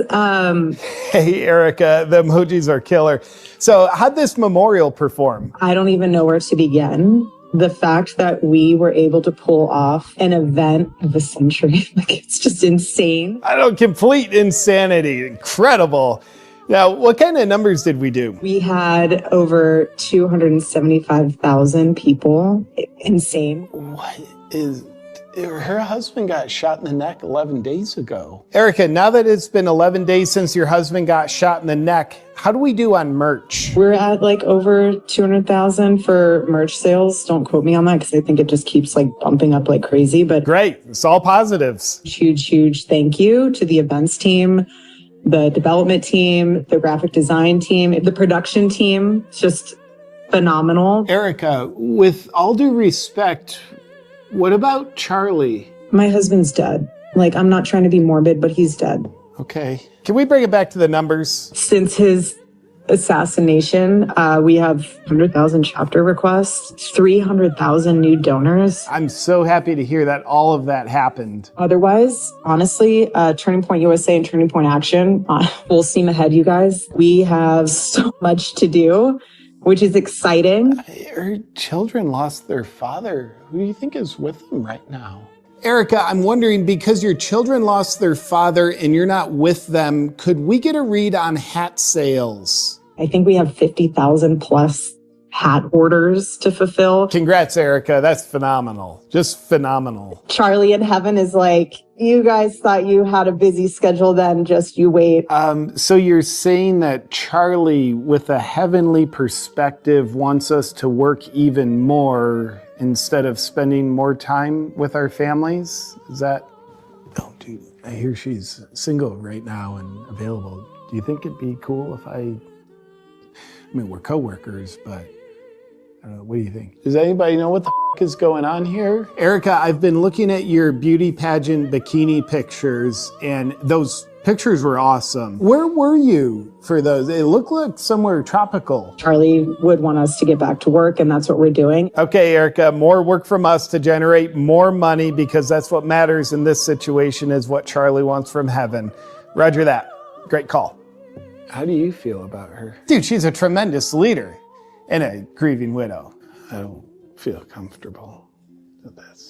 Hey, Erica, the emojis are killer. So how'd this memorial perform? I don't even know where to begin. The fact that we were able to pull off an event of a century, like it's just insane. I don't, complete insanity. Incredible. Now, what kind of numbers did we do? We had over 275,000 people. Insane. What is... Her husband got shot in the neck 11 days ago. Erica, now that it's been 11 days since your husband got shot in the neck, how do we do on merch? We're at like over 200,000 for merch sales. Don't quote me on that because I think it just keeps like bumping up like crazy. But great. It's all positives. Huge thank you to the events team, the development team, the graphic design team, the production team. It's just phenomenal. Erica, with all due respect, what about Charlie? My husband's dead. Like, I'm not trying to be morbid, but he's dead. Okay. Can we bring it back to the numbers? Since his assassination, we have 100,000 chapter requests, 300,000 new donors. I'm so happy to hear that all of that happened. Otherwise, honestly, Turning Point USA and Turning Point Action, full steam ahead, you guys. We have so much to do, which is exciting. Her children lost their father. Who do you think is with them right now? Erica, I'm wondering, because your children lost their father and you're not with them, could we get a read on hat sales? I think we have 50,000 plus hat orders to fulfill. Congrats, Erica. That's phenomenal. Just phenomenal. Charlie in heaven is like, you guys thought you had a busy schedule then, just you wait. So you're saying that Charlie, with a heavenly perspective, wants us to work even more instead of spending more time with our families? Is that... Oh, dude, I hear she's single right now and available. Do you think it'd be cool if I mean, we're coworkers, but... I don't know, what do you think? Does anybody know what the is going on here? Erica, I've been looking at your beauty pageant bikini pictures, and those pictures were awesome. Where were you for those? It looked like somewhere tropical. Charlie would want us to get back to work, and that's what we're doing. Okay, Erica, more work from us to generate more money, because that's what matters in this situation, is what Charlie wants from heaven. Roger that. Great call. How do you feel about her? Dude, she's a tremendous leader. And a grieving widow. I don't feel comfortable with this.